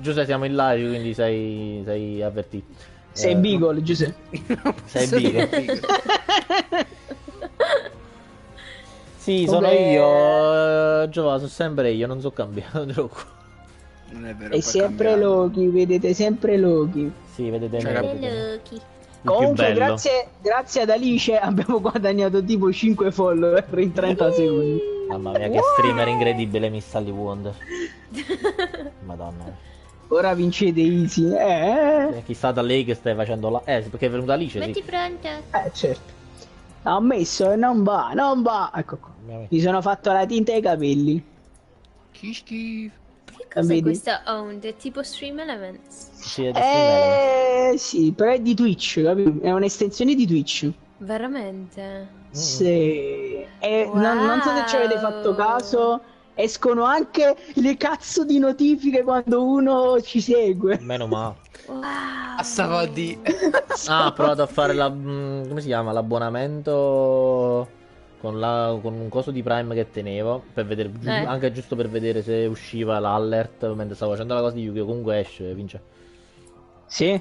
Giuseppe, siamo in live, quindi sei avvertito. Sei Beagle, Giuseppe. Sei Beagle. Sì, sono io, Giova, sono sempre io, non so cambiato troppo. Non è vero. E sempre Loki, vedete sempre Loki. Sì, vedete me. Loki. Comunque, grazie ad Alice abbiamo guadagnato tipo 5 follower in 30 secondi. Mamma mia, che streamer incredibile, Miss Sally Wonder. Madonna. Ora vincete easy. Chissà da lei che stai facendo là. Perché è venuta Alice, Metti sì. pronta. Certo. Ha messo e non va. Ecco qua. Mi sono fatto la tinta ai capelli. Che schifo. Che cos'è Vedi? questa Owned? È tipo Stream Elements? Sì, è di streamer. Sì, però è di Twitch, capito? È un'estensione di Twitch. Veramente? Sì. Wow. Non so se ci avete fatto caso, escono anche le cazzo di notifiche quando uno ci segue. Meno male. Wow. Stavo di. Ah, ho provato a fare come si chiama? L'abbonamento con un coso di Prime che tenevo per vedere, anche giusto per vedere se usciva l'alert mentre stavo facendo la cosa di Yu-Gi-Oh! Comunque esce, vince. Sì?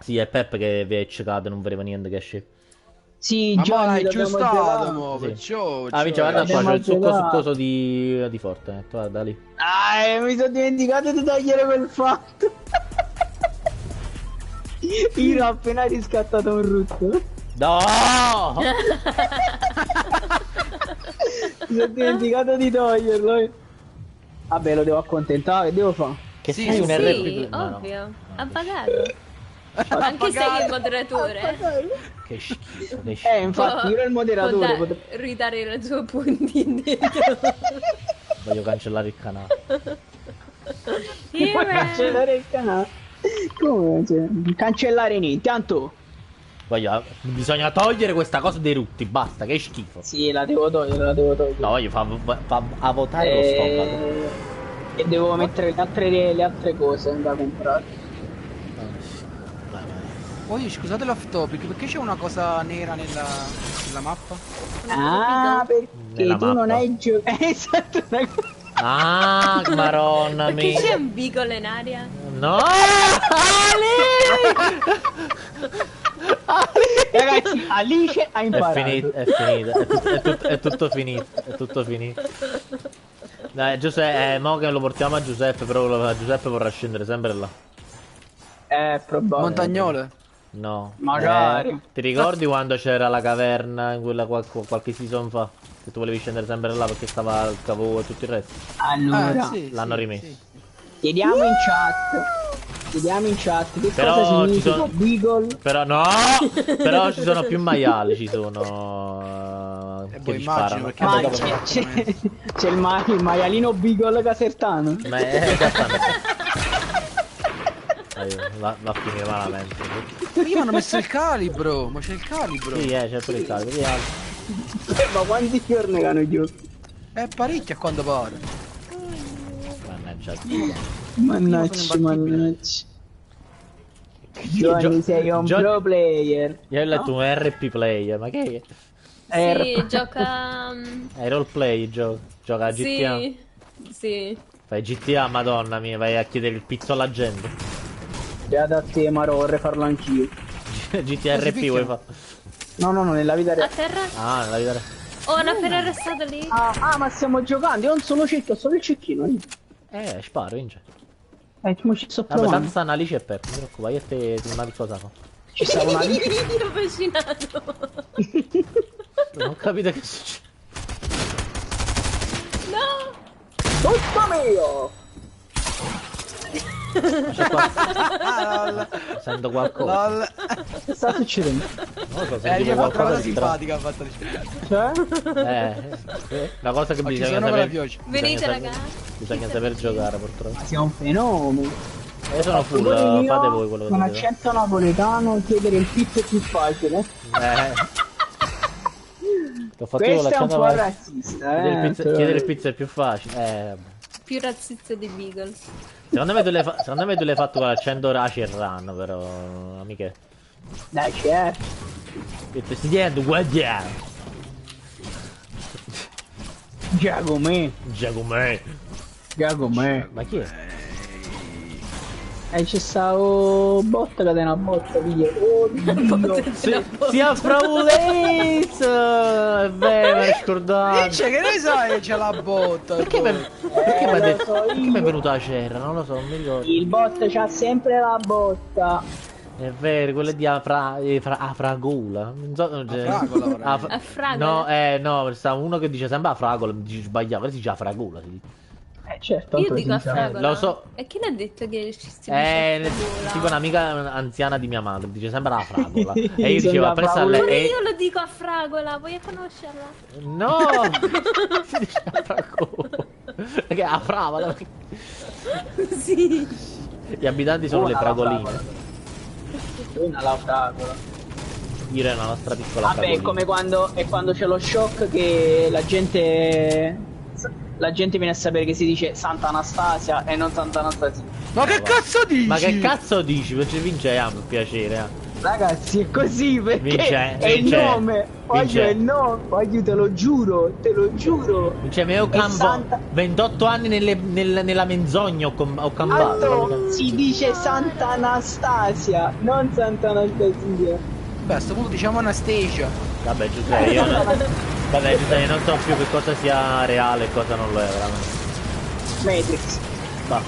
Sì, è Pep che vi ha ciecato e non vedeva niente che esce. Sì, Ma Johnny, è dobbiamo giustato, giocare. mo, Sì. perciò. Vince, guarda qua, c'è il succo giocare. succoso di Fortnite, guarda lì. Mi sono dimenticato di togliere quel fatto. Io ho appena riscattato un rutto. No! Mi sono dimenticato di toglierlo. Vabbè, lo devo accontentare, che devo fare? Che Sì, sei un Sì, RP? Ma no. ovvio. Ha pagato. Anche sei il moderatore. Che schifo, che schifo. Infatti, io ero il moderatore. Può ridare la sua punti indietro. Voglio cancellare il canale. Puoi cancellare il canale. Come? Cioè, cancellare niente, tanto. Bisogna togliere questa cosa dei rutti, basta, che schifo. Sì, la devo togliere, No, voglio fa a votare lo stomaco. E devo mettere le altre cose da comprare. Vai. Poi scusate l'off topic, perché c'è una cosa nera nella mappa? Ah, perché Nella tu non mappa. hai giocato. Esatto, Ah, maronna Perché mia. c'è un beagle in aria? No! ragazzi, Alice ha È imparato. finito, è tutto finito, è tutto finito. Dai, Giuseppe, mo che lo portiamo a Giuseppe, però Giuseppe vorrà scendere sempre là. Probabile. Montagnole? No. Magari. Ti ricordi quando c'era la caverna in quella qualche season fa? Che tu volevi scendere sempre là perché stava il cavo e tutto il resto? Allora, Sì, L'hanno sì, rimesso. sì. chiediamo in chat che Però cosa ci significa sono- Beagle. Però no! Però ci sono più maiali, ci sono... E che poi ti immagino sparano. perché Ma dopo- c'è il maialino Beagle casertano. Ma già stanno. Va a finire malamente. Io mi hanno messo il calibro, ma c'è il calibro. Sì, c'è pure il caso. Ma quanti giorni che hanno giocato? È parecchio a quanto pare. Mannaggia. Mannaggia. Giovanni, sei un pro player. Io ho letto un RP player, ma che Sì, gioca... è? Roleplay, gioca a GTA. Sì, sì. Fai GTA, madonna mia, vai a chiedere il pizzo alla gente. Beata a te, Maro, vorrei farlo anch'io. GTA RP vuoi fare? No, nella vita A reale. terra? Ah, nella vita Oh, una appena restato lì. Ma stiamo giocando, io non sono cecchino, solo il cecchino. sparo, vince. Mo ci sto Vabbè, tanto provando. stanno Alice e Pep, non ti preoccupare, io e te una cosa fa. Ci stava una lì. Io ho avvicinato. Non ho capito che succede. No! Tutto mio! C'è qua. Sento qualcosa. Lol. Che sta succedendo? Non lo so, Gli sentivo ha fatto una qualcosa cosa di strano. simpatica, ha fatto di Cioè? La cosa che Ma ci bisogna sono con la saper... pioggia. Venite, bisogna raga. Bisogna saper giocare, purtroppo. Ma sia un fenomeno. Io sono full, Pure io, fate voi quello che con dovete. accento napoletano, chiedere il pizzo è più facile. L'ho fatto io con Questo è un l'accento po' napoletano. razzista, Chiedere il pizza è più facile. Vabbè. Più razzista di Beagle. Secondo me tu l'hai fatto con l'accento racerrano, però, amiche. Dai, c'è. Il presidente, guarda! Giacomè. Giacomè! Giacomè. Ma chi è? E c'è stato botta catena botta, video. Oh Dio. Sia Fraulez! È vero, mi hai scordato. Cioè, che ne sai che c'è la botta? Perché mi lo ha detto? so Perché io. mi è venuta la cerra? Non lo so, non mi ricordo. Il bot c'ha sempre la botta. È vero, quello è di Afragola. Non so, Afragola, ora. Afragola? No, sta uno che dice sempre Afragola, mi dice sbagliato, si dice Afragola. Si dice. Certo. Io tanto dico a si sa. fragola. lo so. E chi ne ha detto che ci si dice fragola? Tipo un'amica anziana di mia madre, dice sempre la Fragola. E io Sono dicevo, la appresso a Fragola. lei. Pure io lo dico a fragola, voglio conoscerla? No! Si dice Afragola. Perché a Fravola. Sì. Gli abitanti sono le fragoline. Una la fragola. Ira è la nostra piccola Vabbè, fragolina. è come quando c'è lo shock che la gente viene a sapere che si dice Santa Anastasia e non Santa Anastasia. Ma che cazzo dici? Ma che cazzo dici? Perché vince per piacere. Ragazzi, è così perché Vince, è il vince, nome. Oggi vince. è il nome. Oggi te lo giuro, te lo giuro. Cioè, io È campo Santa- 28 anni nella menzogna ho cambiato. Alto, si dice Santa Anastasia, non Santa Anastasia. Beh, a sto punto diciamo Anastasia. Vabbè, Giuseppe, io vabbè, Giuseppe, non so più che cosa sia reale e cosa non lo è veramente. Matrix. Ma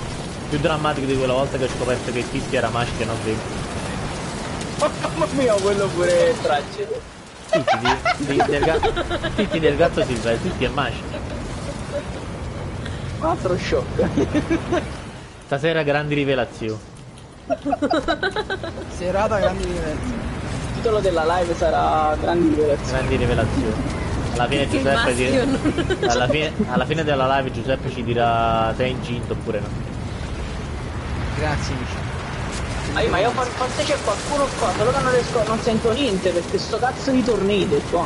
più drammatico di quella volta che ho scoperto che il tizio era maschio e non femmina. Mamma mia, quello pure è tragico. Titti del gatto silvestre, Titti è maschio. Altro shock. Stasera grandi rivelazioni. Serata grandi diversi. Il titolo della live sarà Grandi Rivelazioni. Grandi rivelazioni. Alla fine Che il Giuseppe maschio alla fine della live Giuseppe ci dirà sei incinto oppure no. Grazie amici. Ma io forse c'è qualcuno qua, solo che non sento niente perché sto cazzo di tornado qua.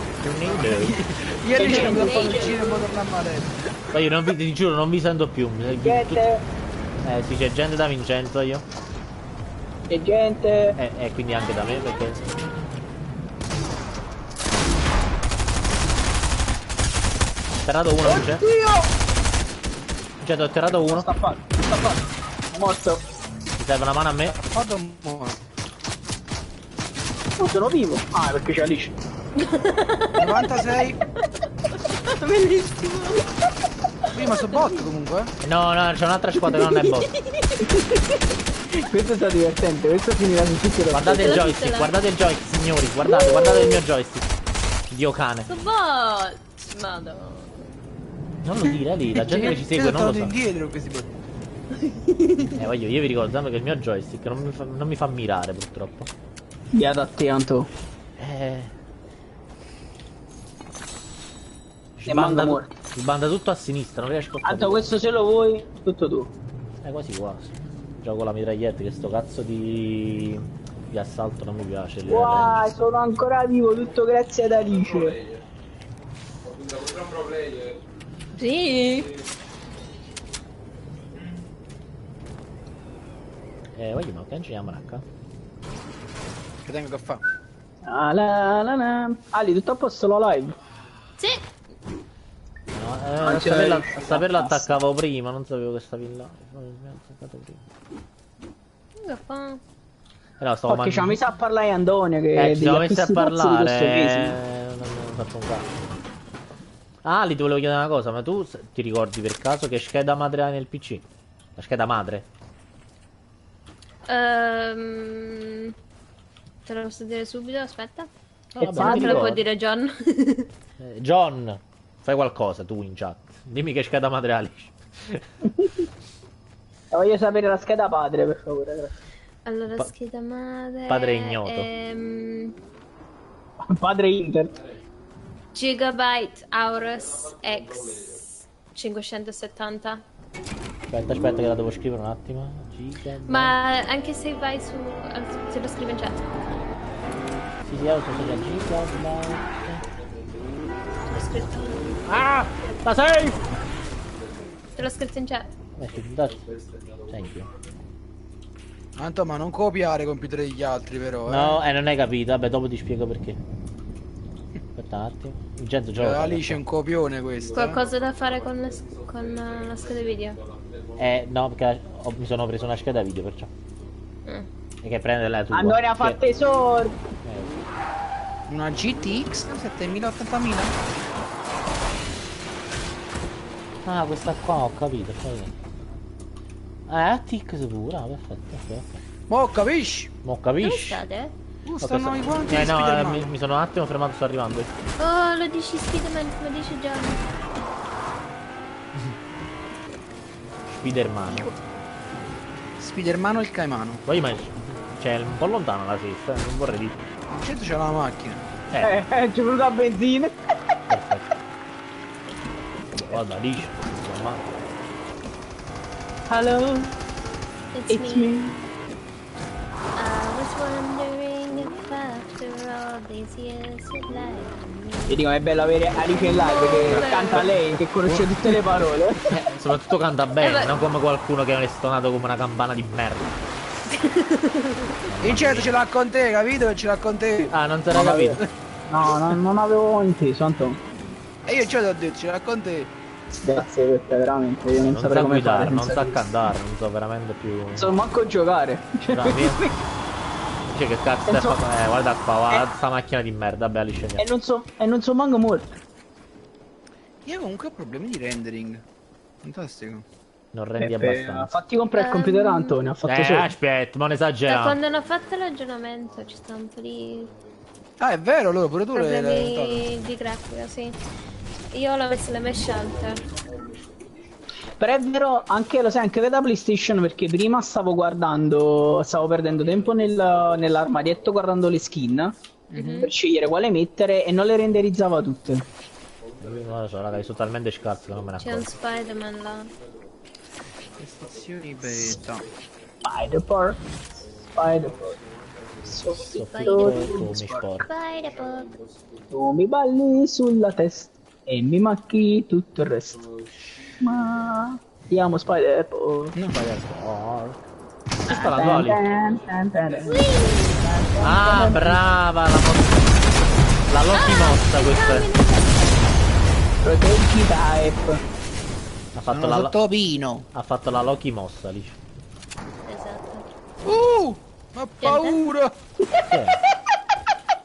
Ieri Che c'è gente, andato che al gente. cinema tornando adesso. Ma io non vi, ti giuro, non vi sento più. Gente, Sì, c'è gente da Vincenzo io. c'è gente. E quindi anche da me perché. Terrato uno, non c'è? Oddio! Cioè, ho terrato uno. Sta fatto, sta fatto. È morto. Ti serve una mano a me? Fatto un po'. Oh, sono vivo. Ah, perché c'è Alice. 96. Bellissimo. Prima so bot comunque. No, c'è un'altra squadra che non è bot. Questo sta divertente, questo finirà su tutti i Guardate il Ditela, joystick, ditela. guardate il joystick, signori. Guardate il mio joystick. Dio cane. Sto bot. Madonna. Non lo dire lì, la gente che ci segue non lo sa. indietro questi bot. Io vi ricordo sempre che il mio joystick non mi fa mirare purtroppo. Beato a te, Anto. E manga morto. Sbanda tutto a sinistra, non riesco a Anto, capire. questo se lo vuoi, tutto tu. Quasi quasi. Gioco la mitraglietta, che sto cazzo di assalto non mi piace. Wow, sono ancora vivo, tutto grazie ad Alice. Sì. Voglio, ma che ci chiama racca? Che tengo che fa? Ah, Ali, tutto a posto la live? Sì. No, Non a c'è saperla, riuscito a saperlo a passare. attaccavo prima, non sapevo che stavi là. Mi ha attaccato prima. Che fa? No, stavo Perché ci ha mangiando. messo a parlare Antonio che Ci degli siamo messi a acquisti pazzi di questo parlare. mese. Non ho fatto un cazzo. Ah, lì ti volevo chiedere una cosa, ma tu ti ricordi per caso che scheda madre hai nel PC? La scheda madre? Te lo posso dire subito, aspetta. No, E vabbè, Se non no ti te lo può ricordi. dire John. John, fai qualcosa tu in chat. Dimmi che scheda madre hai. Voglio sapere la scheda padre, per favore. Grazie. Allora, Pa- scheda madre. padre ignoto. Padre Inter. Gigabyte Aorus X 570. Aspetta che la devo scrivere un attimo. Giga. Ma anche se vai su. Se lo scrivi in chat. Sì, io sono gigabyte. L'ho scritto. Ah! La sei! Te l'ho scritto in chat. Dai. Thank you. Anto, ma non copiare i computer degli altri però, No, non hai capito. Vabbè, dopo ti spiego perché. Aspetta un attimo. Vincenzo gioca. Alice è un copione questo. Qualcosa da fare con la scheda video? No, perché mi sono preso una scheda video perciò. E che prende la tua. Allora ha fatto i sordi. Una GTX 7000-80.000? Ah, questa qua ho capito. ATX pure, perfetto. Mo capisci? Mo Dove capisci? state? Stanno i guanti di no, Spider-Man. mi sono un attimo fermato, sto arrivando. Oh, lo dici Spiderman, lo dici già. Spiderman. Spidermano il caimano. Poi ma c'è un po' lontano la sesta, non vorrei dire. Il centro c'è la macchina. C'è voluta benzina. Perfetto. Guarda, dici. Hello, It's, it's me. me. I was wondering if after all these years of life. Io dico, è bello avere Alice in live che canta lei, che conosce tutte le parole. Soprattutto canta bene, beh. non come qualcuno che è stonato come una campana di merda. Il centro ce l'ha con te, capito? Ce l'ha con te. Ah, non te l'hai capito? No, non avevo inteso, Antonio. E io ce l'ho detto, ce l'ha con te. Grazie perché veramente io non Non saprei sa come guidare, fare. non sa cantare, non so veramente più. Non so manco giocare. Bravi. Cioè che cazzo E stai facendo? Guarda qua, guarda sta macchina di merda, vabbè Alice E non so manco molto. Io comunque ho problemi di rendering. Fantastico. Non rendi Ha abbastanza. fatti comprare il computer a Antonio, ha fatto solo. Aspetta, ma ne Da esagera. quando hanno fatto il ragionamento ci sta un po' di Ah, è vero, allora pure tu problemi di grafica, sì. Io l'ho messo le mie scelte. Però è vero, anche lo sai, anche da PlayStation, perché prima stavo perdendo tempo nell'armadietto guardando le skin per scegliere quale mettere e non le renderizzava tutte. Non lo so, raga, sono talmente scarso che non me ne C'è un accorgo. Spider-Man là. Prestazioni beta. Spider-Port. Soffitto come sport. Spider-Man. Tu mi balli sulla testa e mi macchi tutto il resto. Ma ti amo Spider-Port. Non fai del sport. Che sta la Ali? Ah, brava, la Loki mossa questa è. Proteggi type. Ha fatto Sono la sotto Pino. ha fatto la Loki mossa lì. Esatto. Ma paura.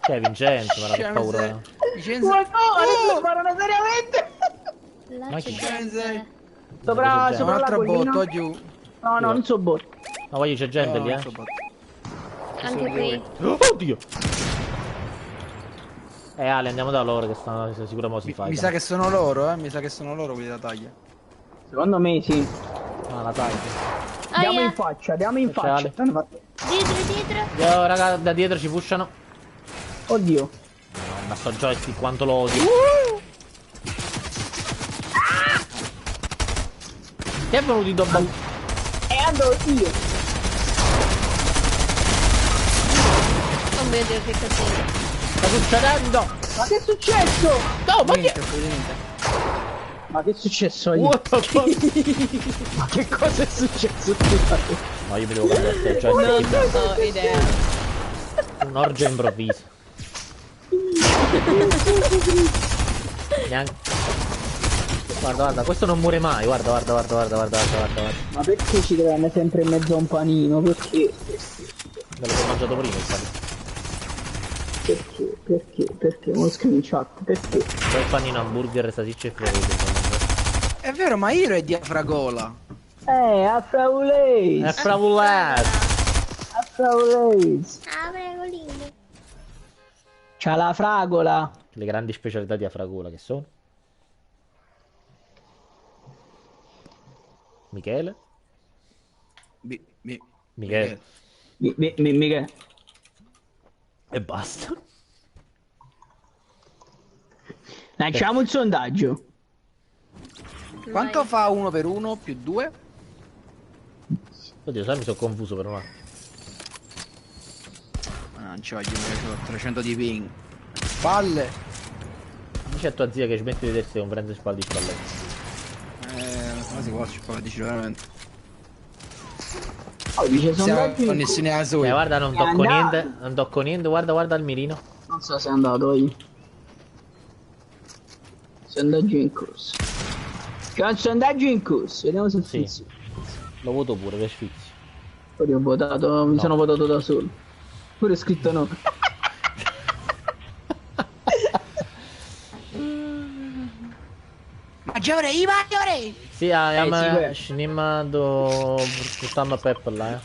Che è Vincenzo, ma che paura. Vincenzo. Ma no, sparano seriamente. Là Ma c'è chi- gente. Sopra Un la altro collina. botto giù. No, non so bot. Ma voglio c'è gente No, lì, non so botto. Anche qui. Oddio! Ale, andiamo da loro che stanno sicuro mo si fa. Mi sa che sono loro, mi sa che sono loro quelli da taglia. Secondo me sì. Ah, la taglia. Diamo Aia. in faccia, diamo in faccia. Ale. Tanto fa- Dietro. Io, raga, da dietro ci pushano. Oddio. Ma sto joystick quanto lo odio. Che è venuto in dopo? E andò io. Oh mio Dio, che casino. Sta succedendo? Ma che è successo? No, ma che... Ma che è successo io? What the fuck? Ma che cosa è successo? Scusate. No, io mi devo cambiare il joystick. Non ho idea. Un'orgia improvvisa. Neanche... Guarda, questo non muore mai. Guarda. Ma perché ci deve andare sempre in mezzo a un panino? Perché? Me lo sono mangiato prima il panino. Perché? Uno screenshot, perché? Poi il panino hamburger, salsiccia e freddo. È vero, ma Iro è di Afragola. A Fraulese! È fravolato. A Fraulese! Ah, regolino. C'ha la fragola! Le grandi specialità di Afragola che sono? Michele? Michele. Mica. E basta. Lanciamo un sondaggio. Quanto fa 1 per 1 più 2? Oddio, sai, mi sono confuso per un attimo. Non ci voglio, ho 300 di ping. Palle! Dice a tua zia che ci metti di vedersi con prende spalle di spallette. Ma si può, ci può, dici veramente. Oh, dice Siamo sondaggio. connessioni alla sua. Guarda, non È tocco andato. niente, non tocco niente, guarda il mirino. Non so se è andato io. Sondaggio in corso. C'è un sondaggio in corso, vediamo se Sì. funziona. Lo voto pure per sfizio. Poi ho votato, mi sono votato da solo. Pure ho scritto no. Maggiore, i maggiori! Sì, sì, Shinima do stanno Pepper là,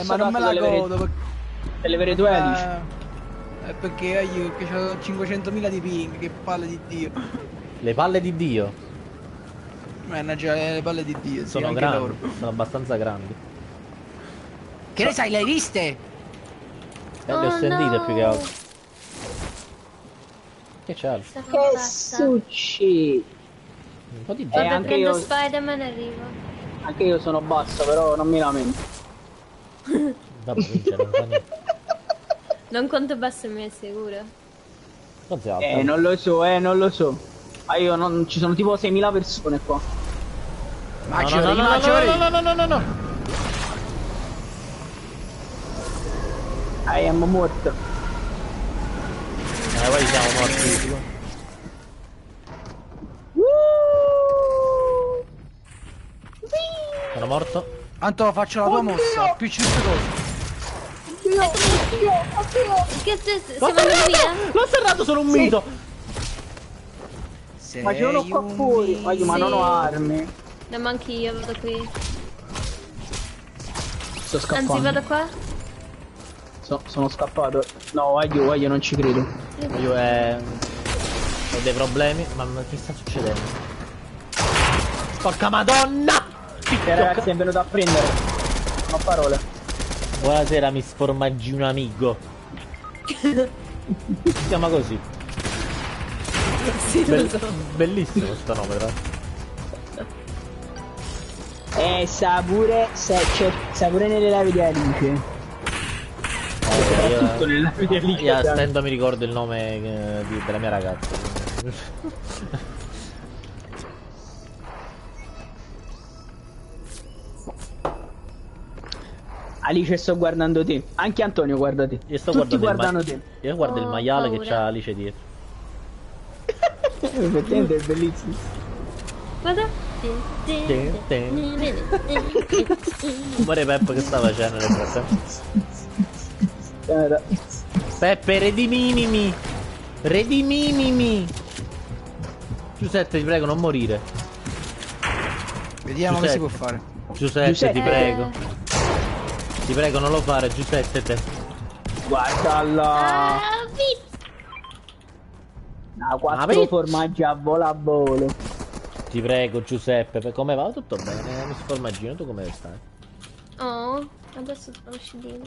Ma non me la godo Per le vere tue Alice. perché io che ho 500.000 di ping, che palle di Dio. Le palle di Dio Mannaggia, le palle di Dio, sì, sono anche grandi, loro. sono abbastanza grandi. Che ne sai, le hai viste? Le ho sentite più che altro. Che c'è? Sono Che fatta. succede? Un po' di Quando gente. anche prendo io- Spider-Man arrivo. Anche io sono basso, però non mi lamento. Vabbè, vince, non fa niente. Non conto basso me, sicuro. Cos'è altro? Non lo so, non lo so. Ma io non... ci sono tipo 6.000 persone qua. Maggiore, no, i no, maggiori! no. I am morto. Poi siamo morti. Sono morto. Tanto faccio la tua mossa, più 5 cose. Che stiamo andando via? L'ho serrato solo un mito. Sei Ma c'è uno qua un fuori. Ma io ma non ho Sì. armi. No, ma anch'io vado qui. Sto scappando. Anzi, vado qua. Sono scappato. No, voglio, non ci credo. Io ho dei problemi, ma che sta succedendo? Porca madonna! Che ragazzi è venuto a prendere. Non ho parole. Buonasera, mi sformaggi un amico. Si chiama così. Sì, lo so. Bellissimo sto nome, però. Sa pure nelle live di Alice. Soprattutto nelle live di Alice. Io a stento mi ricordo il nome della mia ragazza. Alice, sto guardando te. Anche Antonio guarda te. Io sto Tutti guardando guardano te. Io guardo il Oh, maiale che paura. c'ha Alice dietro. Effettivamente è bellissimo. Vado. Muore Peppo che sta facendo nel frattempo. Peppe, redimimi. Giuseppe, ti prego, non morire. Vediamo che si può fare. Giuseppe, ti prego. Ti prego, non lo fare, Giuseppe, te. Guardala. Quattro formaggi a volo. Ti prego, Giuseppe, come va? Tutto bene, mi sformaggino, tu come stai? Oh, adesso sono uscito.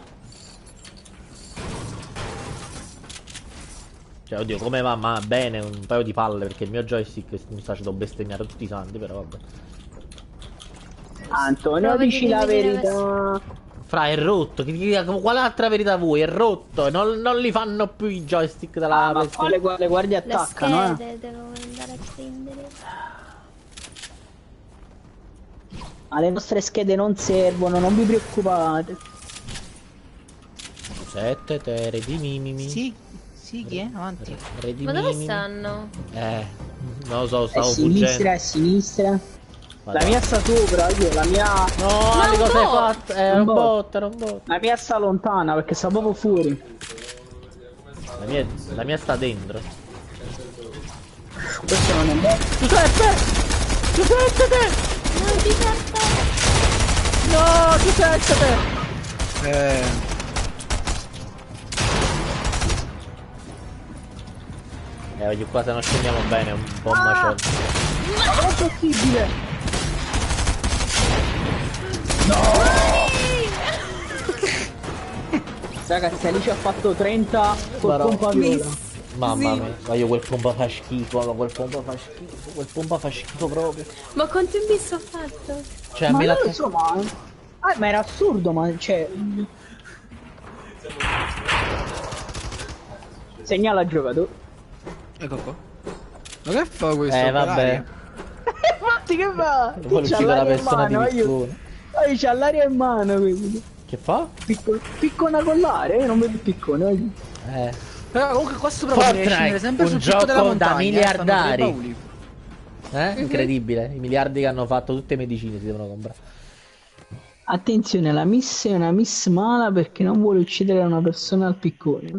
Cioè, oddio, come va? Ma bene, un paio di palle, perché il mio joystick mi sta facendo bestemmiare tutti i santi, però vabbè. Antonio, Prova di dici la dimmi verità. Fra, è rotto, quale altra verità vuoi? È rotto, non li fanno più i joystick dalla Ma PlayStation. quale guardie Le attaccano, schede devo andare a prendere. Ma le nostre schede non servono, non vi preoccupate. Sette tere di mimimi. Sì, chi è? Avanti. Ma dove stanno? Non lo so, stavo Sinistra, fuggendo. a sinistra. Vado. La mia sta sopra, io, la mia... No, Ma Ali, un cosa hai bot! fatto? Era Un un bot. bot, era un bot. La mia sta lontana perché sta proprio fuori. La mia sta dentro. Questo non è bello. Giuseppe! Giuseppe te! Non ti certo. No, Giuseppe te! Voglio qua se non scendiamo bene, è un po' un macello. Ma com'è possibile? Ragazzi, Alice ha fatto 30 col Però- pompa viola. Mamma mia, ma io quel pompa fa schifo, quel pompa fa schifo proprio. Ma quanto miss ho fatto? Cioè, Ma me la non lo so, ma era assurdo, ma cioè... Segnala il giocatore. Ecco qua. Ma che fa questo? Vabbè. Infatti che fa? Vuole C'ha uccidere la l'aria in persona di mano, Piccone. c'ha l'aria in mano, quindi. Che fa? Piccona collare, non vedo piccone, voglio. Però comunque qua sopra Fortnite, potrebbe scendere sempre un sul picco gioco della da montagna. miliardari. stanno dei bauli. Incredibile. I miliardi che hanno fatto, tutte medicine si devono comprare. Attenzione, la miss è una miss mala perché non vuole uccidere una persona al piccone.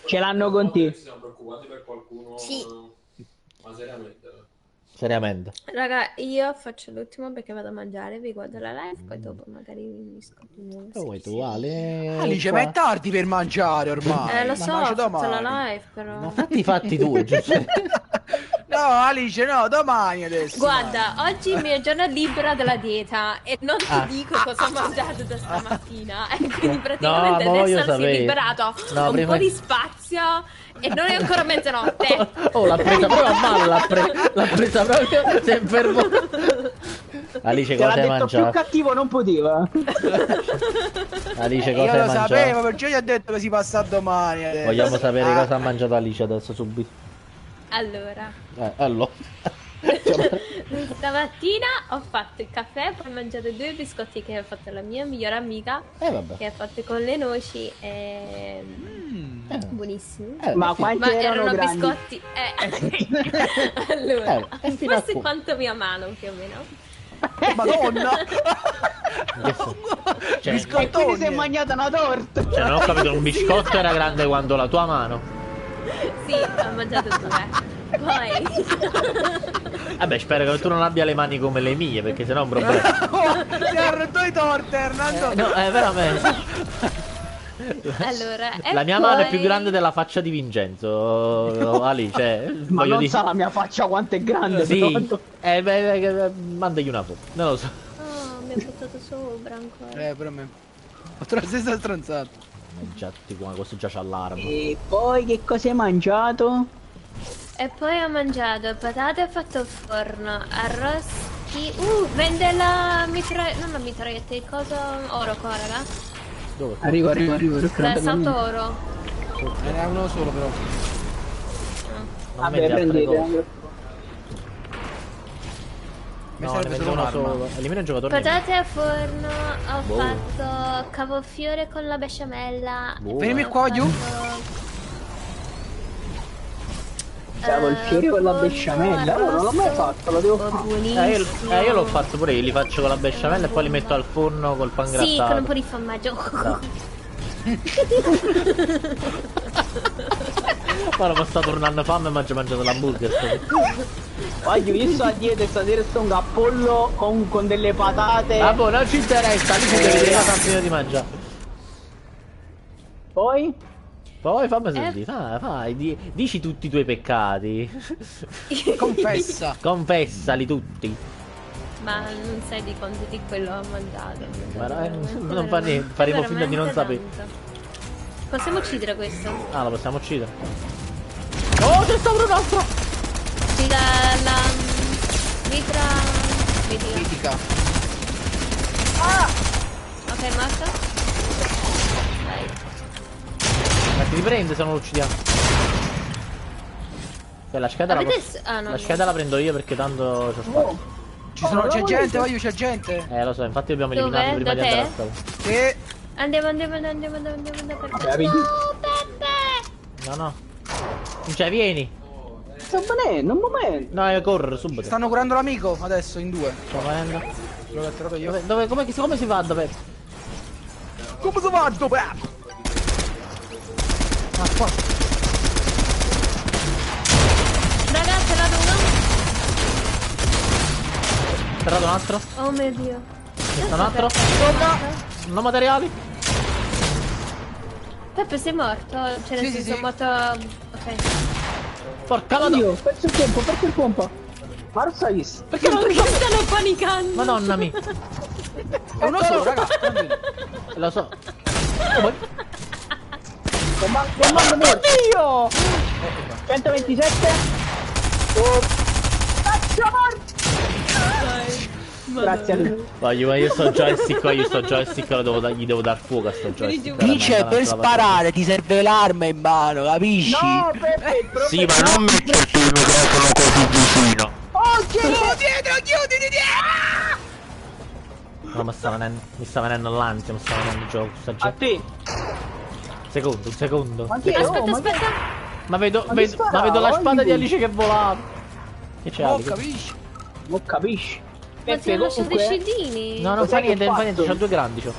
Ce l'hanno con te. Siamo preoccupati per qualcuno. Sì. Ma seriamente. Seriamente. Raga, io faccio l'ultimo perché vado a mangiare, vi guardo la live, poi dopo magari mi scopro un nuovo Che vuoi tu, servizio. Ale? Alice, ma è tardi per mangiare ormai. Lo so, Ma ho mangia fatto la domani. live, però. Ma fatti i fatti tu, giusto? No, Alice, no, domani adesso. Guarda, oggi è il mio giorno libero della dieta e non ti Ah. dico cosa ho mangiato da stamattina. E quindi praticamente ma voglio adesso si è sapere. liberato No, un prima- po' di spazio e non è ancora mezzanotte. Oh, l'ha presa proprio a mano, l'ha presa proprio, si è fermo. Alice, Te l'ha cosa hai detto più mangiato? cattivo non poteva. Alice, Io cosa hai lo mangiato? sapevo, perciò gli ho detto che si passa a domani. Adesso. Vogliamo sapere cosa ha mangiato Alice adesso subito. Allora, Allora. stamattina ho fatto il caffè, poi ho mangiato 2 biscotti che ha fatto la mia migliore amica, Vabbè. che ha fatto con le noci e... buonissimi. Ma quanti Ma erano erano grandi? biscotti. Allora, è fino a forse qua. quanto mia mano più o meno. Madonna! Cioè, E quindi si è Biscottoni. mangiata una torta. cioè, non ho capito, un biscotto era grande quanto la tua mano. Sì, ho mangiato 2. Poi Vabbè, spero che tu non abbia le mani come le mie, perché sennò è un problema. Oh, ti ha rotto i torte, Hernando. No, veramente. allora, e La mia mano è più poi- grande della faccia di Vincenzo, Alice. Ma voglio non dire. sa la mia faccia quanto è grande. Sì, però. mandagli una foto, non lo so. Oh, mi ha buttato sopra ancora. Per me. Ho trovato la stessa stronzata. Già, tutti qua, questo già c'ha l'arma. E poi che cosa hai mangiato? E poi ho mangiato patate fatto al forno, arrosti. Vende la mitraglietta. Non la mitraglietta, il coso oro qua, raga. Dove? Arrivo. Beh, salto oro. Ne è uno solo però. Non Vabbè, vedi altre cose. prendete. Mi No, ne serve vende solo uno un'arma. solo. Elimina il giocatore. Patate al forno, ho Boh. fatto cavolfiore con la besciamella. Boh. Venimi Ho qua, giù. fatto, Cavo il fiore con la pollo besciamella. No, non l'ho mai arrosto. fatto, lo devo Oh, fare. buonissimo. Io l'ho fatto pure io, li faccio con la besciamella e poi li metto al forno col pan Sì, con un grattato. po' di formaggio. Ora mi sta tornando fame e mi ha già mangiato l'hamburger. Voglio, io sto a dieta e stasera sto un cappollo con delle patate. Ah boh, non ci interessa, lì si deve dire cosa ha finito di mangiare. Poi? Poi fammi sentire, dici tutti i tuoi peccati. Confessa. Confessali tutti. Ma non sai di quanto di quello ho mangiato. Ma non fa niente, faremo finta di non sapere. Possiamo uccidere questo? Ah, lo possiamo uccidere. Oh, c'è stato un altro! Sì, la mitra mitica. Critica. Ok, morto. Dai. Ma ti riprende se non lo uccidiamo. La scheda, No, la scheda la prendo io perché tanto c'ho spazio. C'è gente, voglio, c'è gente. Lo so, infatti abbiamo Dove? eliminato prima Da di andare a te? stavo. Che Andiamo per Capito? No, Peppe! No. Cioè, vieni. Sto venendo, un momento. No, corro subito. stanno curando l'amico adesso in 2. Sto venendo. L'ho catturato io. Come si va dove? Come si va dove? Ah, qua. Ragazzi, là uno. Serrato un altro. Oh mio dio. Questo un altro. No materiali. Peppe sei morto? Cioè nel Sì, senso sì. morto. Ok. Porca madonna. Oddio, perso il pompa. Ma non sai visto. Perché non Perché stanno panicando? Madonna mia. È uno solo, raga. tranquillo. Lo so. Oh, poi- Comando morto. Oddio! 127. Oh. Cazzo morto. Grazie a lui. Voglio, ma io sto joystick qua, gli devo dar fuoco a sto joystick. Dice per sparare ti serve l'arma in mano, capisci? No, Peppe, il Sì, ma non metterti il microfono così vicino. Ok. Dietro, chiuditi dietro! No, mi sta venendo l'ansia, mi sta venendo il gioco. Sta A già. te. Un secondo. Ma che- Secondo. oh, ma che- Aspetta. Ma vedo Ma che la sparava, spada di voglio. Alice che volava. Che c'è Oh, Alice? capisci? Non capisci. Ma ti ho lasciato i cedini. No, non Lo fa sai che niente, ho non fa niente, fatto? c'ho 2 grandi, c'ho.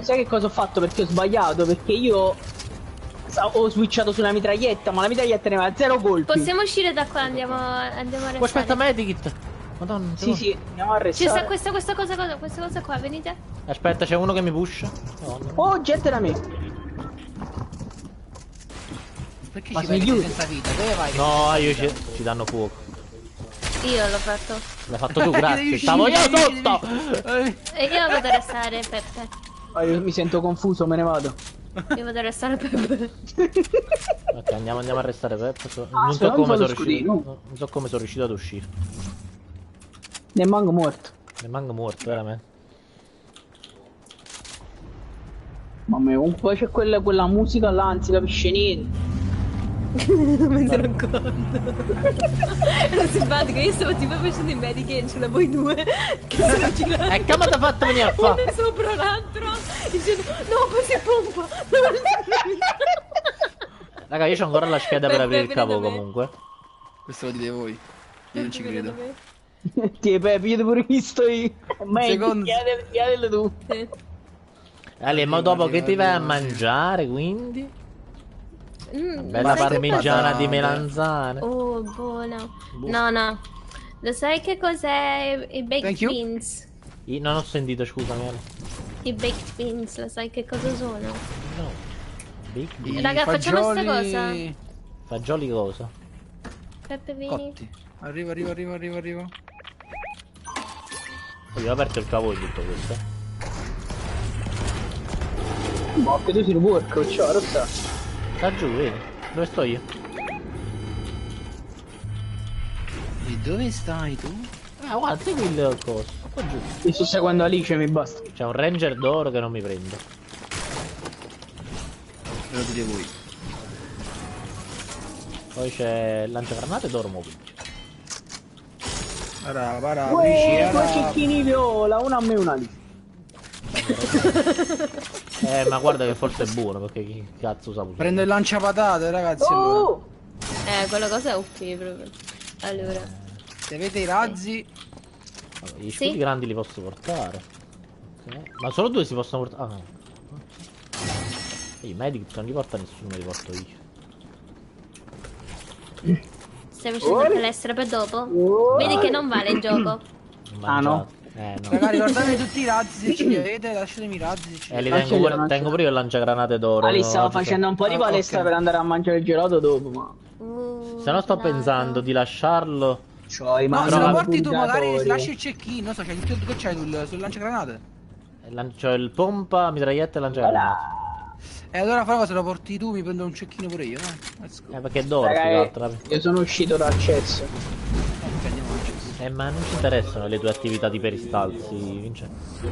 Sai che cosa ho fatto? Perché ho sbagliato, perché io ho switchato sulla mitraglietta, ma la mitraglietta ne aveva 0 colpi. Possiamo uscire da qua, andiamo a restare. Oh, aspetta, medikit. Madonna, Sì, sì, andiamo a Ci sta restare. questa cosa qua, venite. Aspetta, c'è uno che mi pusha. Madonna. Oh, gente da me. Perché Ma ci sei vai chiuso? senza vita? Dove vai? No, io ci danno fuoco. Io l'ho fatto. L'hai fatto tu, grazie. Stavo io sotto. E io vado a restare Peppe. Oh, io mi sento confuso, me ne vado. Io vado a restare Peppe. Ok, andiamo a restare Peppe. Ah, Non se so no mi come fa lo sono riuscito. scudino. Non so come sono riuscito ad uscire. Ne manco morto. Ne manco morto, veramente. Mamma mia, comunque c'è quella musica là, non si capisce niente. Non me ne rendo conto. Era simpatico, io stavo tipo facendo i medici, ce la voi due che sono girati. E come ti ha fatto venire a fa? Uno sopra l'altro dicendo no, poi si pompa. Raga, io c'ho ancora la scheda per aprire il cavo Vieni da me. comunque. Questo lo dite voi. Io non ci credo. Ti Pepe, io ti pure visto io. Secondo- Chiedele tu. Ale, ma dopo che ti vai a mangiare, quindi? Bella sai che parmigiana patate. di melanzane. Oh, buono. No. Lo sai che cos'è i baked Thank you. beans? Io non ho sentito, scusami Ale. I baked beans, lo sai che cosa sono? No. Big I Big. Raga, facciamo sta fagioli Fagioli cosa? Peppe, vieni. cotti. Arrivo. Io ho aperto il cavo di tutto questo. Ma che tu sei un work, ciao, rossa. Sta giù, vedi? Dove sto io? E dove stai tu? Ah, guarda, segui il coso. Qua giù. Io sto seguendo Alice, mi basta. C'è un ranger d'oro che non mi prende. Ve lo dite voi. Poi c'è il lanciagranate d'oro mobile. Para, Uè, due cecchini viola, una a me e una lì. Ma guarda che forse è buono, perché chi cazzo sa usare? Prendo il lanciapatate, ragazzi. Allora. Oh! Quella cosa è ok proprio. Allora. Se avete i razzi, Allora, gli Sì. scudi grandi li posso portare. Ok. Ma solo 2 si possono portare. Ah no. I medic non li porta nessuno, li porto io. Stai facendo il palestra per dopo? Oh! Vedi che non vale il gioco. Ah, no? No. ragazzi, guardate tutti i razzi se ce li avete, lasciatemi i razzi se ce li Li avete. tengo, non tengo pure io il lanciagranate d'oro. Ali no, stava ci sono. facendo un po' di Ah, palestra ok. per andare a mangiare il gelato dopo, ma... Se no sto gelato. pensando di lasciarlo. C'ho i No, mani se lo Però- porti tu magari purgatori. lasci il cecchino, non so, c'è che c'hai sul lanciagranate? C'ho il pompa, mitraglietta e lanciagranate. Voilà. E allora fra se lo porti tu mi prendo un cecchino pure io, dai. Let's go. Perché è d'oro più che altro. Ragazzi, io sono uscito dal cesso. Ok, andiamo avanti. Ma non ci interessano le tue attività di peristalzi, Vincenzo.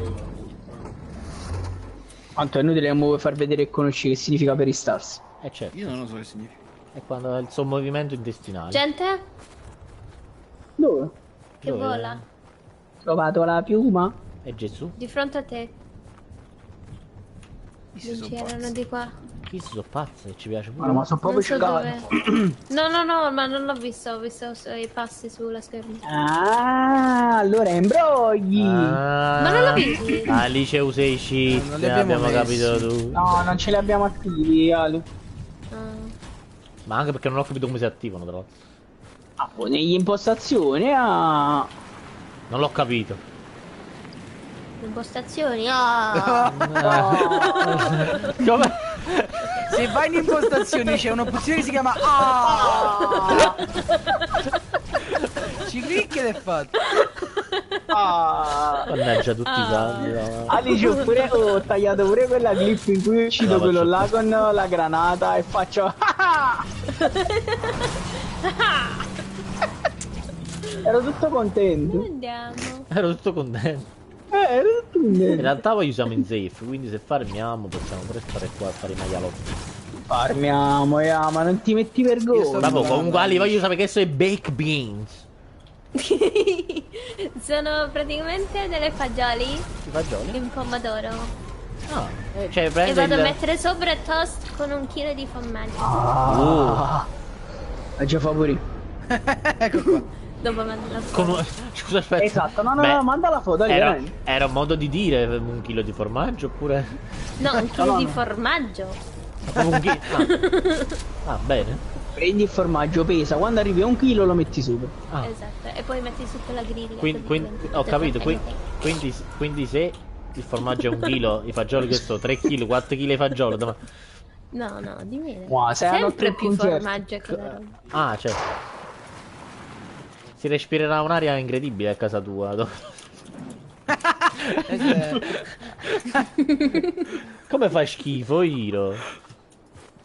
Quanto è inutile che mi vuoi far vedere e conosci che significa peristalsi. Certo, Io non lo so che significa. è quando è il suo movimento intestinale. Gente Dove? che Dove? vola Trovato la piuma? È Gesù? di fronte a te. Questi Non sono c'erano pazzi. di qua. Chi si sono pazzi? Ci piace Ma, pure. ma sono proprio Non so ciecato. dove. No, ma non l'ho visto, ho visto i passi sulla scherma. Ah, allora imbrogli. Ma non lo vedi? Alice usa i cheat, Non li abbiamo abbiamo messi. capito tu. No, non ce li abbiamo attivi, Ali. Ah. Ma anche perché non ho capito come si attivano, tra l'altro. Ah, poi negli impostazioni, ah... Non l'ho capito. Impostazioni. Ah. Come? Se vai in impostazioni c'è un'opzione che si chiama Ah! Ci clicchi ed è fatto. Ah. Mannaggia tutti i saldi. no. Ali, ho tagliato pure quella clip in cui uccido La quello faccio là con la granata e faccio... Ero tutto contento. Andiamo. Ero tutto contento. Ero tutto In contento. realtà poi usiamo in safe, quindi se farmiamo possiamo pure stare qua a fare i maialotti. Farmiamo, ma non ti metti Io vergogna. sto- Vabbè, comunque Ali, voglio sapere che sono i baked beans. Sono praticamente delle fagioli I fagioli? in pomodoro. Ah, cioè E prende vado a il... mettere sopra il toast con un chilo di formaggio. Ah, già favorito. Ecco qua. Dopo mando la foto. Scusa, aspetta. Esatto, no, Beh, manda la foto, era un modo di dire 1 chilo di formaggio oppure... No, un chilo di formaggio. Un chilo... Ah, bene. Prendi il formaggio, pesa, quando arrivi a 1 chilo lo metti sopra. Ah. Esatto, e poi metti sotto la griglia. Ho capito, quindi se il formaggio è 1 chilo, i fagioli che so, 3 kg, 4 kg di fagiolo, No, di meno. Wow, sempre più formaggio che la roba. Ah, certo. Si respirerà un'aria incredibile a casa tua. Come fa schifo, Iro?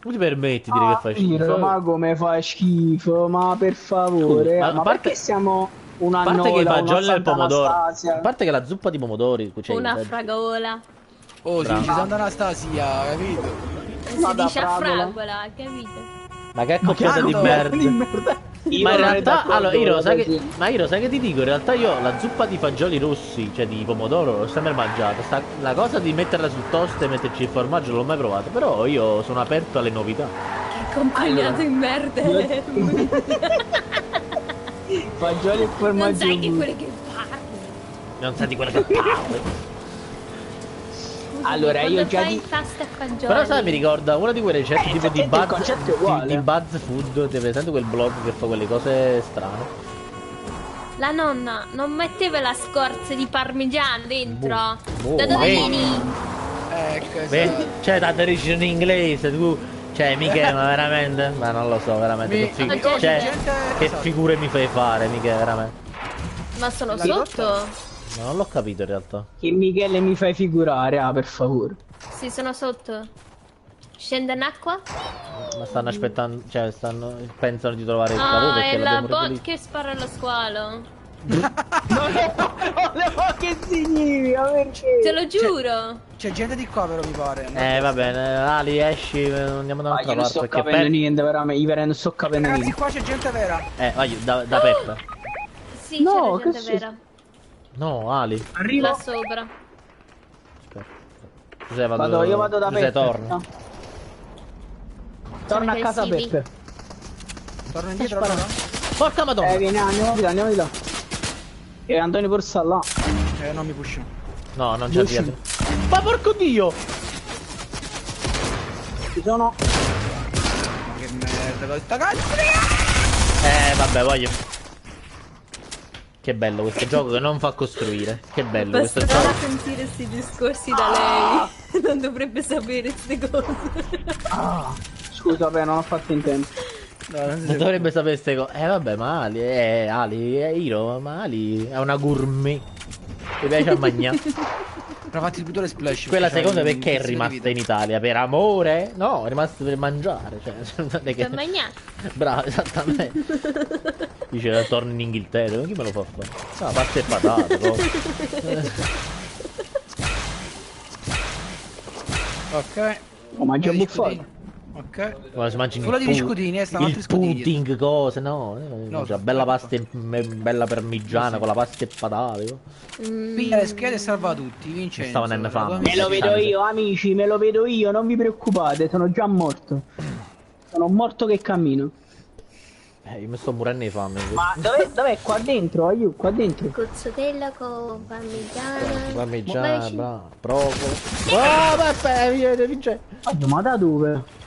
Come ti permetti di dire che fa schifo? Iro, ma come fa schifo? Ma per favore, ma perché siamo una a parte nola, che i fagioli una al pomodoro, Anastasia? a parte che la zuppa di pomodori, cioè, Una fragola. Oh, si dice Santa Anastasia, capito? Si Vada dice a fragola. fragola, capito? ma che coppiata di merda. Ma in realtà, allora, Iro, sai che ti dico? In realtà io la zuppa di fagioli rossi, cioè di pomodoro, l'ho sempre mangiata. La cosa di metterla sul toast e metterci il formaggio non l'ho mai provata. Però io sono aperto alle novità. Che accompagnato in merda. Fagioli e formaggio. Non sai che quelle che parli. Non sai di quello che parli. Allora, io già fai di... pasta e fagioli. Però sai, mi ricorda una di quelle ricette tipo di il concetto è uguale. di Buzz Food. Ti presente quel blog che fa quelle cose strane? La nonna non metteva la scorza di parmigiano dentro. Boh, Da dove vedi? vieni? Ecco, Beh, cioè, tante dici in inglese, tu... Cioè, Michele, ma veramente? Ma non lo so, veramente. Che figure mi fai fare, Michele, veramente? Ma sono sotto? Ma non l'ho capito in realtà. Che Michele mi fai figurare, per favore. Sì, sono sotto. Scende in acqua? Ma stanno aspettando, cioè, pensano di trovare il cavo Ah, perché è la l'abbiamo bot ripulito. che spara allo squalo. Che significa? Perché? Te lo giuro. C'è gente di qua però mi pare. Va bene, Ali, esci, andiamo da un'altra Io non parte sto perché capendo niente, veramente. Io non sto capendo Ragazzi, niente. qua c'è gente vera. vai, da Peppa. Sì, No, c'è che gente vera. No, Ali. Là Arrivo. sopra. Giuseppe, Io vado da Giuseppe, Peppe. torna. No. Torna a casa aggressivi. Peppe. Torno indietro allora? Porca madonna! Vieni, andiamo di là. E Antonio Borsa là. Non mi pusho. No, non c'è via. Ma porco dio! Ci sono. Ma che merda, questa cazzo. Vabbè, voglio. Che bello questo gioco che non fa costruire. Che bello questo Basterà gioco. sentire questi discorsi da lei. Non dovrebbe sapere queste cose. Scusa, vabbè, non ho fatto in tempo. No, non si Non dovrebbe sapere queste cose. Vabbè, ma Ali è Hiro, ma Ali è una gourmet. Mi piace a mangiare. Però fatti tutto le splash. Quella perché seconda c'hai perché è un pezzo di rimasta vita. in Italia? Per amore? No, è rimasta per mangiare. Cioè, non è che... Per mangiare. Bravo, esattamente. Dice torno in Inghilterra, ma chi me lo fa fare? No, pasta e patate, Ok. Oh, mangia Gli buffato. scudini. Ok. Quando si mangia Sulla di scudini, stanno altri il scudini. pudding, cose, no? Mangia bella certo. pasta, bella parmigiana con la pasta e patate. Piglia le schede e salva tutti. Vincenzo. Stava nelle fame. Me lo vedo io, amici, me lo vedo io, non vi preoccupate, sono già morto. Sono morto che cammino. Io mi sto morendo di fame. Ma dov'è? Qua dentro, aiuto, qua dentro. Cozzotella con parmigiana. Parmigiana, bravo, provo. Oh, Peppe, vieni, vince. Oddio, ma da dove?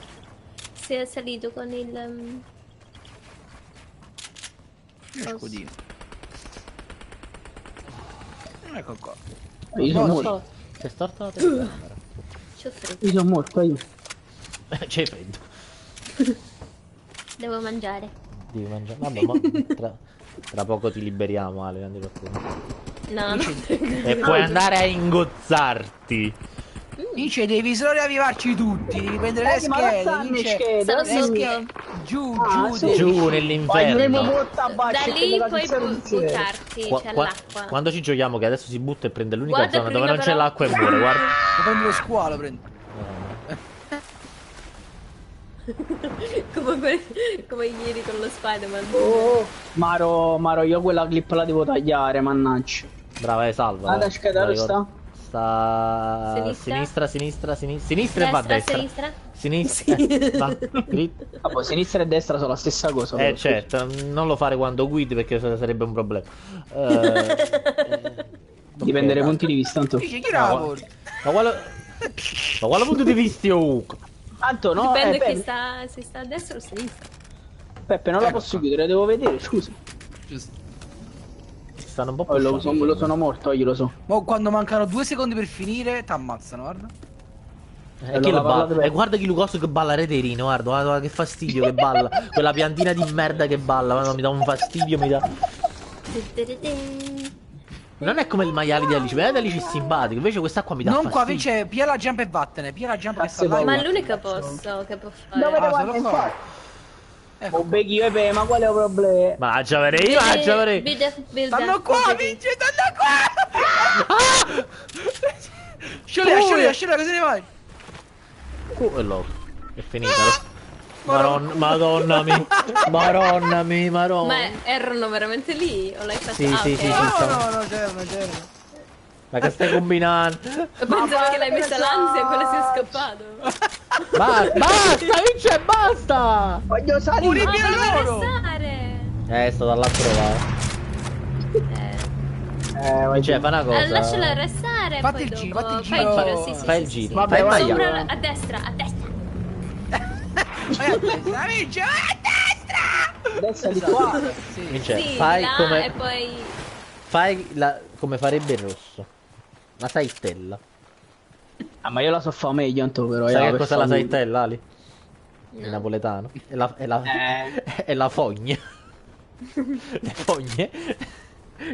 Si è salito con il... Gli scudini. Ecco qua. Io sono morto, Sei storta la telecamera. C'ho freddo. io sono morto, aiuto. C'è freddo. Devo mangiare. Devi mangiare. Vabbè, ma tra poco ti liberiamo, Ale, non ti preoccupare. No, no. E puoi andare a ingozzarti. Vince, devi solo riavvivarci tutti. Devi prendere le Ma schede. non Vince. Sono Le schede. sotto. Giù, Ah, giù. sì. devi- Giù nell'inferno. Da lì puoi buttarti, Qua- c'è qua- l'acqua. Quando ci giochiamo, che adesso si butta e prende l'unica Guarda zona dove prima non c'è però. l'acqua e muore, guarda. Lo prendi lo squalo, prendi. Come ieri con lo Spider-Man. Maro, io quella clip la devo tagliare, mannaggia. Brava, salva. Guarda, scheda, dove sta? Sta Sinistra? sinistra e va a destra. Sinistra? Sinistra. Va, dritto. Vabbè, sinistra e destra sono la stessa cosa. però. Certo, non lo fare quando guidi perché sarebbe un problema. Dipende dai punti di vista, tanto. Dice chi era la porta? Ma quale punto di vista Uco? Tanto no, Dipende Peppe, se sta a destra o a sinistra. Peppe, non la posso chiudere, devo vedere, scusa. Giusto. Stanno un po' Oh, lo pushando. sono morto, io lo so. Ma quando mancano 2 secondi per finire, t'ammazzano, guarda. E chi lo Allora, balla? parlate bene. Guarda chi Lucos che balla reterino, guarda che fastidio che balla. Quella piantina di merda che balla, ma mi dà un fastidio, mi dà. Non è come il maiale di Alice, vedete Alice è simpatico, invece questa qua mi dà Non qua, fastidio. invece, pia la jump e vattene. Pia la jump che sta Cazzo, là. Ma no. è l'unico posto che può fare. Dove devo se lo andare in fa. fare? Ecco. Oh, becchi io e Peppe, ma qual è il problema? Ma già vedrei, ma già vedrei. Stanno qua, Vince, stanno qua! Scioglia, cosa ne vai? E lo. È finita. Madonna mia. Madonna. Ma erano veramente lì? O l'hai fatto? Sì, ah, sì, ok. sì, No, c'erano. Ma che stai combinando? Pensavo che l'hai messa l'ansia e quello si è scappato. Basta, Vince, basta! Voglio salire! Ma Via volevo loro! restare. Sto dall'altro lato. Cioè, fa una cosa. Lasciala restare. Fatti poi il giro, dopo. fatti il Fai il giro. giro, sì, Fai sì, il sì, giro. sì. Vabbè, Fai il vai, maiale. Sopra, a destra, a destra. Vai a destra, Vince, vai a destra! Adesso di qua. Sì. Vince, Sì, fai là, come. e poi... Fai come farebbe il rosso. La saitella. Ah, ma io la so fare meglio, Anto, però. Sai che per cos'è la favore. saitella, Ali? No. Il napoletano. È la Eh. è la fogna. Le fogne.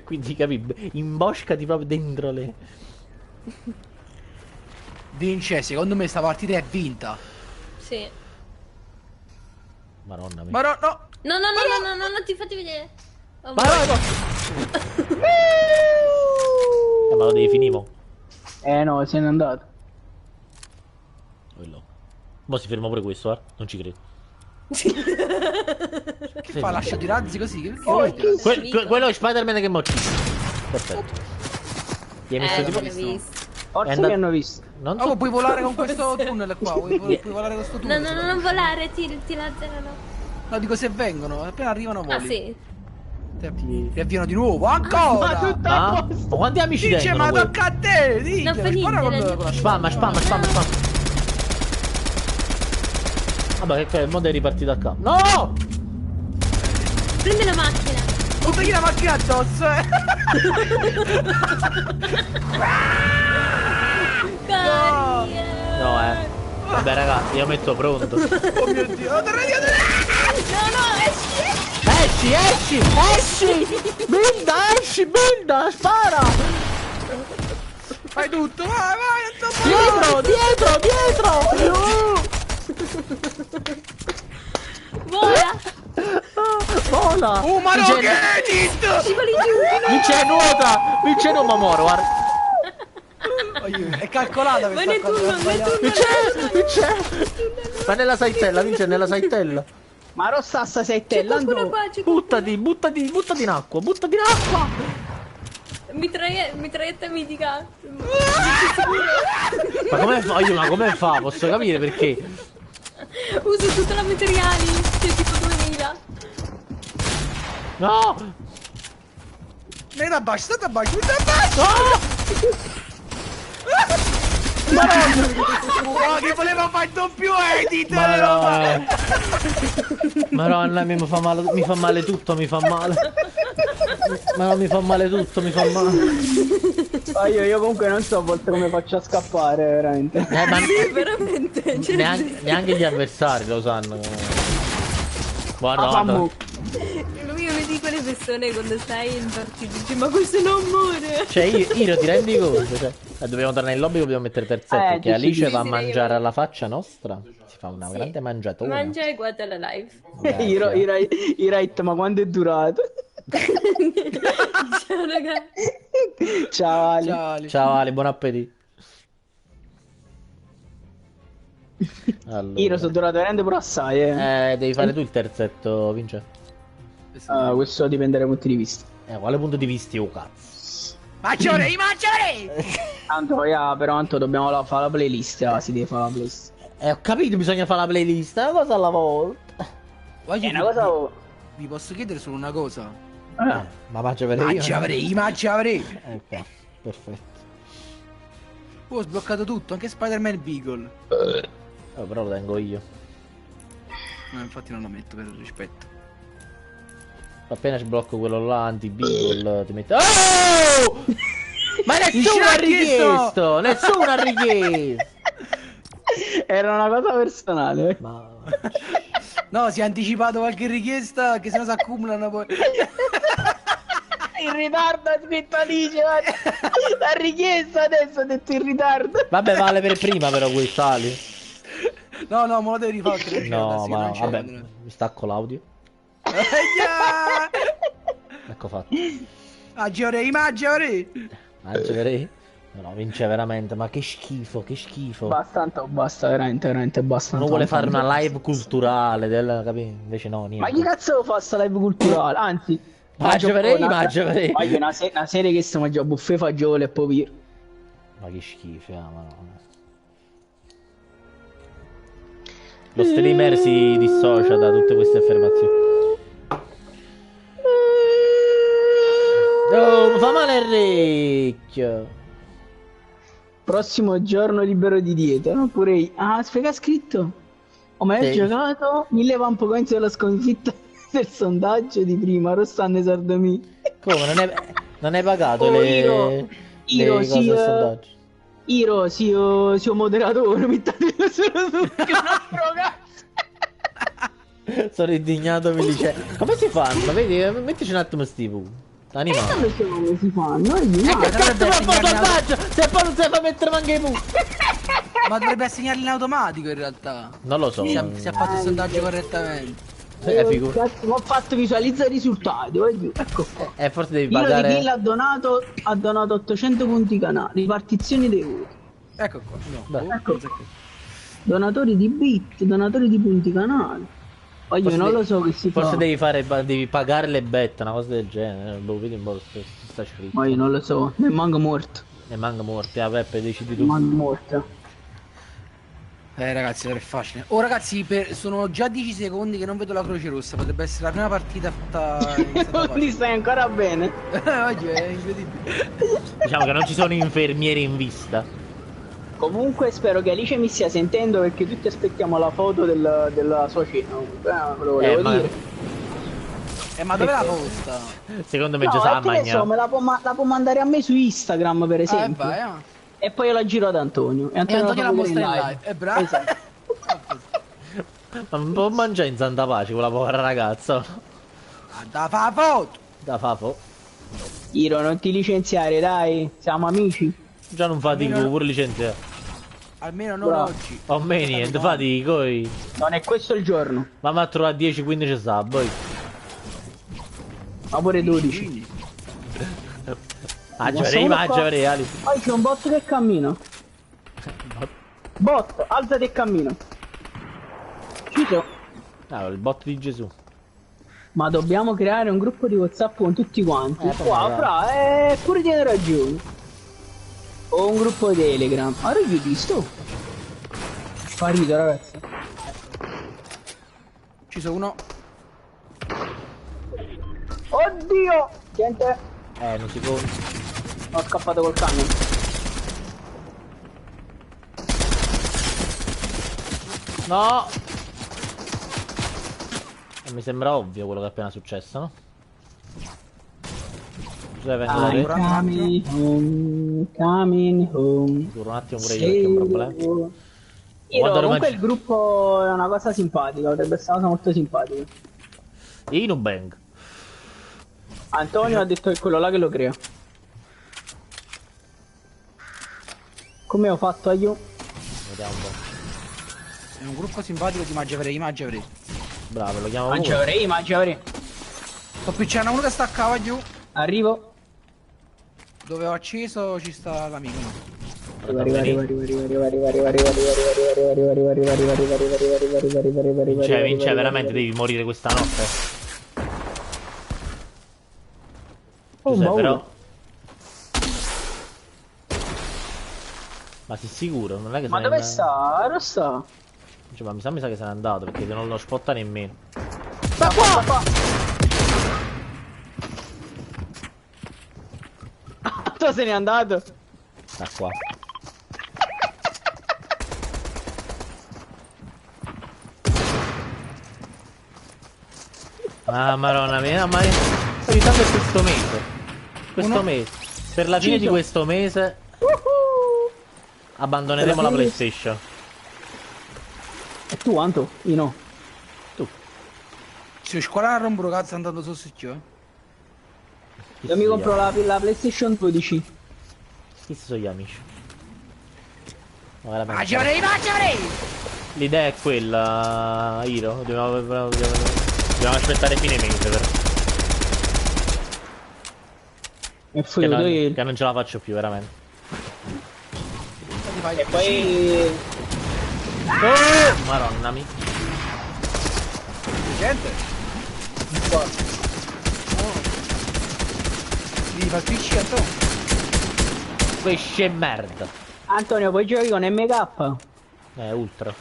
Quindi capi, imboscati proprio dentro le. Vince, secondo me sta partita è vinta. Sì. Madonna mia. Ma no, No, non ti fate vedere. Oh, Ma lo devi finire mo. No, se n'è andato. Quello. Mo si ferma pure questo, non ci credo. che fa? Lascia di razzi così? Perché Oh, fai di razzi? Quello è Spider-Man che mo uccide. Perfetto. Gli hai messo non tipo. l'ho visto. Forse È andato- mi hanno visto. Non Oh, so. puoi volare con questo tunnel qua? Puoi volare con questo No, tunnel? non volare, ti lazzerano. No, dico se vengono, appena arrivano voli. Ah, sì. Ti avviano di nuovo, ancora! Ah? Ma quanti amici Dice, tengono ma quelli? tocca a te! Dice, Non fa spara niente, con non- con la Spamma. Vabbè, che mo devi ripartire da capo. No! Prendi la macchina. buttagli la macchina addosso, Cari. No, Vabbè, ragazzi, io metto pronto. Oh mio Dio, oh, torna via, Esci! Binda, spara! fai tutto, vai, non so Dietro! Vola. Vola! ma no, che edit! Scivoli giù. Vince nuota! Vince non ma muore, guarda! È calcolata Vai questa nel cosa. tunnel, Vince! Vai nella saitella, Vince, nella saitella! Ma rossa sta C'è settella, qualcuno Anto. qua, c'è qualcuno. Buttati in acqua, buttati in acqua! Mitraglietta mitica. Ma come fa? Posso capire perché? Uso tutta la materiali. C'è tipo 2000. No! State abbasso! Oh, che voleva fare il doppio edit! Madonna, mi fa male tutto, mi fa male. Ma mi fa male tutto, mi fa male. Ah, io comunque non so a volte come faccio a scappare, veramente. Ma Veramente. Cioè, neanche gli avversari lo sanno. Guarda, Fammu. lui è una di quelle persone quando stai in partita dici ma questo non muore. Cioè, io ti rendi conto? Cioè, dobbiamo tornare in lobby, dobbiamo mettere terzetto. Perché giusto, Alice giusto. va a mangiare alla faccia nostra. Si fa una grande mangiatura. Mangia e guarda la live. I right, ma quando è durato? Ciao ragazzi. Ciao Ali. Ali. Ciao Ali, buon appetito. Allora. Io sono durato veramente pure assai, Devi fare tu il terzetto, Vince. Questo dipende dai punti di vista. Quale punto di vista, oh cazzo? Mangiare! Tanto, però Anto dobbiamo fare la playlist, si deve fare la playlist. Ho capito, bisogna fare la playlist, una cosa alla volta. Voglio Una cosa... vi posso chiedere solo una cosa? Ma mangia per io. Mangia avrei. Ok, perfetto. Ho sbloccato tutto, anche Spider-Man Beagle. Però lo tengo io. No, infatti non lo metto per rispetto. Appena sblocco quello là anti-Beagle ti metto... Oh! Ma nessuno ha richiesto! Nessuno ha richiesto! Era una cosa personale. Ma... No, si è anticipato qualche richiesta che se no si accumulano poi. In ritardo ha scritto Alice. La richiesta adesso ha detto in ritardo. Vabbè, vale per prima però questa Ali. No, me lo devi rifare. No, ma vabbè, mi stacco l'audio. Ecco fatto. Mangia avrei. Mangerei? No, vince veramente, ma che schifo, che schifo. Basta, veramente basta. Uno vuole fare una live culturale, capì? Invece no, niente. Ma chi cazzo lo fa sta live culturale? Anzi, Mangerei. Voglio una serie che si mangia buffet, fagioli e povero. Ma che schifo, ma no. Lo streamer si dissocia da tutte queste affermazioni. Oh, mi fa male il orecchio. Prossimo giorno libero di dieta, no? Pure... Ah, spiega scritto. Ho mai giocato 1000 Vampo Coins della sconfitta del sondaggio di prima, Rossanne Sardomi. Come? Non hai pagato le cose sì, del sondaggio? Iro, sì, io moderatore, mettetelo solo su che non cazzo. Sono indignato, mi dice. Come si fanno? Vedi, mettici un attimo Steve. Anima. Non so come si fanno. Che cazzo mi ha fatto sondaggio? Se poi non sai fa mettere manca i punti. Ma dovrebbe assegnarli in automatico in realtà. Non lo so. Si è fatto il sondaggio correttamente. Ho fatto visualizzare i risultati. Ecco qua. Forse devi Iro pagare. di Kill ha donato 800 punti canali. Ripartizione dei voti. Ecco qua. No. Ecco. Donatori di bit, donatori di punti canali. Io non lo so che si fa. Forse devi pagare le bette, una cosa del genere. Boh, vedi un po' sta scritto. Ma io non lo so, ne manco morto. Ne manca morti, Peppe, decidi tu. Ne manco morto. Ragazzi, è facile. Oh ragazzi, sono già 10 secondi che non vedo la Croce Rossa. Potrebbe essere la prima partita fatta in Quindi stai ancora bene. Oggi è incredibile. Diciamo che non ci sono infermieri in vista. Comunque spero che Alice mi stia sentendo perché tutti aspettiamo la foto della sua cena. Ve lo volevo dire. Ma dov'è la posta? Secondo me già sa so, me la può mandare a me su Instagram per esempio. Vai, E poi io la giro ad Antonio. E Antonio la mostra in live. È bravo. Esatto. Ma non può mangiare in santa pace quella povera ragazza. Da fa foto. Da fafo. Iro, non ti licenziare, dai. Siamo amici. Già non fatico pure licenziare. Almeno non oggi. O me niente, fatico. Non è questo il giorno. Ma a trovare 10-15 sa, poi. Ma pure 12. Mangiare, Ali. Poi c'è un bot che cammina. Bot, alzati e cammina. Chiuso. Il bot di Gesù. Ma dobbiamo creare un gruppo di WhatsApp con tutti quanti. Qua, fra, pure tiene ragione. O un gruppo di Telegram. Ora io visto. Sparito, ragazzi. Ci sono uno. Oddio! Gente. Non si può. Ho scappato col camion. No! Mi sembra ovvio quello che è appena successo, no? Coming home. Duro un attimo pure io perché ho un problema. Comunque il gruppo è una cosa simpatica, potrebbe essere una cosa molto simpatica. Inubang. Antonio ha detto che è quello là che lo crea. Come ho fatto io? Vediamo un po'. È un gruppo simpatico di Mangiavrei. Bravo, lo chiamo Mangiavrei. Sto picciando uno che staccava giù. Arrivo. Dove ho acceso ci sta l'amico. Vince, veramente devi morire questa notte. Giuseppe, però. Ma sei sicuro? Non è che Ma dove sta? Dove sta? Cioè, ma mi sa che se n'è andato perché se non lo spotta nemmeno. Ma qua! Tu se n'è andato? Da qua. Ah, madonna mia, ma ogni tanto è questo mese. Questo mese. Per la fine di questo mese abbandoneremo la PlayStation. E tu, Anto? Io no. Tu. Se scuola non rompere cazzo andando su siccio. Io mi compro la PlayStation 12. Chi sono gli amici? Ma veramente. Mangiavrei! L'idea è quella, Hiro. Dobbiamo aspettare fine mese però. E poi Che non ce la faccio più veramente. e poi Oh, madonna mia. Gente? Devi far PC a te. Pesce e merda. Antonio, poi giochi con MK? Ultra.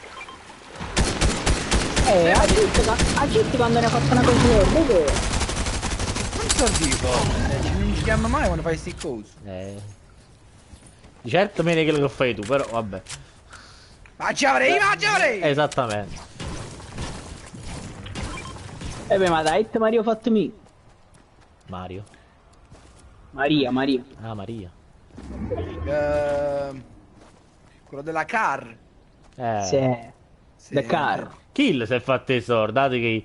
A Git quando ne ha fatto una cosa verde. Non so dico. Non ci chiama mai quando fai sti cose. Di certo meno quello che fai tu, però vabbè. Mangiavrei! Esattamente. Beh, ma dai, Mario fatemi. Mario. Maria. Ah, Maria. Quello della car. Sì. The car. Kill si è fatto i soldi, date che...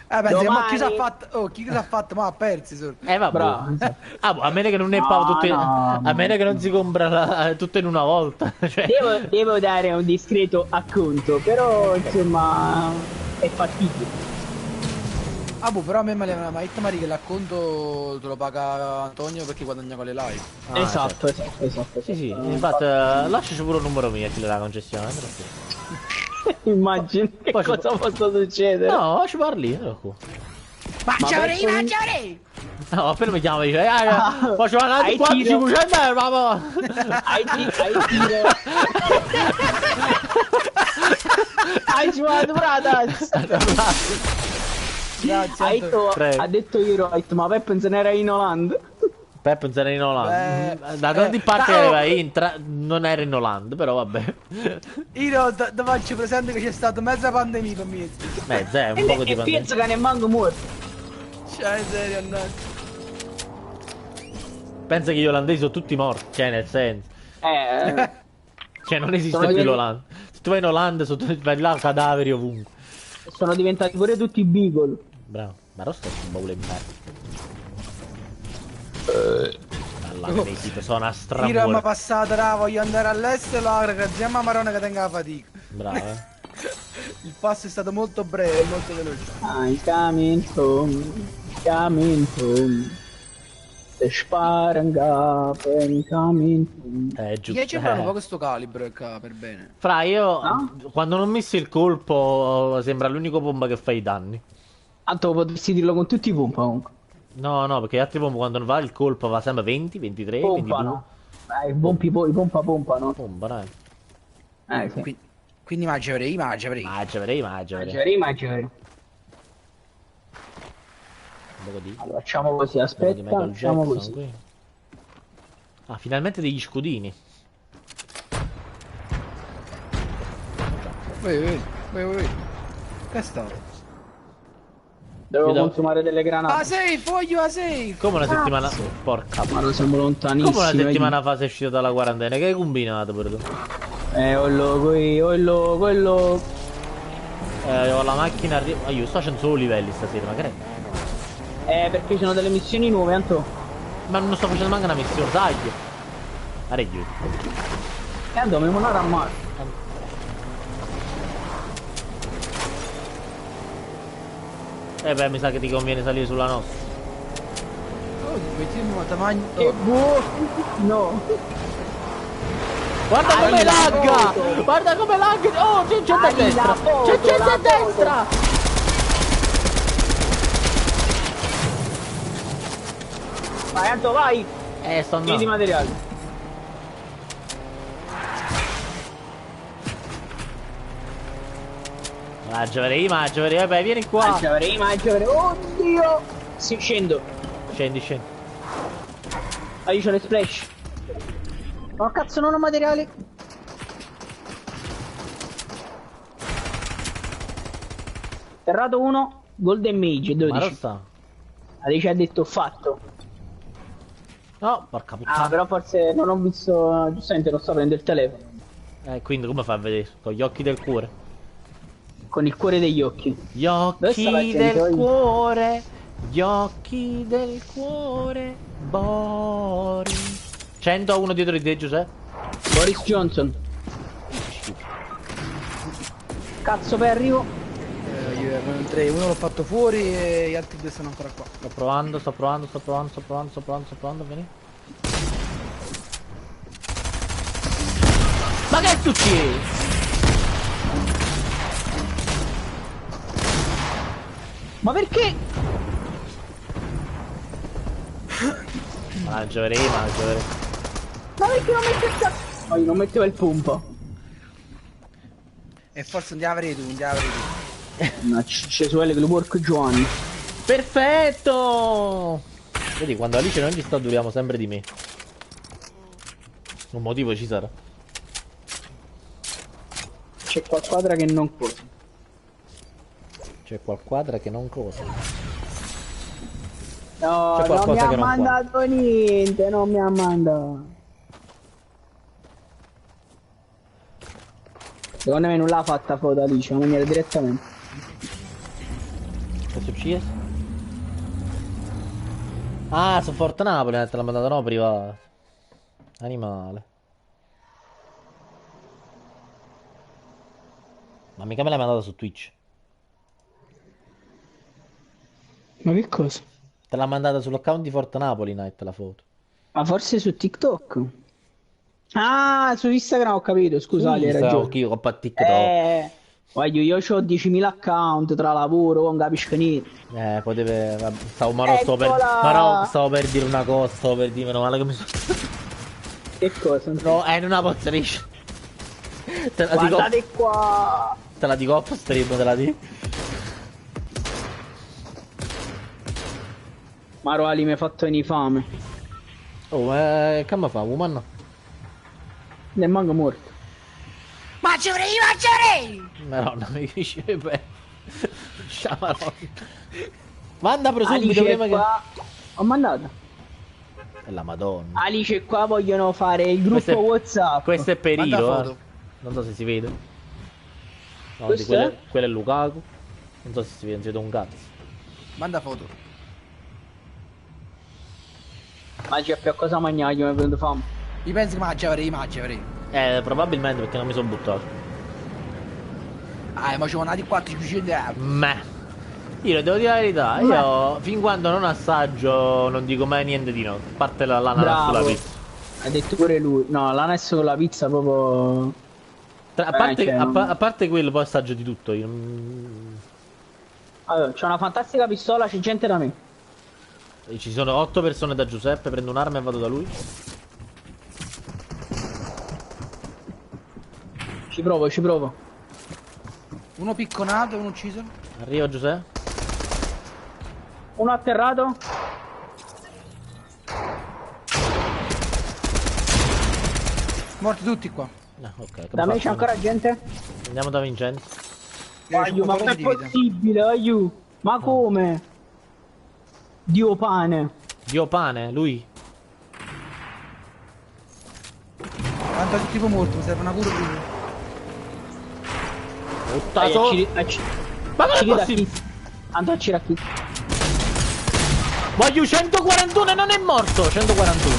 Pensi, ma Domani- chi s'ha fatto? Oh, chi s'ha fatto? Ma ha perso i soldi. vabbè. Bravo. Ah, boh, a meno che non ne No, pago tutte... no, a meno che non si compra tutto in una volta. Cioè... Devo dare un discreto acconto, però insomma è fattibile. Ah, boh, però a me mi ha detto Mari che l'acconto te lo paga Antonio perché guadagna con le live. Ah, esatto. Sì, infatti lasciaci pure un numero mio a chi le dà la concessione. Immagini che Poi ci cosa possa succedere. No, ci parli, ecco qua. Mangiavrei! No, appena mi chiama e dice, faccio avanti Hai 4 tiro. 500 euro, mamma. Hai tiro. Hai giocato brata. Grazie. Prego. Ha detto io, ma Peppe se n'era in Olanda. Peppe non era in Olanda. Da tanti parti non era in Olanda, però vabbè. Io ti faccio presente che c'è stata mezza pandemia per me. Mezza è un po' di E pandemia. penso che ne manco morto. Cioè, serio, andato. Pensa che gli olandesi sono tutti morti, cioè nel senso. Cioè non esiste Sono più io- l'Olanda. Se tu vai in Olanda, vai là cadaveri ovunque. Sono diventati pure tutti beagle. Bravo. Ma Rosta è un baule in merda. Alla crescita, sono a Io mi stramuore. passata là, voglio andare all'estero, là, grazie a Marona che tenga la fatica. Bravo, Il passo è stato molto breve, molto veloce. I'm coming home. The sparring up and coming home. Giusto. Chi c'è un po' questo calibro per bene? Fra, io No? quando non missi il colpo sembra l'unico pompa che fa i danni. Tanto potresti dirlo con tutti i pompa comunque. No, perché gli altri pompa quando va il colpo va sempre 20, 23, 22. Pompano. I pompa pompano. Pompa, dai. Sì. Quindi mangiavrei. Mangiavrei. Mangiare. Un po' di... Allora, facciamo così, un po' di aspetta, Michael facciamo Jackson così. qui. Ah, finalmente degli scudini. Vai. Che è stato? Devo Io consumare delle granate. Voglio a safe! Come una settimana... Porca Ma lo siamo lontanissimi. Come una settimana fa sei uscito dalla quarantena? Che hai combinato pure tu? Quello. Ho la macchina arriva... io sto facendo solo livelli stasera, ma che è? Perché ci sono delle missioni nuove, Anto. Ma non sto facendo manco una missione, taglio. Areglio. Anto, mi monare a mare. Beh, mi sa che ti conviene salire sulla nostra. Oh, vediamo tamanho. Che buono! No! Guarda come lagga! Guarda come lagga! Oh, c'è gente a destra! C'è gente a destra! Vai, Anto, vai! Sto Pieni di andando. materiali. Mangiaverei, vabbè, vieni qua. Mangiaverei. Oddio! Sì, scendo. Scendi. Ah, io c'ho le splash. No, cazzo, non ho materiali. Terrato 1, Golden Mage, 12. Ma non sta. Alice ha detto fatto. No, porca puttana. Ah, però forse non ho visto. Giustamente non sto prendendo il telefono. Quindi come fa a vedere? Con gli occhi del cuore. Con il cuore degli occhi. Gli occhi del cuore. Gli occhi del cuore. Boris. 101 dietro di te, Giuseppe. Boris Johnson. Cazzo, poi arrivo. Io ero in 3, uno l'ho fatto fuori e gli altri 2 sono ancora qua. Sto provando, vieni. Ma che è successo? Ma perché? Mangiaverei. Ma perché non mette il cazzo? No, io non mettevo il pompa. E forse andiamo a vedere tu, Ma c'è su L che lo porco Giovanni. Perfetto! Vedi, quando Alice non ci sta duriamo sempre di me. Un motivo ci sarà. C'è qualquadra che non cosa. C'è qualquadra che non cosa. No, C'è non qualcosa mi ha che non mandato niente, non mi ha mandato. Secondo me non l'ha fatta foto Alice, la maniera direttamente. Che è successo? Ah, su Fortnite te l'ha mandato no privato. Animale. Ma mica me l'hai mandato su Twitch. Ma che cosa? Te l'ha mandata sull'account di Fortnite Night la foto. Ma forse su TikTok? Ah, su Instagram ho capito, scusate, hai ragione. Io ho TikTok. Voglio, io ho 10.000 account tra lavoro, con capisco niente. Poteva. Stavo per dire una cosa, stavo per dire meno male che mi sono. Che cosa? No, non la posso dire. Te la Guardate dico. qua. Te la dico off stream, te la dico. Maro Ali mi ha fatto venire fame. Oh, che mi fa, woman? Ne manco morto. Mangiaverei! Madonna, mi dice beh. Sciamaronna. Manda subito Alice prima qua. Ho mandato. che. La madonna. Alice qua vogliono fare il gruppo WhatsApp. Questo è Manda Periro, foto. Non so se si vede. No, Questo quello, è? quello è Lukaku. Non so se si vede, non si vede un cazzo. Manda foto. Ma c'è più cosa mangiare, mi è venuto fame. Io penso che mangiaverei. Probabilmente perché non mi sono buttato. Ah, ma c'ho andati 400 euro. Ma io devo dire la verità, io fin quando non assaggio non dico mai niente di no. A parte l'ananas Bravo. sulla pizza. Ha detto pure lui. No, l'ananas con la pizza proprio. A parte quello poi assaggio di tutto io. Allora, c'è una fantastica pistola, c'è gente da me. E ci sono 8 persone da Giuseppe, prendo un'arma e vado da lui. Ci provo. Uno picconato e uno ucciso. Arriva Giuseppe. Uno atterrato. Morti tutti qua. No, ok. come Da me faccio? c'è ancora gente. Andiamo da Vincenzo. Aiu, ma non è possibile, aiu. Ma come? Dio pane. Dio pane, lui. Tanto è tipo morto, mi serve una cura prima. Buttato. Ma non è possibile. Tanto c'era qui. Voglio 141 e non è morto. 141.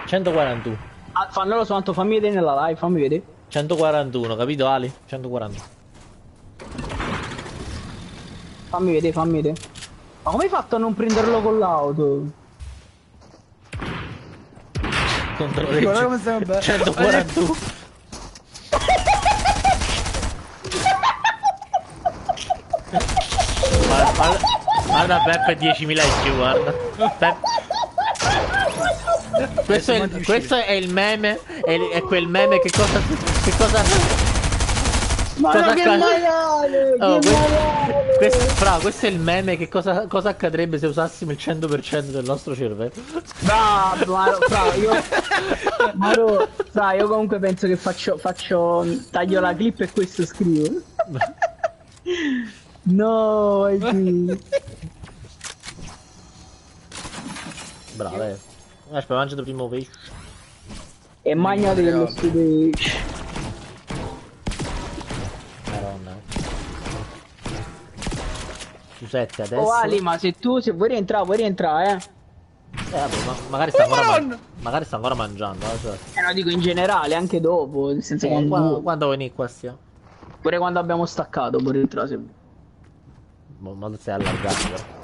141. Ah, fallo soltanto, fammi vedere nella live, fammi vedere. 141, capito Ali? 141. Fammi vedere. Ma come hai fatto a non prenderlo con l'auto? Controllo Guarda come stiamo bene. 141. Guarda Peppe 10.000 IQ, guarda. Questo è il meme, è quel meme che cosa Ma Cosa no, che accade? maiale! Oh, Che maiale! questo è il meme che cosa accadrebbe se usassimo il 100% del nostro cervello. Bravo, fra, io comunque penso che taglio la clip e questo scrivo. No, sì. Bravo, aspetta, mangiate prima il pesce. E magnate dello stupid. Madonna. Su 7 adesso. Oh Ali, ma se vuoi rientrare, Vabbè, magari sta ancora mangiando. Cioè. No, dico in generale, anche dopo, nel senso Quando venì qua stiamo? pure quando abbiamo staccato, puoi rientrare se Ma stai allargando.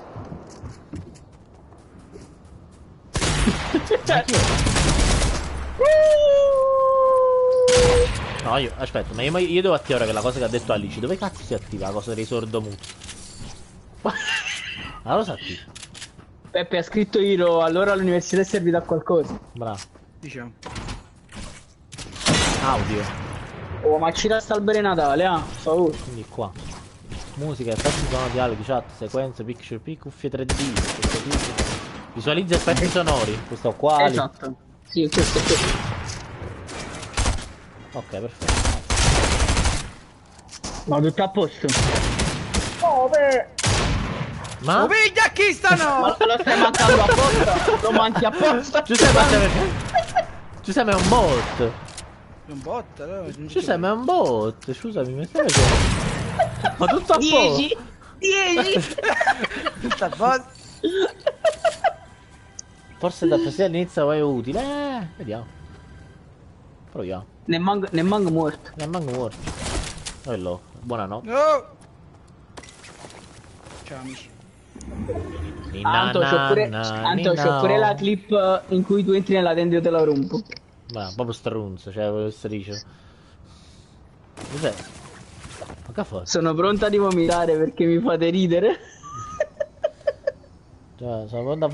No, aspetta, ma io devo attivare quella cosa che ha detto Alice. Dove cazzo si attiva la cosa dei sordomuti? Allora si attiva. Peppe ha scritto Hiro, allora l'università è servita a qualcosa. Bravo. Diciamo. Audio. Oh, ma ci resta albero Natale, per favore. Quindi qua. Musica, effetti sonori, dialoghi, chat, sequenze, picture, cuffie 3D. Visualizza effetti sonori. Questo qua. Esatto. Sì, questo. Ok, perfetto. Ma tutto a posto. Oh, beh. Ma? Piglia chi stanno? Ma lo stai mancando apposta? Lo manchi apposta? Giuseppe è un bot. È un bot, no? Giuseppe è un bot. Scusami, mi stai facendo? Ma tutto a posto. 10. Tutto a posto. Forse da così all'inizio è utile. Vediamo. Proviamo. Ne manco morto. Ne manco morto. Quello. Buonanotte. No. Ciao amici. Anto, c'ho pure la clip in cui tu entri nella tenda e io te la rompo. Ma proprio stronzo, cioè quello che dice. Cos'è? Ma che fa? Sono pronta di vomitare perché mi fate ridere. Cioè, sono pronta a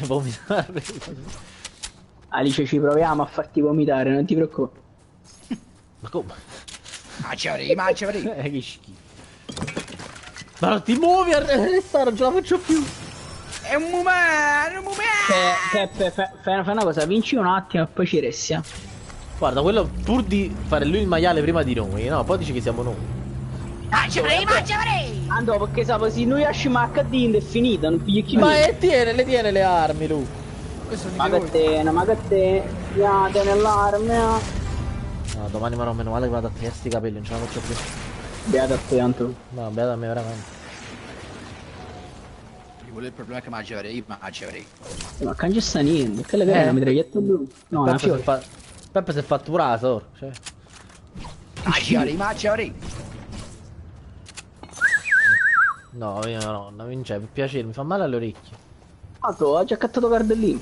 vomitare. Alice, ci proviamo a farti vomitare, non ti preoccupare. Ma come? Mangia, Che schifo. Ma non ti muovi a restare, non ce la faccio più. È un umano, Peppe, fai una cosa, vinci un attimo e poi ci resti. Guarda, quello pur di fare lui il maiale prima di noi, no? Poi dice che siamo noi. Mangia, Ando, perché sapevo se noi esciamo a HD è finita, non pigli chi Ma le tiene le armi, lui. Questo ma che te, piate nell'arme. No, domani mi meno male che vado a tagliare sti capelli, non ce la faccio più. Beata a te, Anto. No, beata a me veramente. Il problema è che mangerei. Ma cangia sta niente, che è una mitraglietta blu. No, una fiore. Peppe si è fatto pure la sor, cioè. Mangiare. No, cioè, per piacere, mi fa male alle orecchie. Ah, tu hai già cattato cardellino.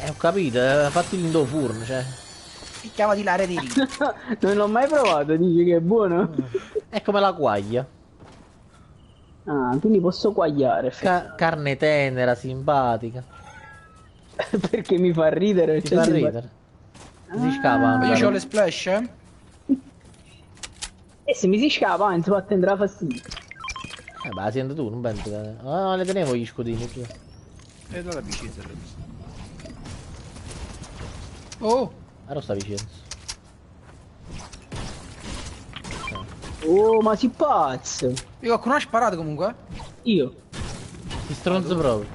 Ho capito, fatti l'indo furno, cioè. Picchiava di l'area di lì. Non l'ho mai provato, dici che è buono? È come la quaglia. Ah, quindi posso quagliare. Carne tenera, simpatica. Perché mi fa ridere. Ti fa ridere. Si scapa. Io ho le splash, E se mi si scapa, anzi, va a tendere fastidio. Beh, la sento tu, non penso che... No, le tenevo gli scudini. Più. E allora Vicenza. Oh! Ero sta Vicenza. Oh, ma si pazzo! Io qualcuno ha sparato comunque? Io? Ti stronzo proprio.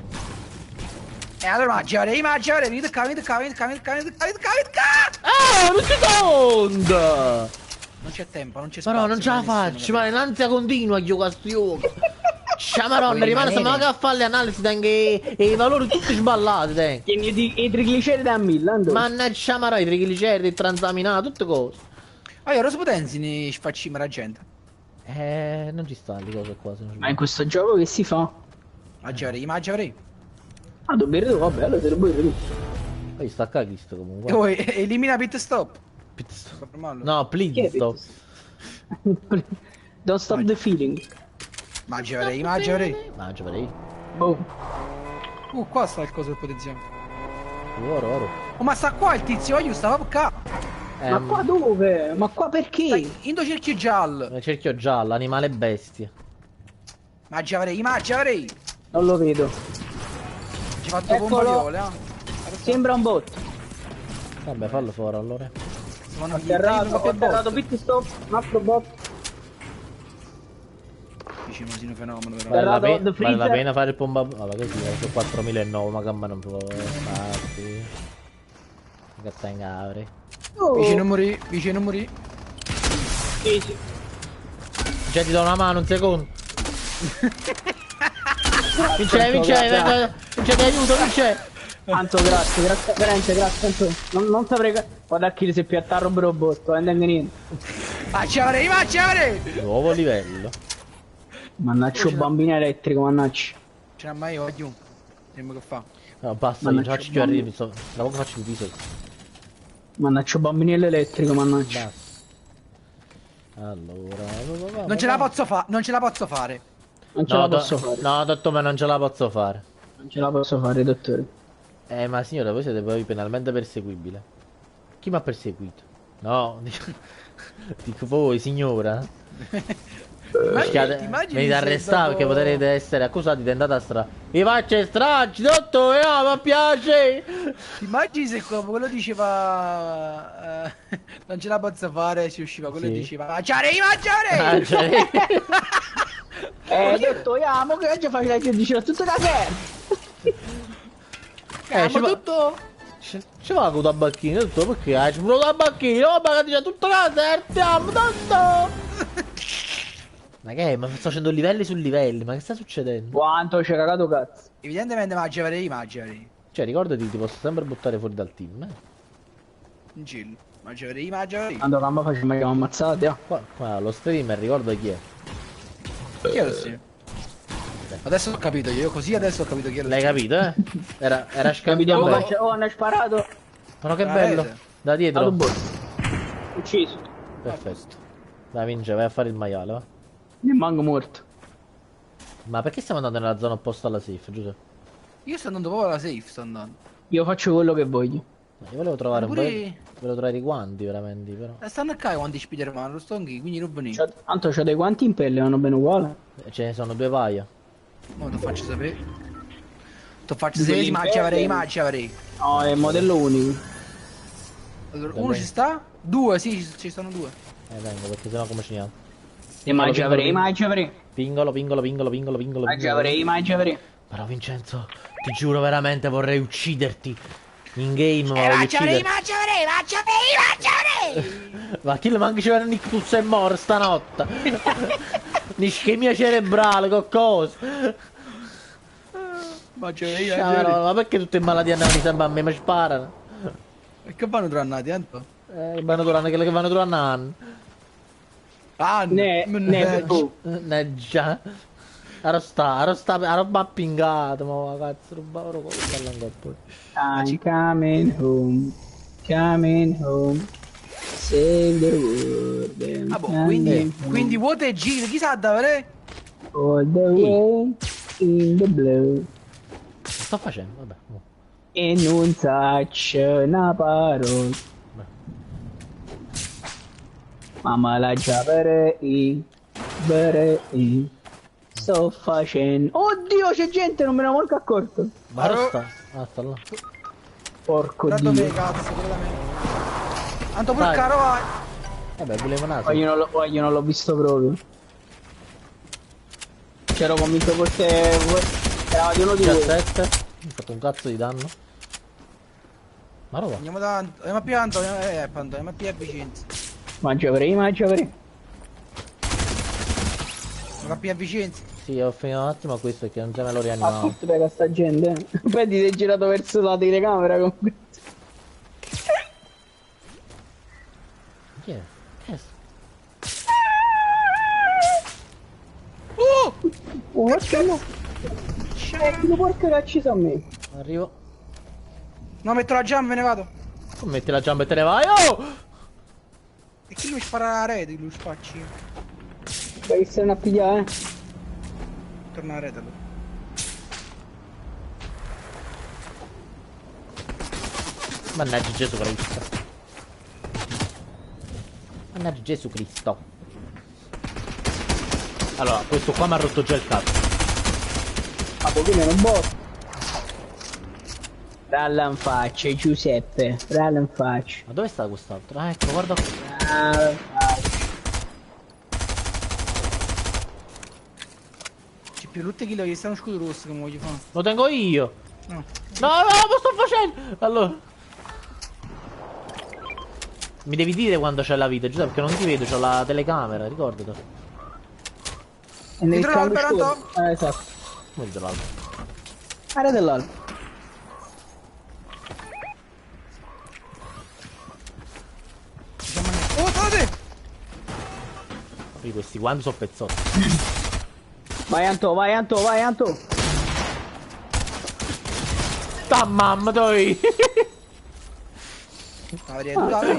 E allora mangiare, vieni qua. Ah, non si tonda! Non c'è tempo, non c'è Però non ce la faccio, ma in ansia continua io questo yoga. Madonna, rimane se manca a fare le analisi e i valori tutti sballati, dai. Tieni i trigliceridi da 1000, Ando. Mannaggia i trigliceridi, il transaminato, tutte cose. Ah, io Rosa Potenzi ne sfaccima la gente. Non ci sta le cose qua, se non ci Ma in questo gioco che si fa? Mangiare. Ah, devo bere tu, vabbè, allora te lo puoi bere tu. Poi sta caghisto comunque. Oh, elimina pit stop. No, please stop. Don't stop the feeling. Mangiare. Mangia per lì. Boom. Qua sta il coso del potenziale. Oro. Oh, ma sta qua il tizio, io stavo qua. Ma qua dove? Ma qua perché? Indo cerchio giallo. Cerchio giallo, animale bestia. Maggi avrei, maggi avrei. Non lo vedo. Ci fatto Eccolo. bomba viola. Sembra un bot. Vabbè, fallo fuori allora. Atterrato, pit stop, un altro bot. Vicino fenomeno però. Vale la, Atterrato, the vale la freezer. pena fare il pompa. Vabbè, che sì, sono 4009, ma che me non può farti. Che tengavri. Oh. Vicino morì, vicino morì. Sì, sì. Cioè, ti do una mano, un secondo. Vince, vince, ti aiuto, vince. Tanto grazie, veramente grazie. Tanto, non saprei. Guarda chi si piatta roba robot, non è niente. Maggi avrei. Nuovo livello. Mannaccio bambino elettrico, mannaccio. Ce n'ha mai oggi. Dimmi che fa. No, basta, Ma io non faccio c'è più arrivi, tra poco faccio il viso. Mannaccio bambinello elettrico, mannaccio. Basta. Allora, Non ce la posso fare, non ce la posso fare. Non ce la posso fare. No, dottore, non ce la posso fare. Non ce la posso fare, dottore. Ma signora, voi siete poi penalmente perseguibile. Chi mi ha perseguito? No, dico voi, signora. Venite arrestati perché potrete essere accusati di tentata strada. Vi faccio stragi, dottore, no, mi piace. Immagini se quello diceva non ce la posso fare, si usciva, quello Sì. diceva mangiare. Cioè, Dottore, amo che oggi faccio la diceva tutto da te. ci va tutto. ci va con tabacchino, dottore, perché hai pure tabacchino, ma che dice tutto caserti, amo tanto. Ma che è? Ma sto facendo livelli su livelli, ma che sta succedendo? Quanto c'è cagato cazzo. Evidentemente mangi avrei. Cioè, ricordati, ti posso sempre buttare fuori dal team, In giro. Mangi avrei. Quando gamba facciamo che ammazzati, Qua, lo streamer, ricorda chi è? Chi è lo sì? Adesso ho capito io, così adesso ho capito chi è lo L'hai capito, eh? Era Capitiamo scambiato. che hanno sparato. Ma che bello. Rete. Da dietro. Ucciso. Perfetto. Dai, Vince, vai a fare il maiale, va. Mi manco morto. Ma perché stiamo andando nella zona opposta alla safe, Giuseppe? Io sto andando proprio alla safe, sto andando. Io faccio quello che voglio. Ma io volevo trovare un po'. Pure- Volevo trovare i guanti, veramente, però. Stanno a casa quanti Spiderman, lo sto anche, quindi non venire. Tanto c'ho dei guanti in pelle, vanno bene uguale. Ce ne sono due paia. Mo' ti faccio sapere. Ti faccio sapere se mangi avrei. No, è modello unico. Allora, Va uno bene. ci sta? Due, sì, ci stanno due. Vengo, perché sennò come ci andiamo? E mangi avrei, Pingolo. Mangi avrei. Però Vincenzo, ti giuro veramente vorrei ucciderti. In game, ma voglio Mangi avrei. Ma chi le manca c'era un ictus e mor stanotte? Un'ischemia cerebrale, qualcosa. Mangi avrei, Ma perché tutte le malattie andano sempre a me? Mi sparano. E che vanno tornati, tanto? Vanno durante quelle che vanno durante un anno. Ah, Ne, tu. Già. A roba pingata, ma cazzo, roba oro cosa poi. I'm coming home. Save the world. Ah, boh, quindi vuoto e giro, chi sa davvero? All the way in the blue. Che sto facendo? Vabbè. Mo. E non saccio una parola. Mamma la già berei. Sto facendo. Oddio, c'è gente, non me ne ho manco accorto. Ma ora sta. Ah, sta là. Porco Guarda dio. me, cazzo, quella me. Tanto pure Dai. caro, vai. Vabbè, volevo naso. Poi io non l'ho visto proprio. C'ero convinto fosse. Era di uno di voi. 17. Ho fatto un cazzo di danno. Ma roba. Andiamo tanto, andiamo a pianto, andiamo a più avvicinarsi. Mangi avrei. Andiamo a più avvicinarsi. Sì, ho finito un attimo a questo perché non se me lo Ah, rianimavo. tutto per sta gente. Poi ti sei girato verso la telecamera comunque. Chi è? Che è? Oh, porca no. Che porca cacci a me. Arrivo. No, metto la jump, me ne vado. Tu metti la gamba e te ne vai. Oh! E chi lui spara la rete, lui spacci. Vai che stai a pigliare, Torna la rete allora. Mannaggia Gesù Cristo. Mannaggia Gesù Cristo. Allora, questo qua mi ha rotto già il cazzo. Ma pochino non botto. Ralla in faccia, Giuseppe. Ralla in faccia. Ma dove sta quest'altro? Ah, ecco, guarda qui. Ralla in faccia. C'è più tutte kill che sta uno scudo rosso che mi voglio fare. Lo tengo io. No. No, no, lo sto facendo. Allora. Mi devi dire quando c'è la vita, Giuseppe, perché non ti vedo, c'ho la telecamera, ricordati. E nel Dietro cambio l'albero, scudo. Esatto. Come dietro l'altro? Area dell'albero. Oh, guardate! Capì, questi quando sono pezzotti. Vai Anto, vai Anto, vai Anto. Sta mamma dai!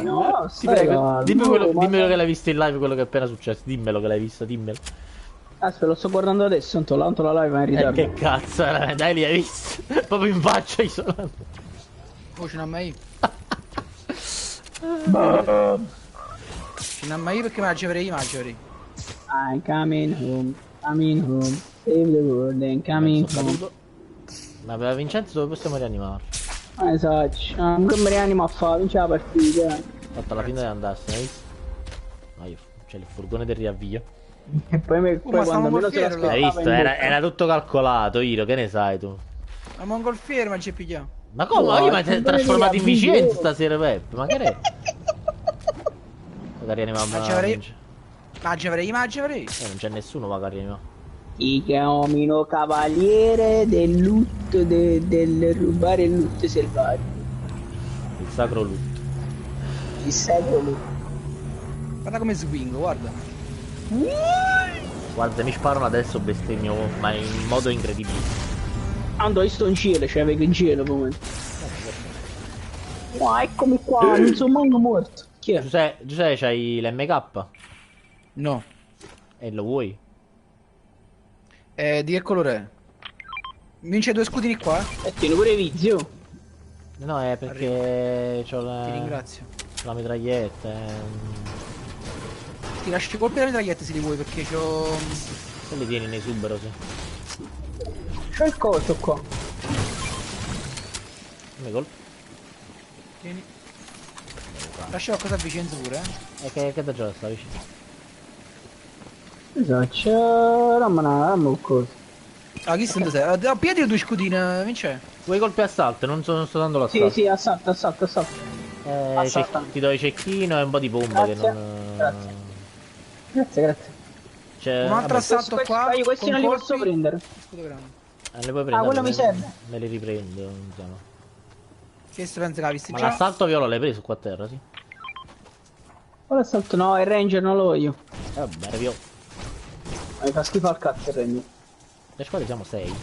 No, Ti prego, calmo, dimmelo ma- che l'hai visto in live, quello che è appena successo. Dimmelo che l'hai visto, dimmelo. Aspetta, lo sto guardando adesso, Anto la live è in ritardo. Che cazzo, dai, li hai visto? Proprio in faccia isolando. Oh, ce n'ha mai. Ce Boh. n'ha mai perché me la avrei. I'm coming home, save the world and coming home. Ma per Vincenzo dove possiamo rianimare? Esatto, come rianimo a fare, vince la partita. Ho fatto la finta di andarsene, hai visto? Ma io, c'è il furgone del riavvio. E poi, ma poi quando stiamo meno col se fiero, là. Hai l'aspettava visto? in bocca. Era tutto calcolato, Iro, che ne sai tu? Ma mongolfiere ma c'è pigliato. Ma come? No, Io mi hai non trasformato in devi Vincenzo dire. stasera, Peppe, ma che è? Magari animammo Ma ci avrei. non c'è nessuno magari animamo. Ti chiamino cavaliere del lutto, del rubare il lutto selvaggio. Il sacro lutto. Il sacro lutto. Guarda come swingo, guarda. Guarda, se mi sparano adesso bestemmio, ma in modo incredibile. Ando, io sto in cielo, cioè vedo in cielo come. Ma eccomi qua, non sono manco morto. Chi è? Giuseppe, c'hai l'MK? No. E lo vuoi? Di che colore è? Vince 2 scudini qua, E tieni pure vizio. No, è perché c'ho Ti ringrazio. la mitraglietta. Ti lascio i colpi della mitraglietta se li vuoi perché c'ho. Se li tieni nei subero, sì. C'ho il coso qua. Come colpi? Tieni. Lascia qualcosa a Vincenzo pure, E che da gioco sta vicino? Esatto, c'è. Dammi un coso. Ah, chi sente sei? A piedi o 2 scudine, Vince? Vuoi colpi assalto? Non sto dando Sì, l'assalto. sì, assalto. Assalta. Ti do i cecchino e un po' di pompa che Grazie. non. Grazie. C'è. Un altro assalto qua. Questi con non li colpi. posso prendere. Scudo grande. Le puoi prendere. quello mi serve. Me li riprendo. Insomma. Che pensa che l'ha visto Ma già? l'assalto viola l'hai preso qua a terra, sì? Quello assalto no, il ranger non lo voglio. Vabbè, vio. Mi fa schifo al cazzo il ranger. Le squadre siamo 6.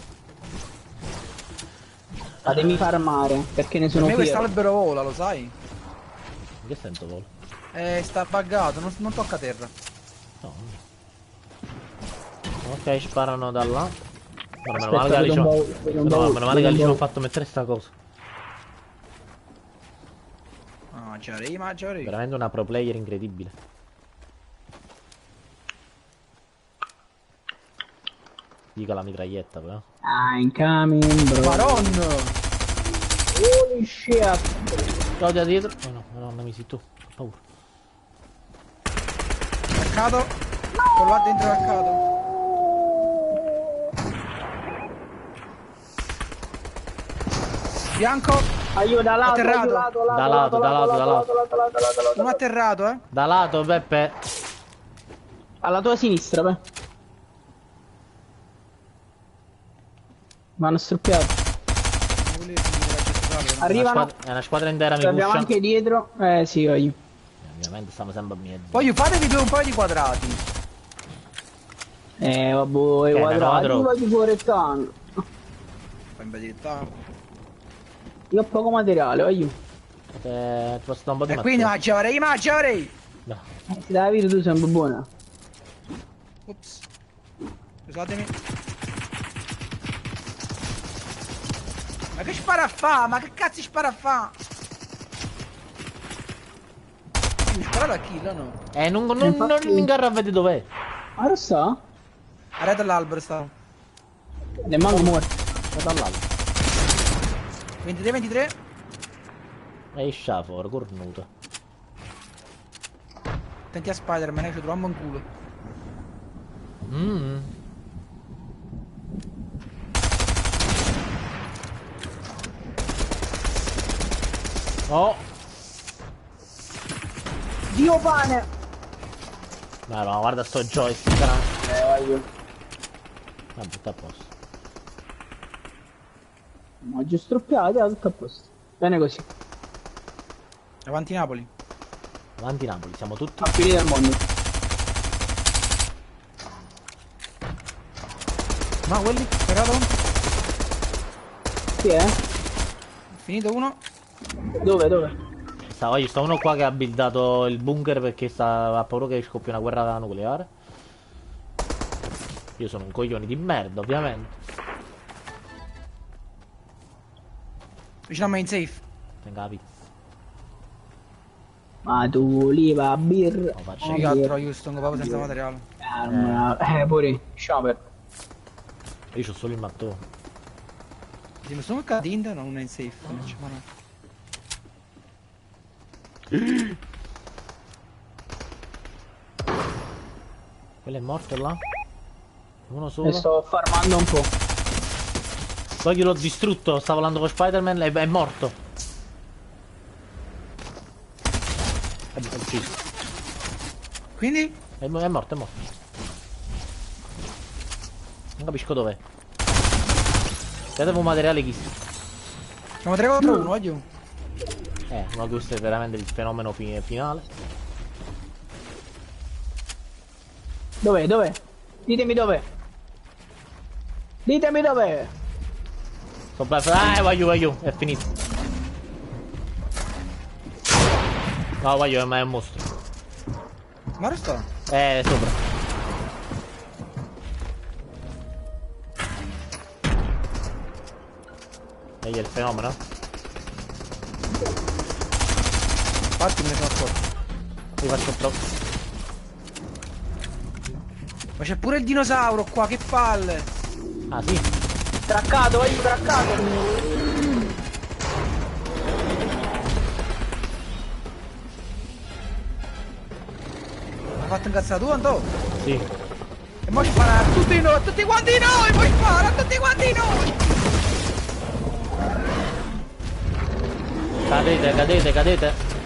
Fatemi farmare, perché ne Per sono me fiero. quest'albero vola, lo sai? In che senso volo? Sta buggato, non tocca terra. No. Ok, sparano da là. Però meno Aspetta, male che vedo un Alice baule, vedo un baule, meno male che vedo un Alice mi ha baule. fatto mettere sta cosa. Ah, già avrei. Veramente una pro player incredibile. Dica la mitraglietta però. I'm coming, bro. Maron! Holy shit. Claudia dietro. Oh no, madonna mi sei tu. Ho paura. Mercato. Con là dentro mercato. Bianco. Aiuto, da lato, Atterrato. Da lato. Uno atterrato, eh. Da lato, Beppe. Alla tua sinistra, beh. Mi hanno struppiato. Arrivano. È una squadra intera, mi Abbiamo pusha. anche dietro. Sì, voglio. Ovviamente stiamo sempre a mezzo. Poi fatevi un paio di quadrati. Vabbè, Che, quadrati, una voglio fuori tanto. Poi in verità. Io ho poco materiale, voglio. Ti posso dare un po' di E quindi materiale. mangia avrei. No. Si deve avere tu sempre buona. Ops. Scusatemi. Ma che spara a fa? Ma che cazzo spara a fa? mi sparato a kill o no? Non mi ingarro a vedere dov'è. Ma lo sta? A red all'albero stavo. Ne manco morto. Sta dall'alto. 23. E sciaforo, cornuto. Attenti a Spider-Man, ci troviamo in culo. Oh! Dio pane! No, guarda sto joystick. Voglio. Vabbè, sta a posto. Ho già stroppiato, tutto a posto. Bene così. Avanti Napoli. Avanti Napoli, siamo tutti. A finire il mondo. Ma quelli? Sperato uno. Chi è? Finito uno. Dove? Sta uno qua che ha buildato il bunker perché ha paura che scoppia una guerra nucleare. Io sono un coglione di merda, ovviamente. Vicino a me in safe. Tenga la pizza. Ma tu lì va a birra. No, faccio Io altro Houston, proprio senza materiale. Pure. Sciaper. Io c'ho solo il mattone. Se mi sono cadendo, non è in safe. Non ci fa nulla. Quello è morto là? Uno solo? E sto farmando un po'. Poi io l'ho distrutto, stavo volando con Spider-Man e è morto. È ucciso. Quindi? È morto. Non capisco dov'è. Datevo un materiale chi. Siamo 3 contro 1, voglio. Ma questo è veramente il fenomeno finale. Dov'è? Ditemi dov'è. Voglio, è finito. No, voglio, ma è un mostro. Ma lo sto? Sopra. Egli è il fenomeno. Infatti me ne sono accorto. Io faccio troppo. Ma c'è pure il dinosauro qua, che palle! Ah sì? Traccato. Mi ha fatto incazzare tu, Anto? Sì. E mo spara a tutti noi, a tutti quanti noi! Mo spara a tutti quanti noi! Cadete.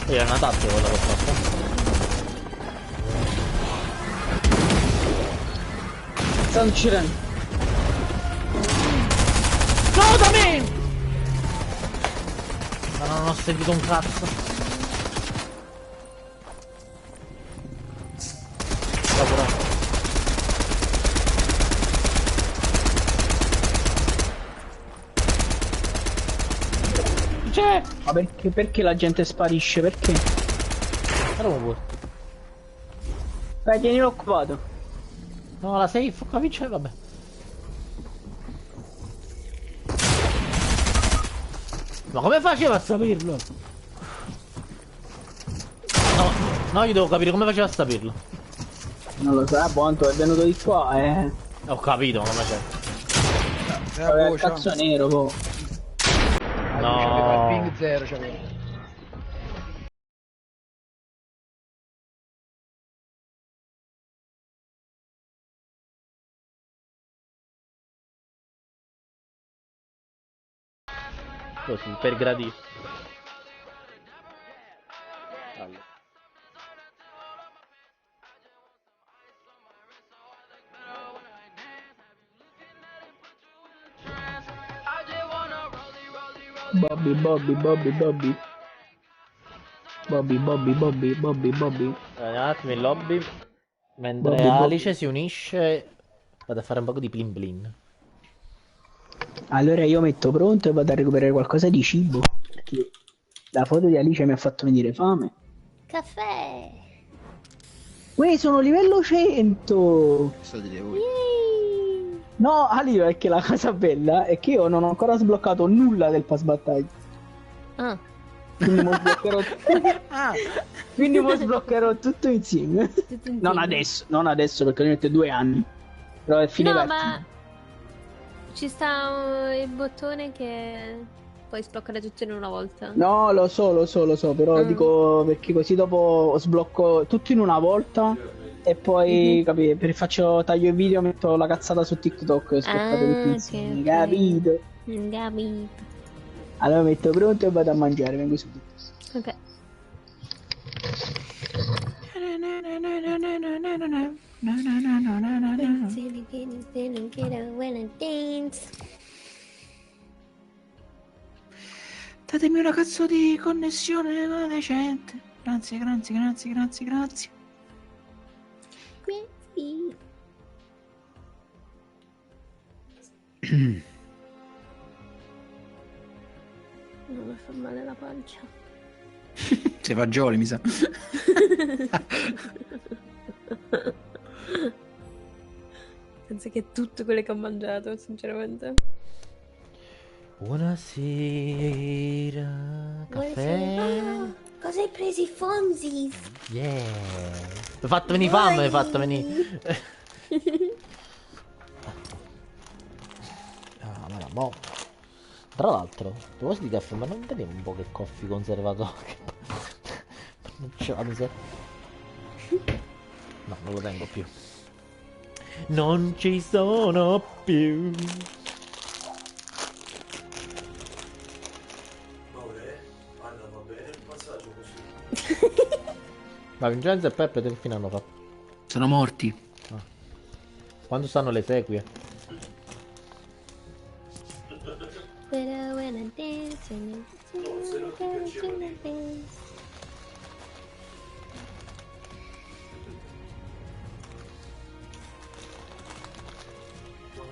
Io è una tattica quella che ho fatto. Stanno uccidendo. No, da me! Ma non ho sentito un cazzo. C'è! Ma perché la gente sparisce? Perché? Però vuoi. Dai, tienilo occupato. No, la safe qua vince, vabbè. Ma come faceva a saperlo? No, io devo capire come faceva a saperlo. Non lo so, quanto è venuto di qua, Ho capito, ma come c'è. Vabbè, cazzo nero, po'. No. Ping 0 c'aveva. Così, per gradire. Allora. Bobby. Un attimo in lobby. Mentre Bobby. Alice si unisce, vado a fare un po' di plin plin. Allora io metto pronto e vado a recuperare qualcosa di cibo. Perché la foto di Alice mi ha fatto venire fame. Caffè. Uè, sono livello 100! Yay. No, Ali, perché la cosa bella è che io non ho ancora sbloccato nulla del pass battaglia. Ah. Quindi mo sbloccherò quindi mo sbloccherò tutto insieme. Non adesso perché ne mette 2 anni. Però è fine No, vertice. ma ci sta il bottone che puoi sbloccare tutto in una volta. No, lo so, però dico perché così dopo sblocco tutto in una volta e poi faccio taglio il video, metto la cazzata su TikTok e sbloccate tutti insieme, capito? Capito. Allora metto pronto e vado a mangiare, vengo subito. Ok. Datemi una cazzo di connessione decente. Grazie. Questi. Non mi fa male la pancia. Sei fagioli, mi sa. Penso che è tutto quello che ho mangiato, sinceramente. Buonasera, caffè. Cosa hai preso i Fonzi? Yeah. Mi hai fatto venire fame, mi hai fatto venire. Allora, mo. Tra l'altro, a proposito di caffè, ma non vediamo un po' che coffee conservato? Non ce la miseria. No, non lo tengo più. Non ci sono più. Va bene il passaggio così. Ma Vincenzo e Peppe che fine hanno fatto? Sono morti. Quando stanno le sequie? But when I dance,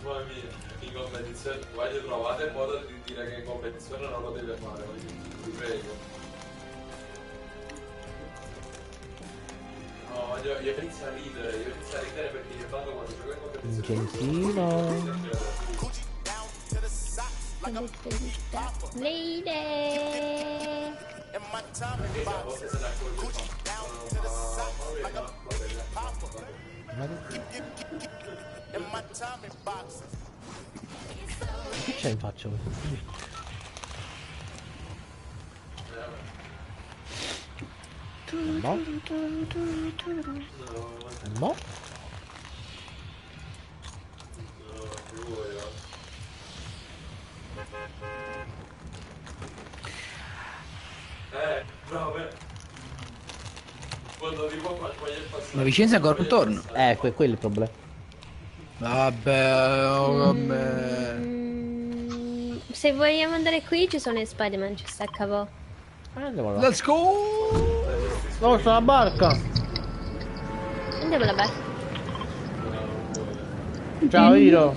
Mamma mia, in competizione, voglio trovate il modo di dire che in competizione non lo deve fare, vi prego. No, io inizio a ridere, perché io vado quando gioco in competizione. Vincenzino. Lady. Che c'è in faccia? No? No? Bravo, quando arrivo qua sbaglia il passaggio. Ma Vicenza è ancora un torno. Quello è il problema. Vabbè. Se vogliamo andare qui ci sono i Spider-Man, ci sta cavò. Andiamo là. Let's go. No, sta la barca. Andiamo là, beh. Ciao Iro.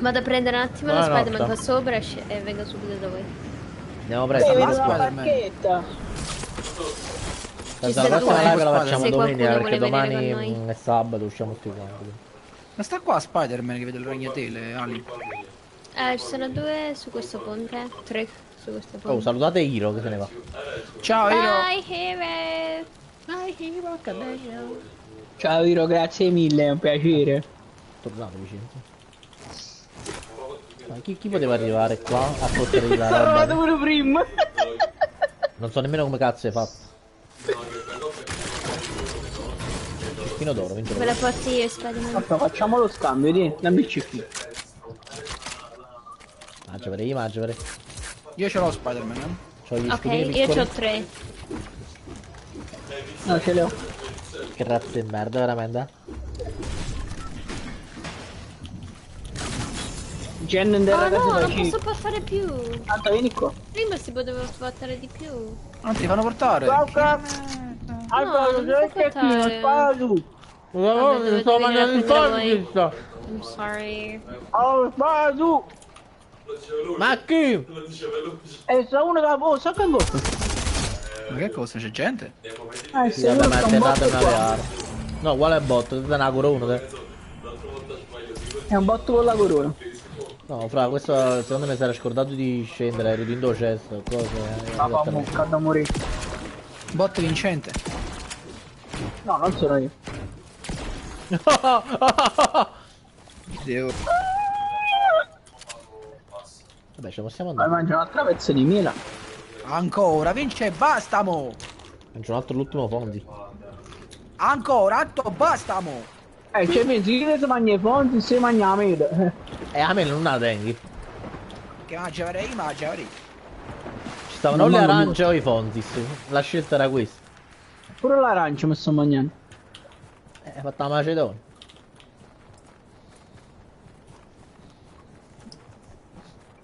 Vado a prendere un attimo lo Buonanotte. Spider-Man qua sopra e vengo subito da voi. Andiamo presto. Vedo la Spider-Man. barchetta. La sei prossima tu, live la facciamo se domenica qualcuno perché vuole venire domani con noi. è sabato, usciamo tutti quanti. Ma sta qua Spider-Man che vede il ragnatele, Ali. Ci sono 2 su questo ponte, 3 su questo Oh, ponte. salutate Iro che se ne va. Ciao, Iro. Bye, Hero! Bye Iro, cadello. Ciao Iro, grazie mille, è un piacere. Tornate vicino. Ma chi poteva arrivare qua a portare la Sono arrivato roba? pure prima. Non so nemmeno come cazzo hai fatto. Fino d'oro, vince Me la porti io, Spider-Man. Aspetta, facciamo lo scambio, di una BCP. Mangiare. Io ce l'ho Spider-Man, C'ho gli Ok, scudini io piccoli. ho 3. No, ce le ho. Che razza di merda, veramente. Gen del Oh ragazzo no, da non posso Civic. portare più. Tanto vieni qua. Prima si poteva portare di più. Non ti fanno portare. Allora, non sei può tecnico, portare. spara tu. dove Sto venire a mangiando i prendere soldi. I'm sorry. Oh, spara tu. Lo diceva lui. Ma chi? Lo diceva lui. E sta uno da... Oh, sacca in bocca. Ma che cosa? C'è gente? Sì, Sì, vabbè, uno ma sta è un botto terrato una qua. leare. No, quale botto? Te ne auguro uno te. È un botto con la corona. No, fra, questo secondo me si era scordato di scendere, ero in do cesto, cose. Papà, mucca da morire. Bot vincente. No, non sono io. Devo... Vabbè, ce la possiamo Vai, andare. mangia un'altra pezzo di mela. Ancora, vince, basta mo! C'è un altro l'ultimo fondi. Ancora, atto, basta mo! Cioè, pensi che si mangia i fonti, si mangia la mela. A me non la tenghi. Che mangia avrei, mangia avrei. Ci stavano Non le mangio arance o i fontis. La scelta era questa. Pure l'arancia mi sto mangiando. Hai fatto la Macedonia.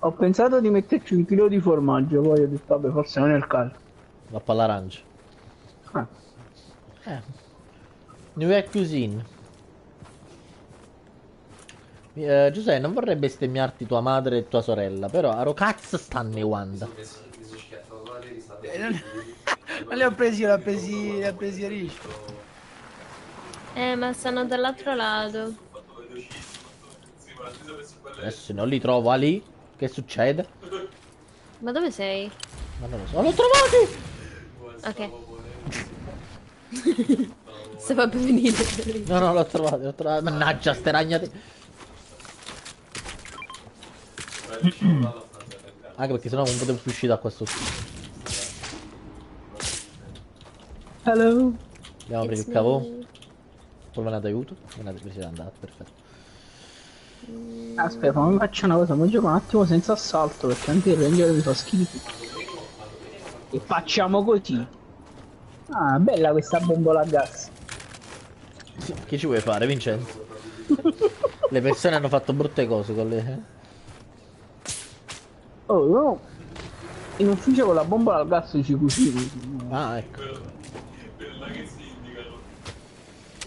Ho pensato di metterci un chilo di formaggio, poi ho detto, vabbè, forse non è il caso. Va per l'arancia. Ah. New Cuisine. Giuseppe, non vorrei bestemmiarti tua madre e tua sorella, però a cazzo stanno i Wanda. Non li ho presi, li ho presi a Rich. Ma stanno dall'altro lato. Adesso non li trovo lì. Che succede? Ma dove sei? Ma non lo so. L'ho trovati! Ok. Se va per venire. No, l'ho trovato, l'ho trovato. Mannaggia, ste ragnate. Anche perché sennò non potevo più uscire da qua sotto. Hello. Andiamo per il cavò. Poi me ne aiuto. Me ne siete andati, perfetto. Aspetta, fammi faccio una cosa, mi gioco un attimo senza assalto perché anche il ranger mi fa schifo. E facciamo così. Ah, bella questa bombola a gas. Che ci vuoi fare, Vincenzo? Le persone hanno fatto brutte cose con le... Oh, no. In ufficio con la bombola al gas ci cucino. Ah, ecco.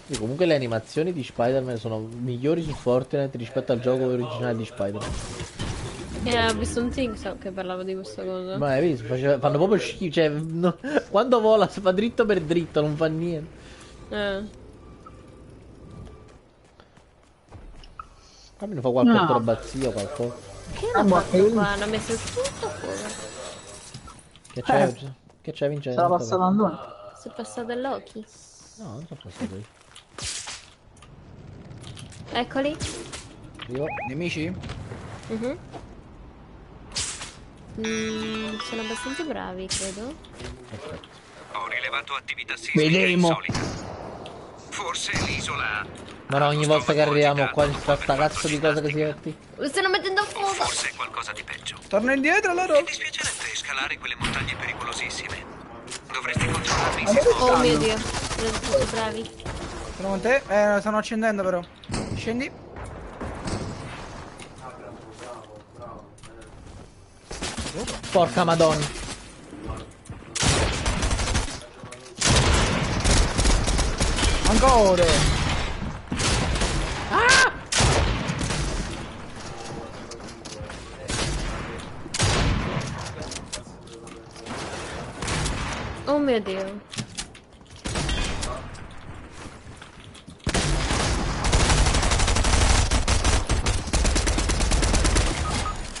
E comunque le animazioni di Spider-Man sono migliori su Fortnite rispetto al gioco originale di Spider-Man. Ho visto un TikTok che parlava di questa cosa. Ma hai visto? Fanno proprio schifo, cioè, quando vola si fa dritto per dritto, non fa niente. Almeno fa qualche acrobazia o qualcosa. Che hanno fatto qua? Hanno messo tutto fuori. Che c'è? Che c'è, Vincenzo? Sarà passato Andone. Si è passato all'occhio. No, non sono passato io. Eccoli. Io? Nemici? Sono abbastanza bravi, credo. Aspetta. Ho rilevato attività sismica Vedremo. insolite. Forse l'isola... Ma no, ogni volta che arriviamo qua ci sta sta cazzo di cosa che si metti. Mi stanno mettendo a fuoco. Forse è qualcosa di peggio. Torno indietro allora? Mi dispiacerebbe scalare quelle montagne pericolosissime. Dovresti controllarmi se Oh mio Dio. Sono tutti bravi. Sono con te? Stanno accendendo però. Scendi. Porca madonna. Ancora. Oh mio Dio.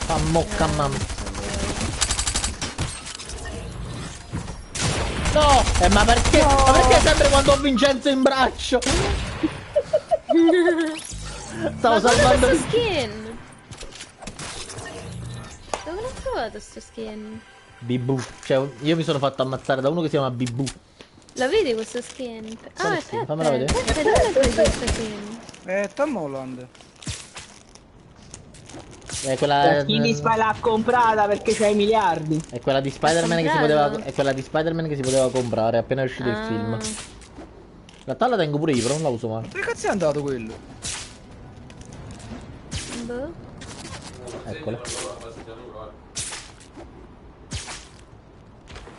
Fa mocca mamma. No! Ma perché? No. Ma perché sempre quando ho Vincenzo in braccio? Stavo salvando questo skin? Dove l'ho trovato sto skin? Bibu. Cioè, io mi sono fatto ammazzare da uno che si chiama Bibu. La vedi questo skin? Quale Ah, skin? Peppe. Fammela vedere. Peppe, dove l'hai preso questo skin? Tom Holland. È quella. Chi mi l'ha comprata perché c'hai miliardi. È quella di Spider-Man che si poteva. È quella di Spider-Man che si poteva comprare appena uscito il film. In realtà la tengo pure io, però non la uso mai. Dove cazzo è andato quello? Boh. Eccola.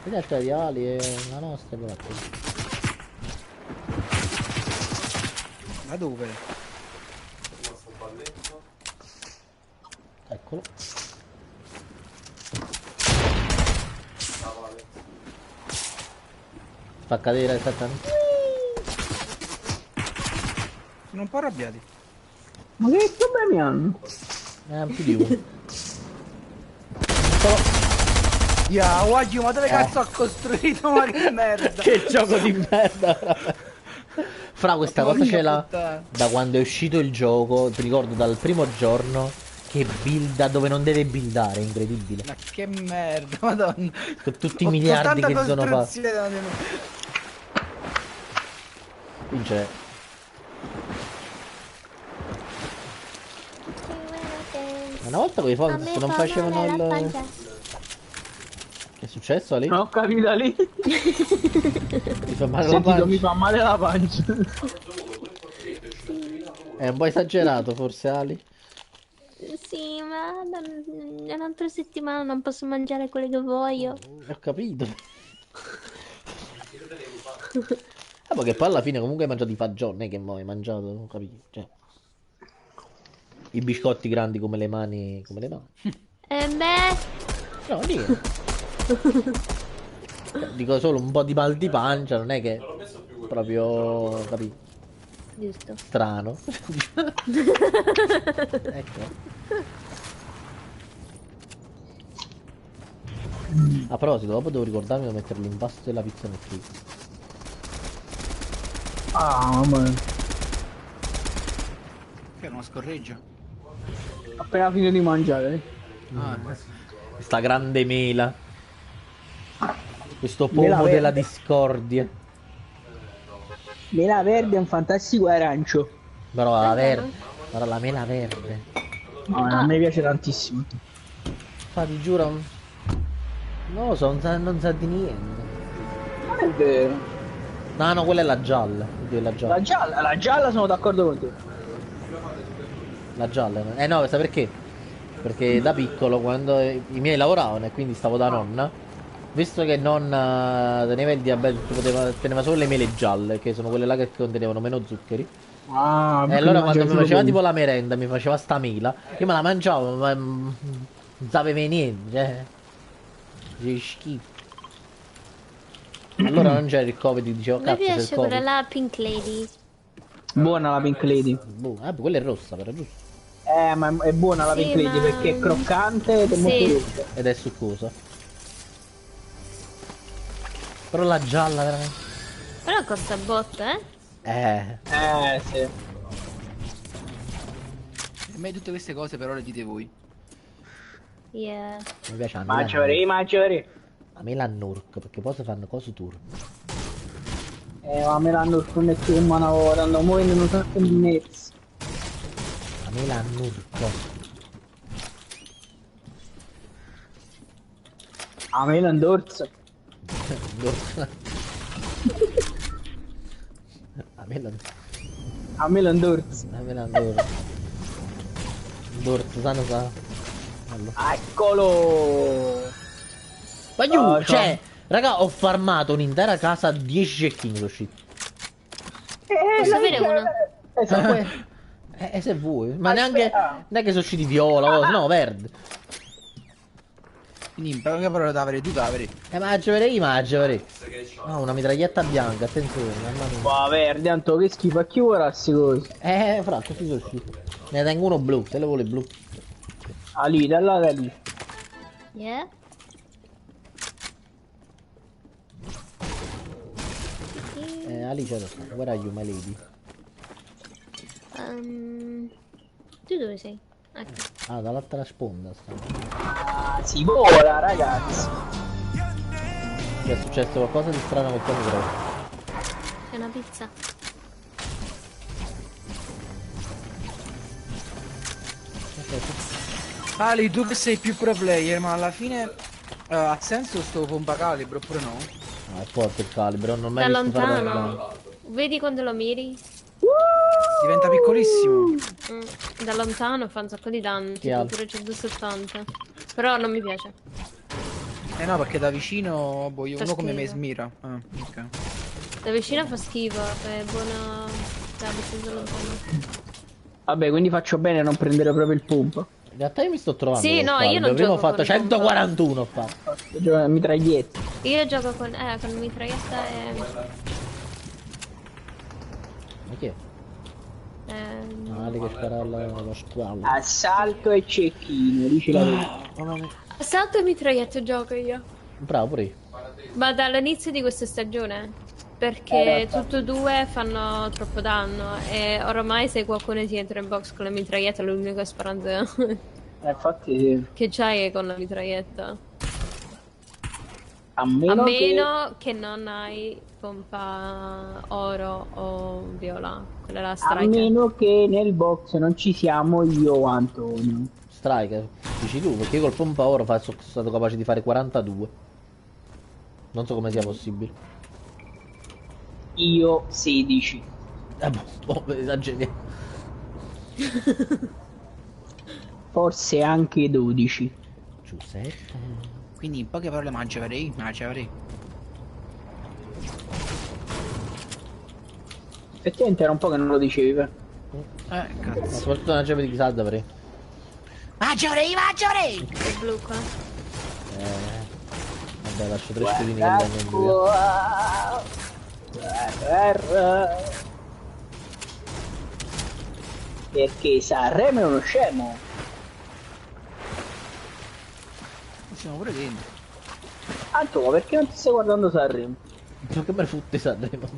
Vedi altre aviali e la nostra però. Ma dove? Eccolo. Fa cadere esattamente. Sono un po' arrabbiati. Ma che problemi hanno? Più di uno. Ya, guagli, ma dove cazzo ha costruito? Ma che merda! Che gioco di merda! Fra, questa cosa ce l'ha puttana. da quando è uscito il gioco, ti ricordo dal primo giorno, che builda dove non deve buildare, è incredibile. Ma che merda, madonna. Con tutti i miliardi che sono fatti. Vince. Una volta quei Fox non facevano il... Che è successo lì? Non ho capito lì. Mi fa male la Sentito, pancia. mi fa male la pancia. È un po' esagerato forse, Ali. Sì, ma un'altra settimana non posso mangiare quello che voglio. Ho capito. Perché poi alla fine comunque hai mangiato i fagioli, non è che mo hai mangiato, non capito. Cioè, i biscotti grandi come le mani, come le mani. E beh, No, niente. Dico solo un po' di mal di pancia, non è che proprio, capito, giusto. strano. Ecco. A proposito, dopo devo ricordarmi di mettere l'impasto della pizza nel frigo. Ah, mamma mia. Che non scorreggia. Appena finito di mangiare. Questa grande mela. Questo Mela pomo verde. della discordia. Mela verde è un fantastico arancio. Però la verde. Però la mela verde. No, a me piace tantissimo. Fa, ti giuro. Non lo so, non sa di niente. Non è vero. No, no, quella è la gialla. Oddio, la gialla. La gialla sono d'accordo con te. La gialla. No, sai perché? Perché da piccolo, quando i miei lavoravano e quindi stavo da nonna, visto che nonna teneva il diabete, teneva solo le mele gialle, che sono quelle là che contenevano meno zuccheri. Ah, E allora quando mi faceva tipo la merenda, mi faceva sta mela, io me la mangiavo, ma non sapeva niente, cioè. Che schifo. Allora non c'era il covid, dicevo Mi cazzo c'è il piace quella covid. là, Pink Lady. Buona la Pink Lady. Boh, quella è rossa però, giusto? Ma è buona la Sì, Pink Lady ma- perché è croccante ed è Sì. molto dolce. Ed è succosa. Però la gialla veramente. Però costa botta, eh? Sì. E a me tutte queste cose però le dite voi. Yeah. Mi piace la Mangiare. la mela Nurk, perché poi si fanno cose turche. Ma me l'hanno sconnetto in mano ora, stanno muovendo un sacco di mezzi. La mela Nurk. A me l'andorza. Nurk. La mela A me l'andorza. La mela Nurk. Nurk, sanno sa. Allora. Eccolo! Ma giù, Ah, cioè, raga, ho farmato un'intera casa a 10 cecchini sono usciti. Posso avere uno? Esatto. Se vuoi, ma neanche sono usciti viola, no, verde. Quindi in poche parole da avere tu da avere. Mangiare. No, una mitraglietta bianca, attenzione, mamma mia. Va verde, tanto che schifo, a chi vorrà sti cose? Fra, questi sono usciti. Ne tengo uno blu, se le vuole blu. Ah lì, da là, da lì. Yeah. Alice, where are you, my lady? Tu dove sei? Ecco. Ah, dall'altra sponda sta. Ah, si vola, ragazzi. È successo qualcosa di strano col tuo microfono. È una pizza. Ali, tu che sei più pro player, ma alla fine ha senso sto pompa calibro oppure no? Ah, è forte il calibro, non ho mai Da visto fare lontano. Vedi quando lo miri? Diventa piccolissimo. Da lontano fa un sacco di danni, tipo alto? pure 170. Però non mi piace. Eh no, perché da vicino, boh, io Fa uno come me schifo. smira. Ah, ok. Da vicino fa schifo, è buona da abbastanza lontano. Vabbè, quindi faccio bene a non prendere proprio il pompa. In realtà io mi sto trovando. Sì, col no, io calibro. non Prima ho gioco fatto con 141 ho fatto. Mitraglietta. Io gioco con mitraglietta e... Ma che è? Ali che spara allo squalo. Assalto e cecchino, dici la verità. Assalto e mitraglietto gioco io. Bravo pure io. Ma dall'inizio di questa stagione. Perché tutti e due fanno troppo danno. E oramai se qualcuno ti entra in box con la mitraglietta, l'unica speranza Infatti sì. che c'hai è con la mitraglietta. A A meno, meno che non hai pompa oro o viola. Quella è la a striker. meno che nel box non ci siamo io o Antonio. Striker, dici tu, perché io col pompa oro sono stato capace di fare 42. Non so come sia possibile. Io 16. Esageriamo. Forse anche 12. Giuseppe. Quindi in poche parole mangerei. Effettivamente era un po' che non lo dicevi. Ma Cazzo. soprattutto una gemme di chissà da pre. Mangerei! Il blu qua. Vabbè, lascio 3 schedini che danno in due. Perché Sanremo è uno scemo. Siamo pure dentro. Antonio, perché non ti stai guardando Sanremo? Ma che me ne fotte Sanremo?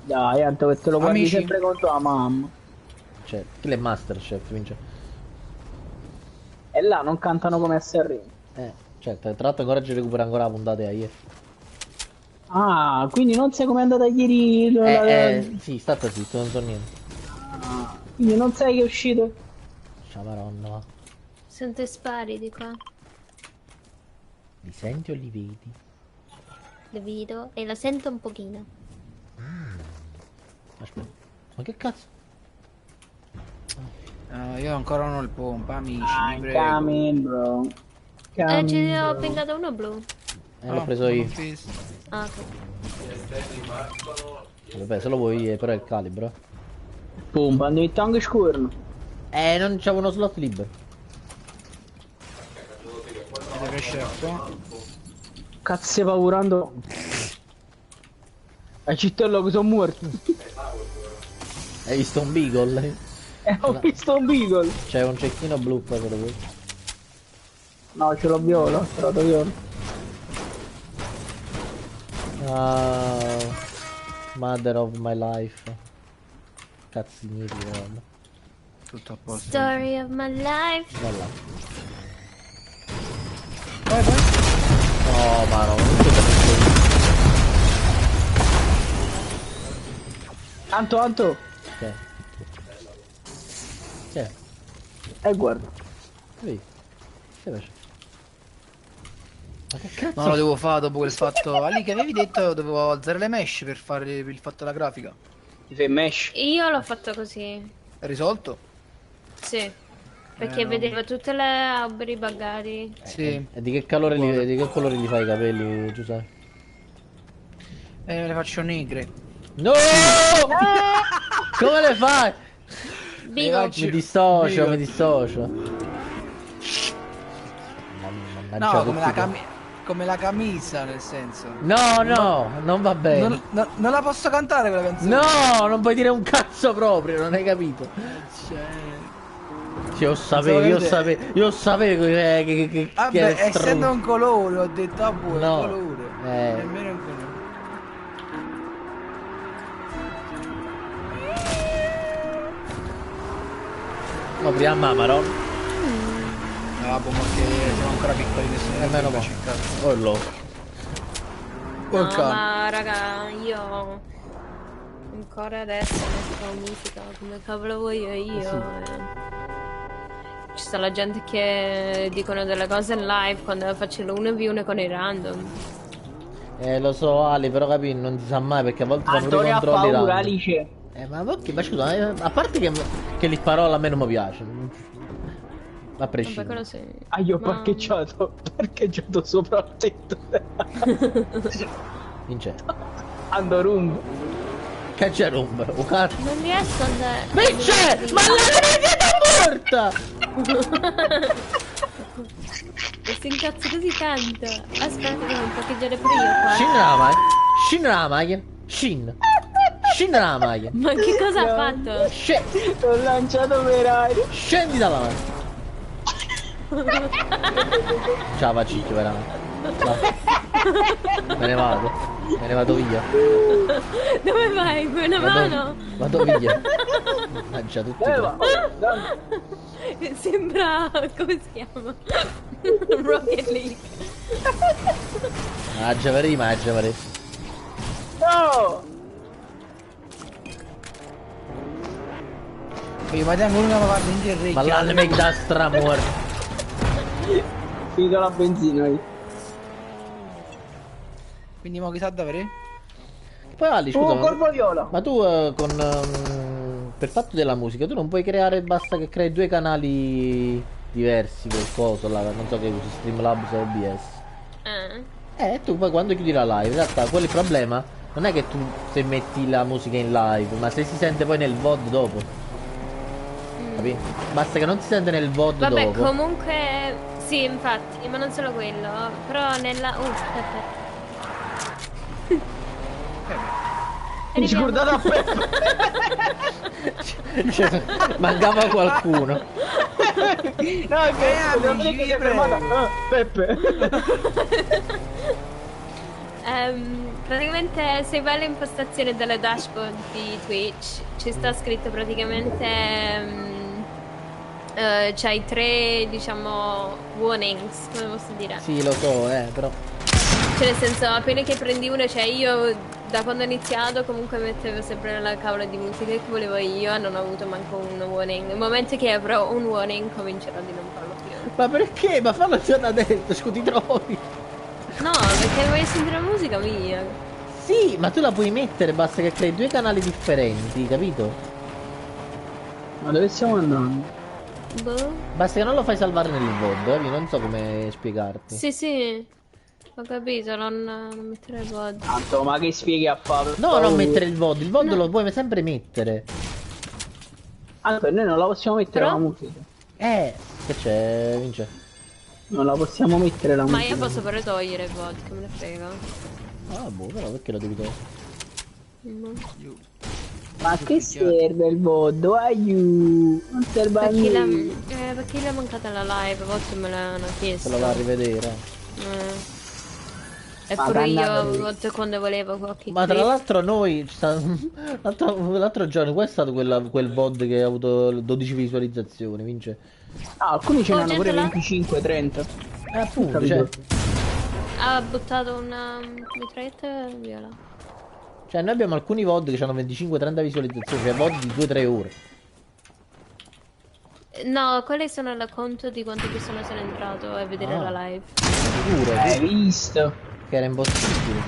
Dai, Antonio, che te lo guardi Amici. sempre con tua mamma. Cioè, chi è Masterchef, vince? E là non cantano come a Sanremo. Certo, tra l'altro ancora ci recupera ancora la puntata a ieri. Ah, quindi non sai com'è andata ieri? Sì, state zitto, non so niente. Quindi non sai che è uscito? Ciao maronna, va. Sento i spari di qua. Li senti o li vedi? Lo vedo e lo sento un pochino. Aspetta, ma che cazzo? Io ancora non ho il pompa, amici, mi prego. Coming, bro. Ce ne ho Coming, bro. pingato uno blu. L'ho preso io. Ah, ok. Vabbè, se lo vuoi, però è il calibro. Pompa, andiamo in tango e scorno. Non c'avevo uno slot libero. Deve crescere qua. Cazzo stai paurando? A Cittello che sono morto. Hai visto un beagle? Ho visto un beagle. C'è un cecchino blu qua per voi. No, ce l'ho viola, ce l'ho viola. Mother of my life. Cazzo significa, guarda. Tutto a posto. Story of my life. Bella. Vai. No, ma no, non so capito. Anto. C'è. Guarda. Vedi? Che faccio? Ma che cazzo? No, lo devo fare dopo quel fatto. Ali, che avevi detto dovevo alzare le mesh per fare il fatto della grafica. Ti fai mesh? Io l'ho fatto così. È risolto? Sì. Perché vedevo tutte le alberi buggati. Sì. E di che colore li fai i capelli, Giuseppe? Le faccio negre. No! Come le fai? Bigo. Mi dissocio. No, come la camisa, nel senso. No, non va bene. Non la posso cantare quella canzone. No, non puoi dire un cazzo proprio, non hai capito. Sì, io sapevo che Vabbè, è essendo un colore, ho detto buono, No. un colore. Nemmeno un colore. Apriamo Amaron. No, boh, perché siamo ancora piccoli, nessuno Almeno mi mo. faccia il cazzo. Oh lo. No, ma raga, io ancora adesso mi sto musica come cavolo voglio io. Ci sta la gente che dicono delle cose in live quando faccio l'1v1 con i random. Lo so Ali, però capi, non si sa mai perché a volte fanno pure i Antonio ha controlli paura, random. Alice. Ma scusa, a parte che li parola a me non mi piace. A Vabbè, prescindere. quello sì. Ah, io ho Ma- parcheggiato sopra il tetto. Vince. Andorum. Che c'è rumba? Un cazzo. Non riesco ad andare. Vince! Ma la morta! Questo incazzo così tanto. Aspetta che devo parcheggiare pure io qua. Shin. Scendi dalla macchina. Ma che cosa ha fatto? L'ho lanciato per aria. Scendi dalla macchina. Ciao Vacicchio, veramente. Ciao. Me ne vado. Me ne vado via. Dove vai? Vuoi una mano? Vado via. Mangia tutti. Sembra... come si chiama? Rocket League. Mangia mangia. No! Io ma tengo una parte in Ma là mi da stramuerto. Finito la benzina io. Quindi mo chi sa davvero? Poi Ali, scusa, colpo viola. ma tu per fatto della musica tu non puoi creare, basta che crei 2 canali diversi col coso là, non so che usi Streamlabs o OBS. Tu poi quando chiudi la live, in realtà quello è il problema, non è che tu se metti la musica in live, ma se si sente poi nel VOD dopo. Capì? Basta che non si sente nel VOD dopo. Vabbè, comunque sì, infatti, ma non solo quello, però nella... aspetta. Mi scordate a Peppe. Cioè, mancava qualcuno. No, che Peppe. Praticamente se vai alle impostazioni delle dashboard di Twitch ci sta scritto praticamente c'hai 3, diciamo, warnings, come posso dire? Sì, lo so, però. Cioè nel senso, appena che prendi uno, cioè io da quando ho iniziato comunque mettevo sempre nella cavola di musica che volevo io, non ho avuto manco un warning. Nel momento che avrò un warning comincerò di non farlo più. Ma perché? Ma fallo già da adesso, scusi trovi. No, perché voglio sentire la musica mia. Sì, ma tu la puoi mettere, basta che crei 2 canali differenti, capito? Ma dove stiamo andando? Boh. Basta che non lo fai salvare nel VOD, io non so come spiegarti. Sì, ho capito, non mettere il VOD. Tanto, ma che spieghi a fare? No, non mettere il VOD lo puoi sempre mettere. Anche noi non la possiamo mettere Però? la musica. Che c'è, Vince? Non la possiamo mettere la Ma musica. io posso pure togliere il VOD, che me ne frega. Ah, boh, però perché lo devi togliere? Ma che serve il VOD? Aiuto! Non serve a niente. Perché l'ha mancata la live, a volte me l'hanno chiesto. Se lo va a rivedere. E Ma pure io a dannato. volte quando volevo qualche Ma tra clip. l'altro noi l'altro giorno qua è stato quel VOD che ha avuto 12 visualizzazioni, Vince. Ah, alcuni ce Oh, ne hanno pure gente là? 25-30. Appunto, cioè Ha buttato una mitraglietta viola. noi abbiamo alcuni VOD che hanno 25-30 visualizzazioni, cioè VOD di 2-3 ore. No, quelli sono il conto di quante persone sono entrato a vedere la live. Sicuro, Hai visto? che era impossibile.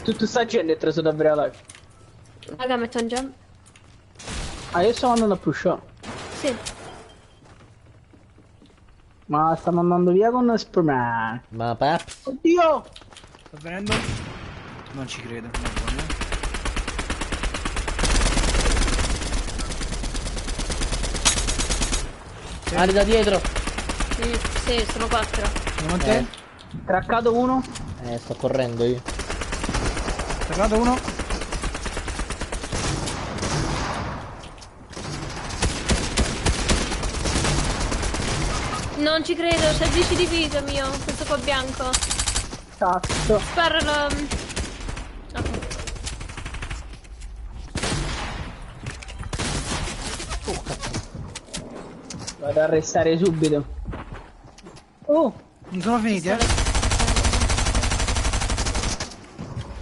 Tutta sta gente è preso davvero la live. Raga, metto un jump. Ah, io sto andando a pushare. Sì. Ma stanno andando via con Superman. Ma Paps? Oddio! Sta venendo? Non ci credo. Ali da dietro! Sì, sono 4. Andiamo a te? Traccato uno. Sto correndo io. Ferrato uno. Non ci credo, c'è 10 di vita mio, questo qua bianco. Cazzo. Sparalo. Ok. Vado a arrestare subito. Oh, Non sono finiti, eh?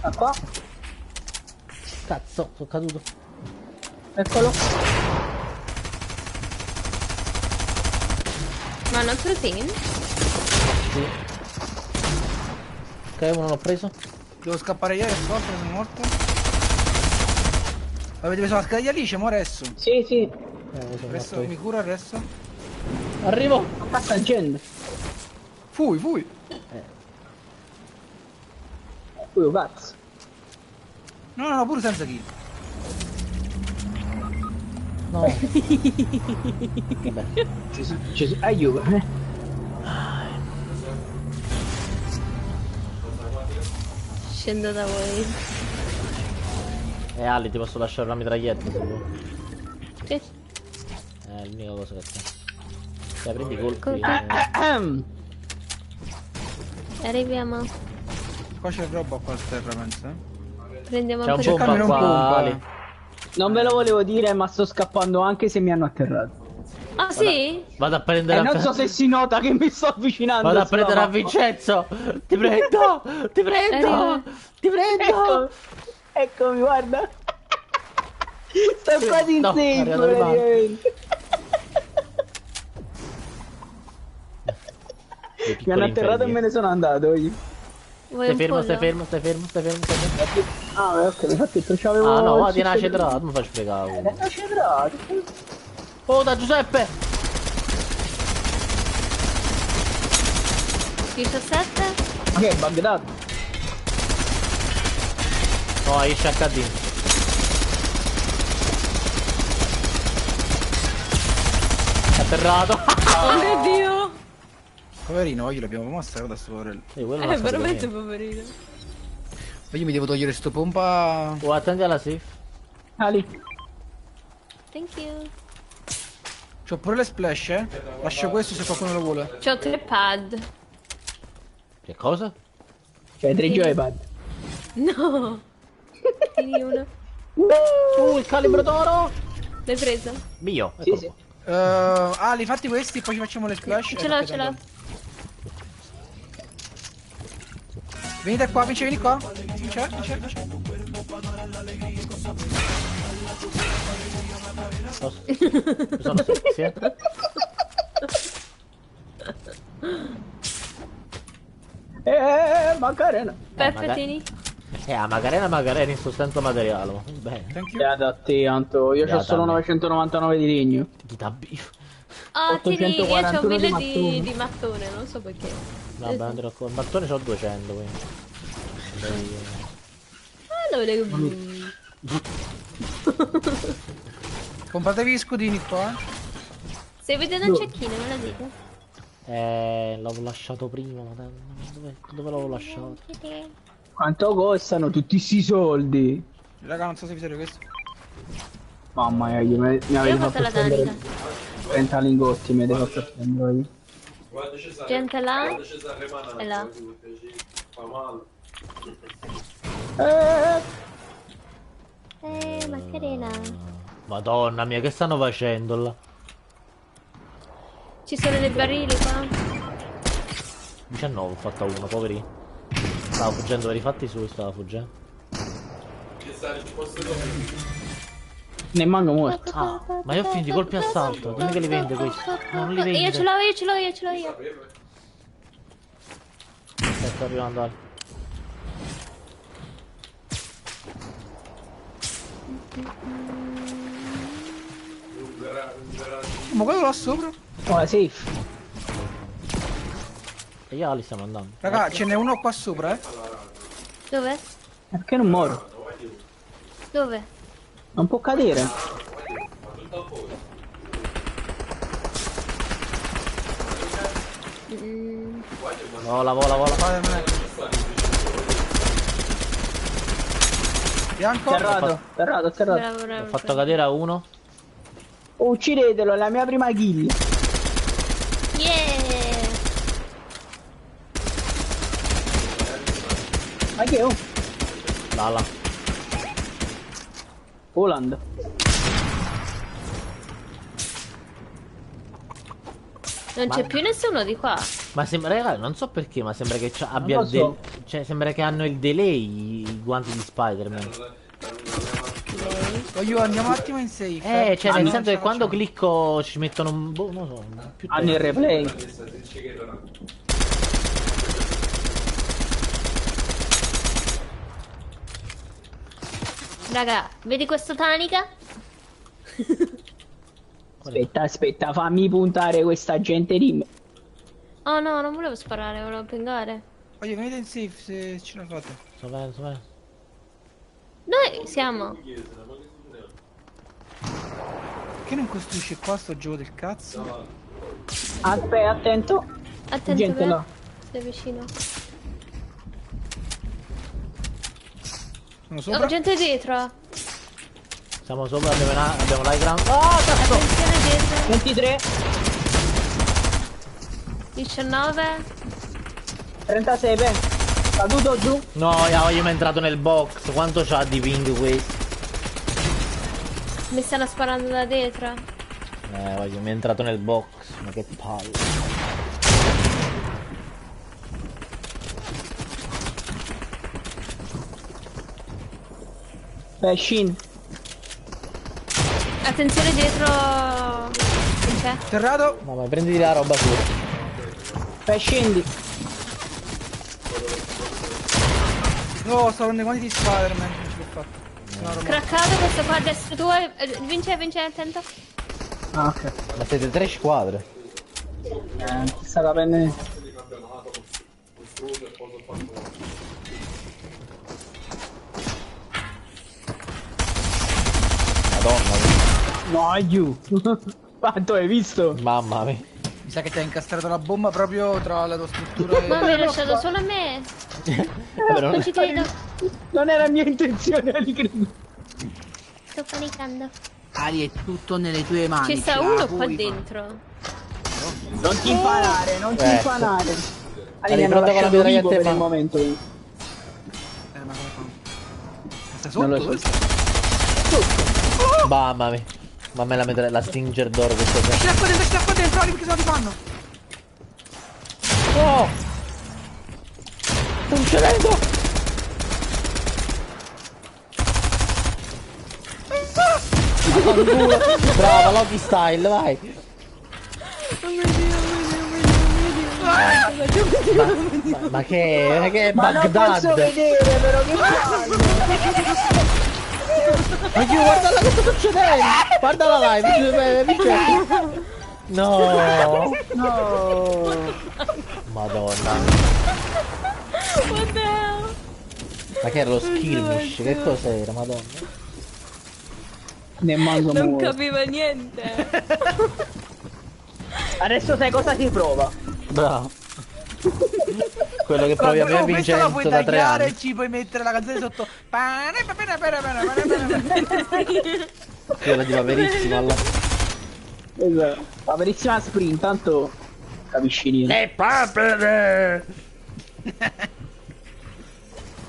da qua. Cazzo, sono caduto. Eccolo. Ma un altro team? Sì. Ok, uno l'ho preso. Devo scappare io, ascolta, sono morto. Avete preso la scaglia lì, c'è mo adesso. Sì, sì. Sono Adesso morto mi io. curo adesso. Arrivo! Qua sta gente. Fui. Oh, cazzo. No, pure senza kill. No. Vabbè. Gesù, aiuto. Scendo da voi. Ali, ti posso lasciare una mitraglietta se vuoi. Sì. È l'unica cosa che c'è. Dai, prendi i colpi. Arriviamo. Qua c'è roba qua a terra, penso. Prendiamo C'è un un po' di... bomba non qua, pompa. Ali. Non ve lo volevo dire, ma sto scappando anche se mi hanno atterrato. Ah sì? Vado a prendere Non so se si nota che mi sto avvicinando. Vado a sulla prendere a mappa. Vincenzo! Ti prendo! Ti prendo! Arriva. Ti prendo! Ecco, eccomi, guarda. Sto quasi in No, safe, è arrivato il mano. praticamente. Dei Mi piccoli hanno atterrato e infedeli. me ne sono andato io. Vuoi Stai un fermo, pollo? stai fermo, stai fermo, stai fermo, stai fermo. Ah, ok, mi ha fatto il c'avevo. Ah no, il va, tieni la successo- cedrata, mi faccio spiegare. Una cedrata. Oh, da Giuseppe! 17? Ma che è bugdato? No, esce HD. Atterrato. Oh mio Dio! Poverino, io l'abbiamo mostrato da sto poverello. Quello non ha saputo Veramente niente. poverino. Ma io mi devo togliere sto pompa. Oh, attendi alla safe. Ali. Thank you. C'ho pure le splash, eh. Lascio questo se qualcuno lo vuole. C'ho 3 pad. Che cosa? Cioè, 3 joypad. No! Tieni uno. Il calibro d'oro! L'hai preso? Mio. Sì, eccolo sì. qua. Ali, fatti questi, poi ci facciamo le splash. Ce l'ho, ce l'ho. Venite qua, Vince, vieni qua. Vince. Sono sexy, eh? Macarena. Peppe, magari- tieni. La Macarena in sostanza materiale. Bene. Thank you. Beata a te, Anto. Io ho Beata solo a me. 999 di legno. Chi t'ha bif? Ah, tieni, io c'ho 841 1000 di mattone. di mattone, non so perché. Vabbè, andrò con il mattone c'ho 200, quindi. Ah, lo vedo. Compratevi gli scudini qua. Se vedete un cecchino, me lo dite. L'avevo lasciato prima, madonna. Dove l'avevo lasciato? Quanto costano tutti sti soldi? Raga, non so se vi serve questo. Mamma mia, mi Io avete ho fatto fatto la spendere tanica. 30 lingotti, mi avete fatto spendere io. Guarda Cesare. Gente là. Guarda Cesare Manano. E là. Fa male. Macarena. Madonna mia, che stanno facendo là? Ci sono dei barili qua. 19 ho fatto uno, poveri. Stava fuggendo per i fatti suoi, stava fuggendo. Cesare, ci posso dire? Ne manco morto. Ah, ma io ho finito i colpi assalto. Dimmi che li vende questi. No, non li vende. Io ce l'ho, io ce l'ho, io ce l'ho io. Sto arrivando Ale. Ma quello là sopra? Oh, la safe. E io Ali stiamo andando. Raga, ce n'è uno qua sopra, eh. Dove? Perché non muoro? Dove? Non può cadere. Vola, vola, vola. Bianco. Terrato, terrato, terrato. Bravo, bravo. Ho fatto cadere a uno. Oh, uccidetelo, è la mia prima kill. Yeah! Ma che è? Oh, Là. Holland. Non c'è più nessuno di qua. Ma sembra, raga, non so perché, ma sembra che abbia lo il so. cioè, sembra che hanno il delay i guanti di Spider-Man. Io andiamo un attimo in safe. Cioè, nel senso che quando clicco ci mettono un boh, non so, più Hanno il replay. Raga, vedi questo tanica? Aspetta, aspetta, fammi puntare questa gente di me. Oh no, non volevo sparare, volevo pingare. Voglio venite in safe se ce la fate. sto bene, sto bene. Noi siamo. Perché non costruisce qua sto gioco del cazzo? Aspetta, attento. Attento, Gente Beh. là. Stai vicino. Sono Oh, sopra. gente dietro. Siamo sopra, abbiamo l'high ground. Oh, cazzo! Attenzione dietro. 23, 19. 36, beh. Caduto giù. No, io mi è entrato nel box. Quanto c'ha di ping questo? Mi stanno sparando da dietro. Voglio, mi è entrato nel box. Ma che palle. Shin. Attenzione dietro. Che c'è? Terrato. No, ma prenditi la roba su. Scendi. No, sto prendendo quanti di Spider-Man. Non ce l'ho fatta. Sono armato. Craccato questo qua a destra tua. Vince, attento. Ah, ok. Ma siete 3 squadre. Sta capendo. Madonna mia. No, giù. Quanto hai visto? Mamma mia. Mi sa che ti ha incastrato la bomba proprio tra la tua struttura e... Ma mi hai lasciato solo a me. Vabbè, Non ci credo. Non era mia intenzione, Ali, credo. Sto panicando. Ali, è tutto nelle tue mani. Ci sta uno qua dentro. Non ti impanare, non ti Ecco. impanare. Ali, Ali, mi hanno pronta con la lasciato mitraglietta vivo in per il mano. momento. Ma come fa? Sta Non lo sotto? so. Dove sta? Mamma mia. Ma me la Stinger d'oro questa qua. Ci sta qua dentro, Ali, perché se no ti fanno. No! Sta succedendo! Brava, Loki style, vai! Ma che è Ma non posso Baghdad? vedere, però che fanno? Ma io guardala che sta succedendo! Guardala là, vince! No! No. Madonna! What the hell? Ma che era lo skirmish? Che cos'era, madonna? Ne manco Non muore. capiva niente. Adesso sai cosa si prova? Bravo! Quello che provi a me Questa la Vincenzo puoi da 3 tagliare anni. e ci puoi mettere la canzone sotto. Quella di Paperissimo alla... Esatto. La verissima sprint, tanto capisci niente. Le papere!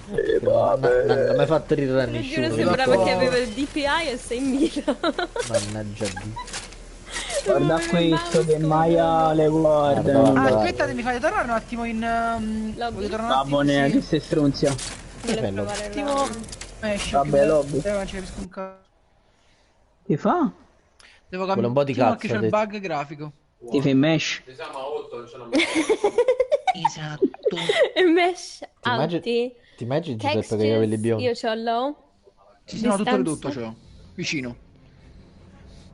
Non mi hai fatto ridere Mi nessuno. giuro sembrava che aveva il DPI a 6000. Mannaggia Dio. Guarda questo che Maya le guarda. Guarda. Ah, aspettate, mi fate tornare un attimo in... voglio tornare un attimo, Vabbè, sì. che sei stronzia. Volevo bello. provare Attimo... Esci, Vabbè, lobby. non ci capisco un cazzo. Che fa? Devo Vuole un cambiare po' di perché cazzo, c'è ha il detto. bug grafico. Ti fai mesh? Ci siamo a 8, non ce l'ho Esatto. E mesh immagini- alti. Ti immagini Giuseppe che hai i capelli biondi? Io c'ho low. Sì, no, tutto Distanza. ridotto ce l'ho. Vicino.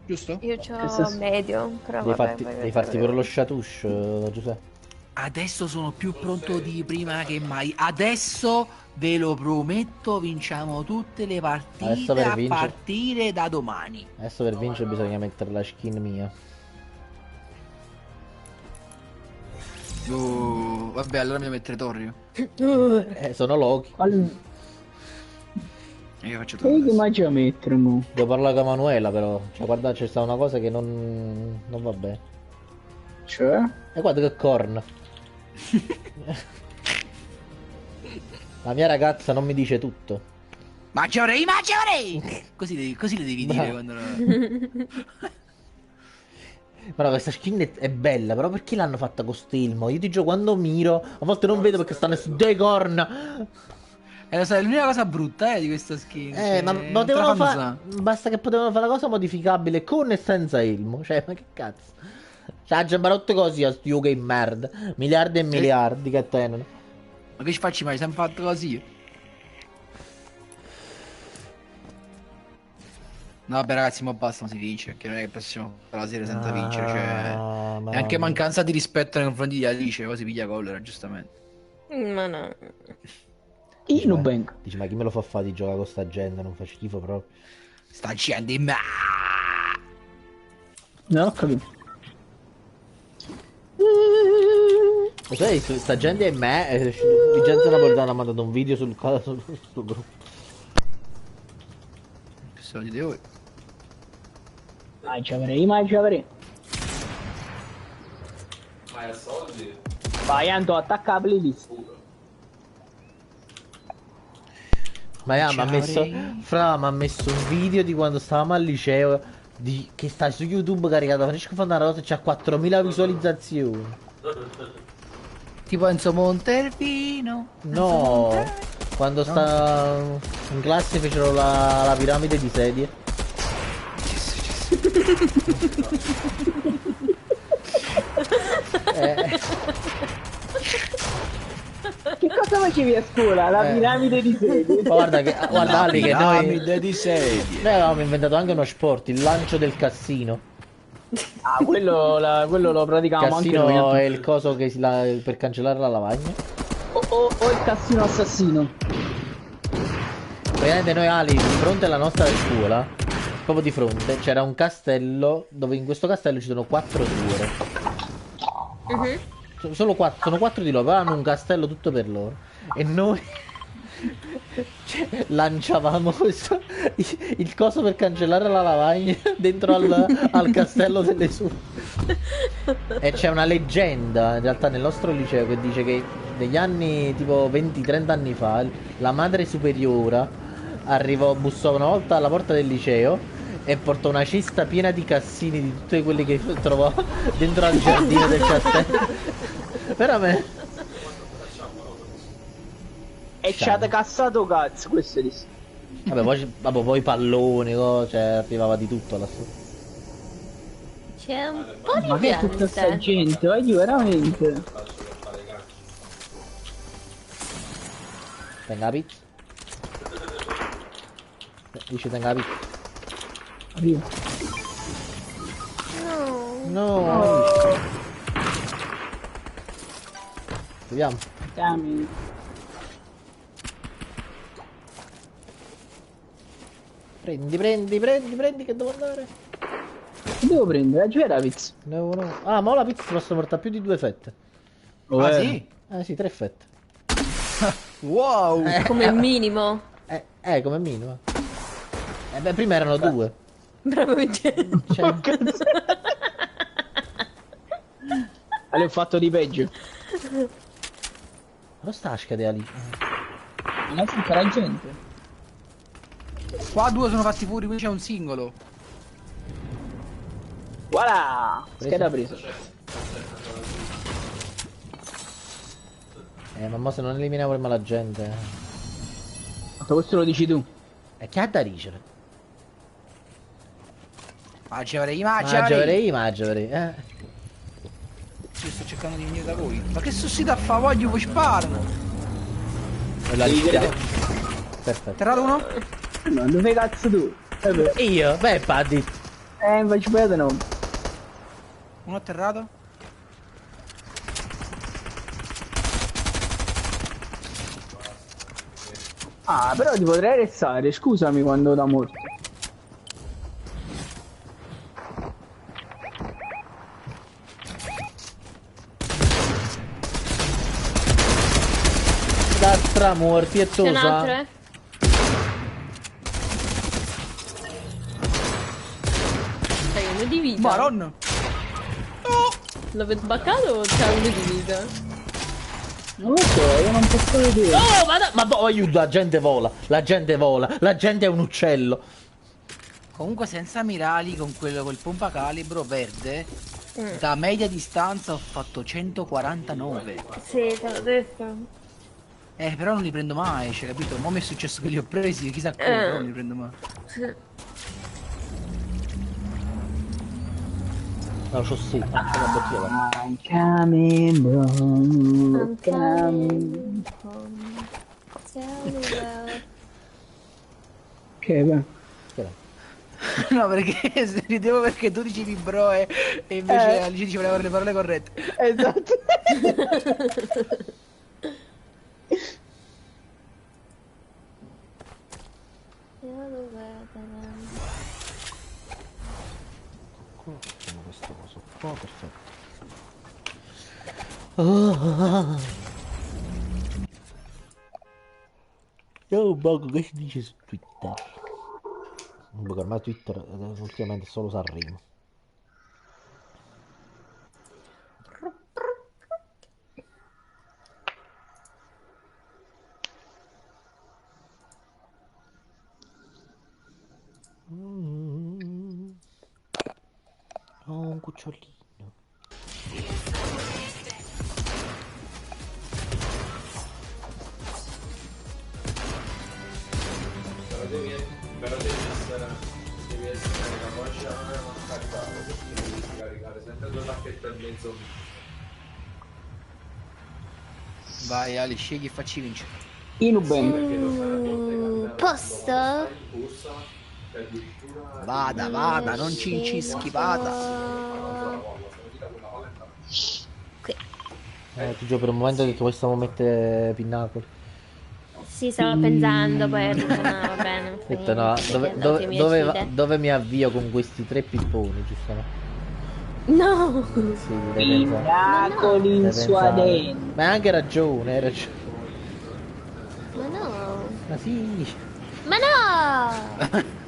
Giusto? Io Che c'ho senso? medio. Però Devi vabbè, farti, poi devi farti vedremo. pure lo chatouche, Giuseppe. Adesso sono più pronto di prima che mai. Adesso ve lo prometto, vinciamo tutte le partite Adesso per a vincere. partire da domani. Adesso per vincere bisogna mettere la skin mia. Vabbè, allora mi devo mettere Torrio. Sono Loki. E io faccio E Torrio. che adesso. magia mettere mo? Devo parlare con Manuela però. Cioè guarda c'è sta una cosa che non va bene. Cioè? E guarda che corn. La mia ragazza non mi dice tutto. Mangiavrei! Così le devi dire quando... Però questa skin è bella, però perché l'hanno fatta con stilmo? Io ti giuro quando miro, a volte non vedo perché stanno su dei corn. Lo sai, l'unica cosa brutta di questa skin. cioè, Ma non te potevano la fanno fare. Basta che potevano fare la cosa modificabile con e senza ilmo. Cioè, ma che cazzo? Cioè, già barotte così a sti game merda. Miliardi e miliardi che tengono. Ma che ci facci mai? Sempre fatto così? No, vabbè ragazzi, ma basta, non si vince. Perché non è che possiamo fare la serie senza vincere. Cioè... ma È anche no. mancanza di rispetto nei confronti di Alice, poi si piglia collera, giustamente. Ma no. Dici, ma- Nubank. Dici, ma chi me lo fa fare di giocare con sta gente? Non fa schifo proprio. Sta dicendo in me. Non ho capito. Lo sai, sta gente e me. Vincenzo Napoletano ha mandato un video sul gruppo. Che se lo dite voi? Mai ci avrei. Ma è soldi? Vai, Anto, attacca la playlist. Ma mi ha messo, mi ha messo un video di quando stavamo al liceo che sta su YouTube caricato Francesco Fontanarosa e c'ha 4000 visualizzazioni. Tipo Enzo Montervino. No, quando sta in classe fecero la piramide di sedie. Che cosa facevi a scuola? La piramide di sedie. Guarda Ali, che noi piramide di sedie. noi avevamo inventato anche uno sport, il lancio del cassino. Ah, quello lo praticavamo anche Cassino noi. è il coso che per cancellare la lavagna. O il cassino assassino. Praticamente noi Ali, di fronte alla nostra scuola, proprio di fronte, c'era un castello dove in questo castello ci sono 4 suore. Solo 4, sono 4 di loro, però hanno un castello tutto per loro. E noi lanciavamo il coso per cancellare la lavagna dentro al castello delle suore. E c'è una leggenda in realtà nel nostro liceo che dice che negli anni tipo 20-30 anni fa la madre superiora bussò una volta alla porta del liceo e portò una cesta piena di cassini di tutti quelli che trovò dentro al giardino del castello. Veramente. E ci ha cassato cazzo, questo è disso. Vabbè, poi palloni, cioè arrivava di tutto lassù. C'è un po' di Ma che è tutta sta piante. gente, voglio veramente. Tenga la pizza. Dice tenga la pizza. Arrivo. No. Vediamo. Dammi. Prendi che devo andare. Che devo prendere? La la pizza. No. Ah, ma la pizza posso portare più di 2 fette. Ah sì? Sì, 3 fette. Wow. Come minimo. Come minimo. Beh, prima erano 2. Bravo Vincenzo. Cioè, Le ho fatto di peggio. non sta a scadere lì. Ma tutta la gente. Qua 2 sono fatti fuori, qui c'è un singolo. Voilà! Scheda preso. Ma se non eliminiamo prima la gente. Questo lo dici tu. E che ha da ricevere? Mangiavrei. Mangiaverei. Io sto cercando di venire da voi. Ma che sussidà a fa? Voglio voi sparano. E la rischiamo. Perfetto. Terrato uno? No, dove cazzo tu? E io? Beh, Paddy. Invece vedo no. Uno atterrato? Ah, però ti potrei restare, scusami quando da morte. Da stramor, pietosa. C'è un altro, eh? C'hai uno di vita. Maronna. L'ho sbaccato o c'ha uno di vita? Non lo so, io non posso vedere. Oh, ma poi aiuto, la gente vola. La gente è un uccello. Comunque senza mirali con quel pompa calibro verde, da media distanza ho fatto 149. Sì, te l'ho detto. Però non li prendo mai, cioè capito? Mo' mi è successo che li ho presi, chissà come, però non li prendo mai. No, c'ho sì, c'ho la bottiglia. I'm coming, bro. I'm coming. Tell me about... Che beh. No, perché ridevo perché tu dicevi bro e invece Alice diceva le parole corrette. Esatto. Questo coso qua, perfetto. Oh. Io un poco che si dice su Twitter. Boh, ormai Twitter ultimamente è solo Sanremo. Oh, un cucciolino. Però devi essere capace a scaricare, perché devi scaricare sempre due tappette e mezzo. Vai Ali, scegli e facci vincere. Inuben. Posto? Vada, non ci incischi, vada. Qui. Ti giuro, per un momento ho detto possiamo mettere Pinnacoli. Sì, stavo pensando, poi ho detto no, va bene. Ho detto no, dove mi avvio con questi tre pipponi, giustamente? No! Sì, devi pensare. Pinnacoli in Devi sua pensare. dentro. Ma hai anche ragione, hai ragione. Ma no! Ma sì. Ma no!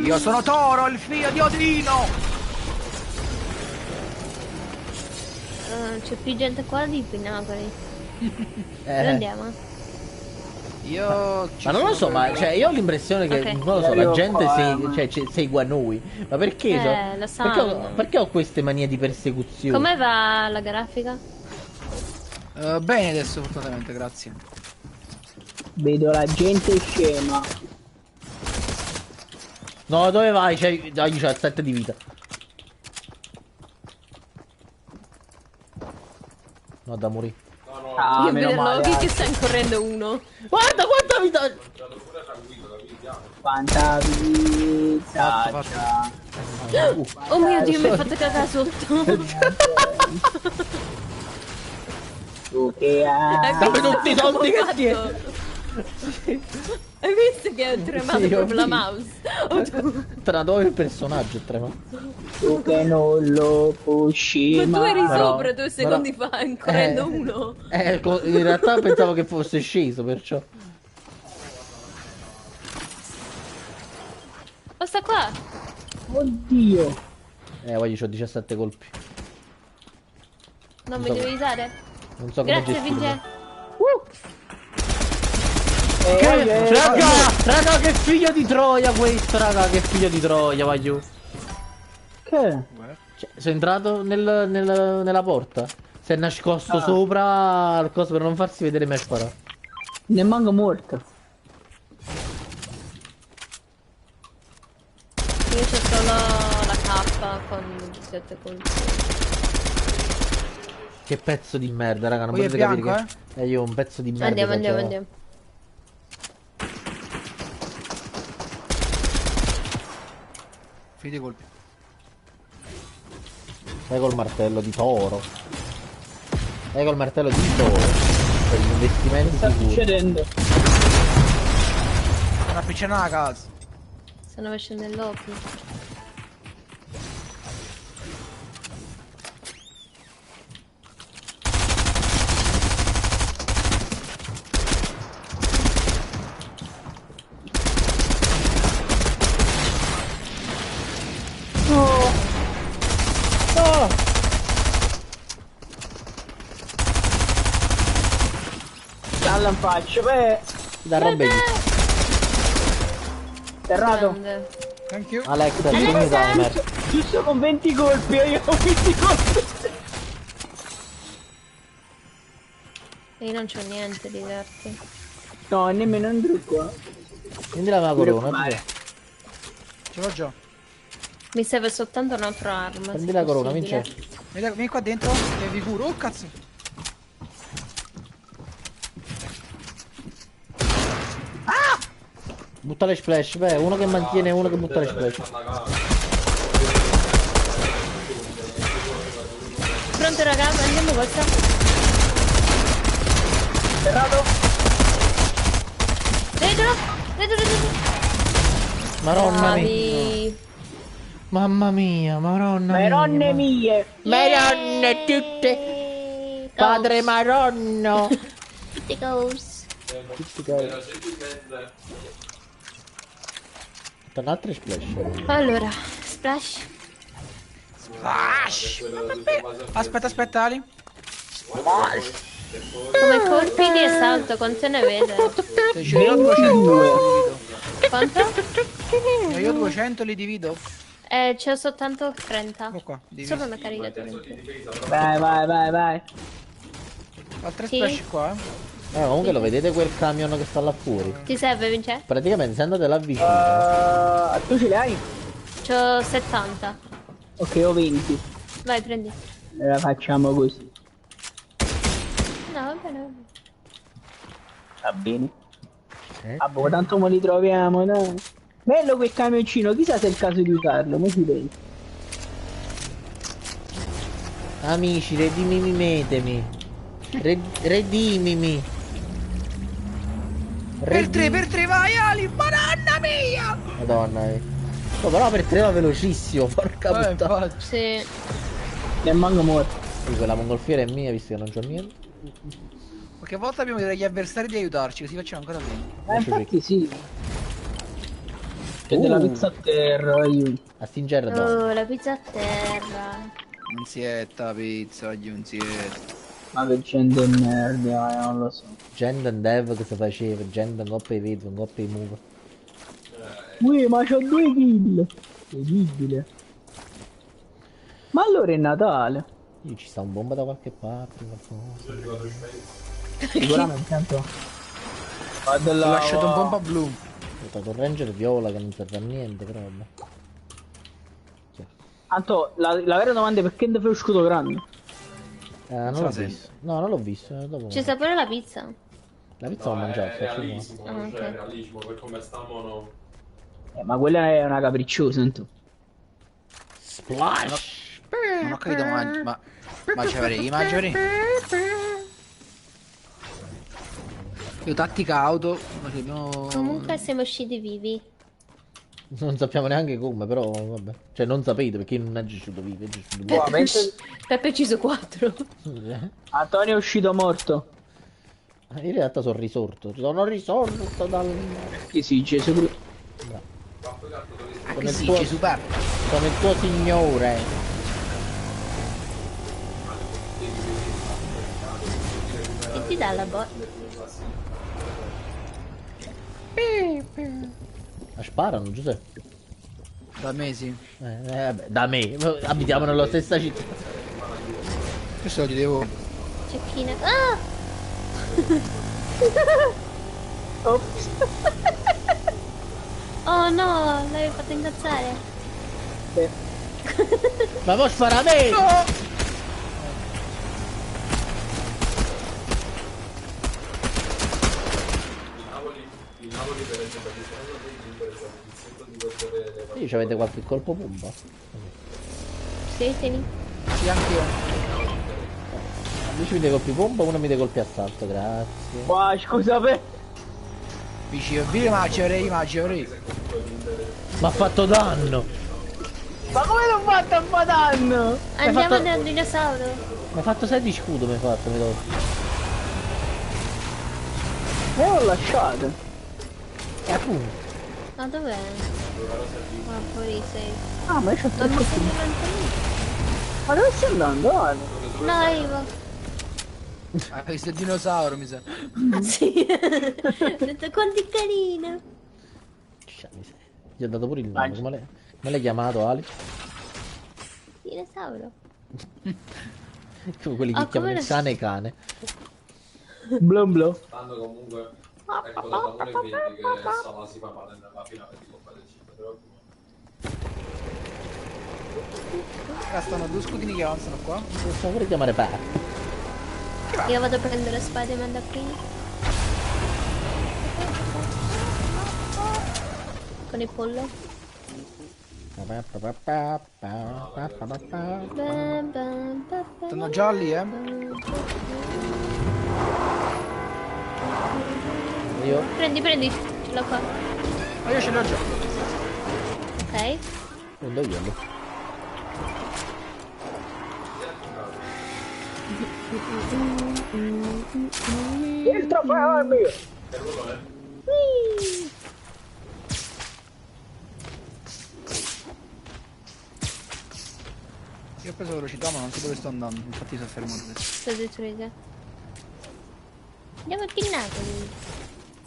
Io sono Toro, il figlio di Odino. C'è più gente qua di Pinnacoli. Dove andiamo? Io Ma non lo so, ma cioè, io ho l'impressione che, Ok. non lo so, la gente segua noi. Ma perché? Lo Perché sanno. perché ho queste manie di persecuzione? Come va la grafica? bene adesso, fortunatamente, grazie. Vedo la gente scema. No, dove vai? Io c'ho il 7 di vita. No, da morire. Ah, Io meno vedo male. Loki che sta incorrendo uno. Guarda quanta vita! Quanta vita Fatto. c'ha. Oh mio Dio, mi hai fatto cagare sotto. Tu che hai. Dammi tutti i soldi che Fatto. tieni! Hai visto che ho tremato Sì, ho proprio la visto. mouse? Oh, tu. Tra dove il personaggio trema. Tu che non lo pusci Ma tu eri mai. Però- sopra 2 secondi fa, incorrendo uno. In realtà pensavo che fosse sceso, perciò. Oh, sta qua. Oddio. Voglio, c'ho 17 colpi. Non mi so- devi aiutare? Non so come Grazie, gestirlo. Vince. Raga, che figlio di troia questo, raga, che figlio di troia, voglio. Che? Cioè, sono entrato nella porta. Si è nascosto sopra al coso per non farsi vedere me sparato. Ne manco morto. Io c'ho solo la K con 17 colpi. Che pezzo di merda, raga, non Poi è potete capire bianco, che... io ho un pezzo di merda. Andiamo, faccio- andiamo. Finite i colpi. Vai col martello di toro. Vai col martello di toro. Per gli investimenti Sta sicuri. succedendo? Stanno appicciando la casa. Stanno facendo il Loki. Dalla in faccia, beh. Da roba Terrato. Grande. Thank you. Alex, segni timer. Giusto con 20 colpi, io ho 20 colpi. E io non c'ho niente di darti. No, nemmeno un trucco. Prendi la mia corona, Preoccupare. tu. Ce l'ho già. Mi serve soltanto un'altra arma. Prendi se la corona, possibile. Vincenzo. Vieni qua dentro, che vi curo. Oh cazzo. Butta le splash, beh, uno che mantiene e uno che butta le splash. Pronto raga, andiamo cosa? Terrato. Vedilo! Vedilo! Maronna mia. Bravi. Mamma mia, maronna mia. Maronne mie. Maronne tutte. Padre Maronno. Tutti goes. Tutti cari. Tra l'altro splash. Allora, splash. Splash! Aspetta, Ali. Come colpi di assalto, quanto ne vede? Se ce ne ho 200, li divido. Quanto? Se io ho 200 li divido. C'ho soltanto 30. Ecco qua, diviso. Solo una caricatura. Vai. Altre Sì. splash qua, Comunque lo vedete quel camion che sta là fuori? Ti serve, Vince? Praticamente se andate là vicino. Tu ce li hai? C'ho 70. Ok, ho 20. Vai, prendi. La facciamo così. No, va bene. Va bene. Eh? Ah, boh, tanto mo li troviamo, no? Bello quel camioncino, chissà se è il caso di usarlo, mo ci penso. Amici, redimimetemi. Redimimi. Per 3, vai Ali, madonna mia! Madonna. Oh, però per 3 va velocissimo, porca puttana. Infatti. Sì. Ne manco morto. Sì, quella mongolfiera è mia, visto che non c'ho niente. Qualche volta abbiamo detto agli avversari di aiutarci, così facciamo ancora bene. Infatti sì. C'è della pizza a terra, aiuto. A stingere no. Oh, la pizza a terra. Non si etta pizza, oggi non si etta. Ma che gente di merda, non lo so. Gente and dev che si faceva, gente in coppa di vetro, in coppa di muco. Ui, ma c'ho 2 kill. Incredibile. Ma allora è Natale. Io ci sta un bomba da qualche parte, qualcosa. Sicuramente tanto. Vado Ho là. lasciato un pompa blu. Ho stato un ranger viola che non serve a niente, però vabbè. Tanto la vera domanda è perché non fai lo scudo grande? Non So l'ho se- visto. No, non l'ho visto. Dopo... Ci sta pure la pizza. La pizza l'ho mangiata, È faccio realismo, Ah, non ok. c'è realismo, per come stiamo no. Ma quella è una capricciosa, tu. Splash! Non ho capito, ma ci avrei, ma ci avrei. Io tattica auto, ma che abbiamo... Comunque siamo usciti vivi. Non sappiamo neanche come, però vabbè. Cioè non sapete perché non è giusto vivo, è giusto Boh, mentre- Peppe ha ucciso 4. Antonio è uscito morto. In realtà sono risorto. Sono risorto dal... Che sì, Gesù. Come il Sì, tuo, Gesù Papa. come il tuo signore. E ti dà la botta. Ma sparano, Giuseppe. Da mesi. Vabbè, da me. Abitiamo nella stessa città. Questo gli devo... Cecchina. Ah! Ops. Oh no, l'avevi fatto incazzare. Beh, Ma può spara a me! Il Napoli per esempio ha difeso il senso di colpire le Io ci avete qualche colpo bomba? Sì, tieni. Sì, anche io. 10 mi dei colpi bomba, uno mi dei colpi assalto, grazie. qua, scusa per... Vicino, ma ci avrei, Ma ha fatto danno! Ma come l'ho fatto a fare danno? Andiamo fatto- dal dinosauro. Mi ha fatto 6 di scudo, mi ha fatto, mi do. L'ho lasciato. E appunto. Ma dov'è? Ah, fuori sei. Ah, ma io c'ho tre Non mi colpi. stai davanti Ma dove stai andando? Ale? a me. No, Ivo. Ah, questo è il dinosauro, mi sa. Sì. Ho detto quanto è carino. Gli ho dato pure il nome, come l'hai chiamato Ali? Dinosauro. Come quelli che Ah, chiamano come il cane cane. Blum blum. Stanno comunque ecco da pure vedi che Sala si fa male nella finale di Coppa del Cibo, però Stanno 2 scudini che avanzano qua. Possiamo pure chiamare Pat. Io vado a prendere Spider-Man da qui. Con il pollo. Bam, bam, bam, bam. Sono gialli, Io? Prendi, ce l'ho qua. Ma io ce l'ho già. Ok. Prendo io. Il trofeo è mio. Io ho preso velocità ma non so dove sto andando, infatti sono fermato adesso. Sto dietro di te. Andiamo a Pinnacoli.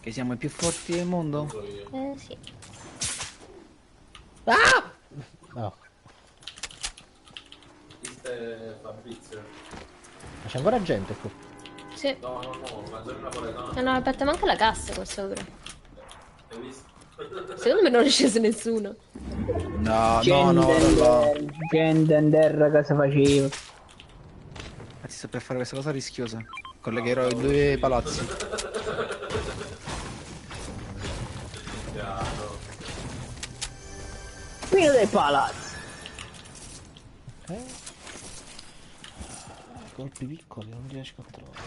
Che siamo i più forti del mondo? Sì. Ah! No. Questo è Fabrizio. Ma c'è ancora gente qua. Sì. No, mangiare napoletano. No, aspetta, manca la cassa qua sopra. Hai visto? Secondo me non è sceso nessuno. No, no. Gender, cosa facevo? Infatti sto per fare questa cosa rischiosa. Collegherò i due palazzi. Pieno dei palazzi. Ok. Colpi piccoli, non riesco a trovare.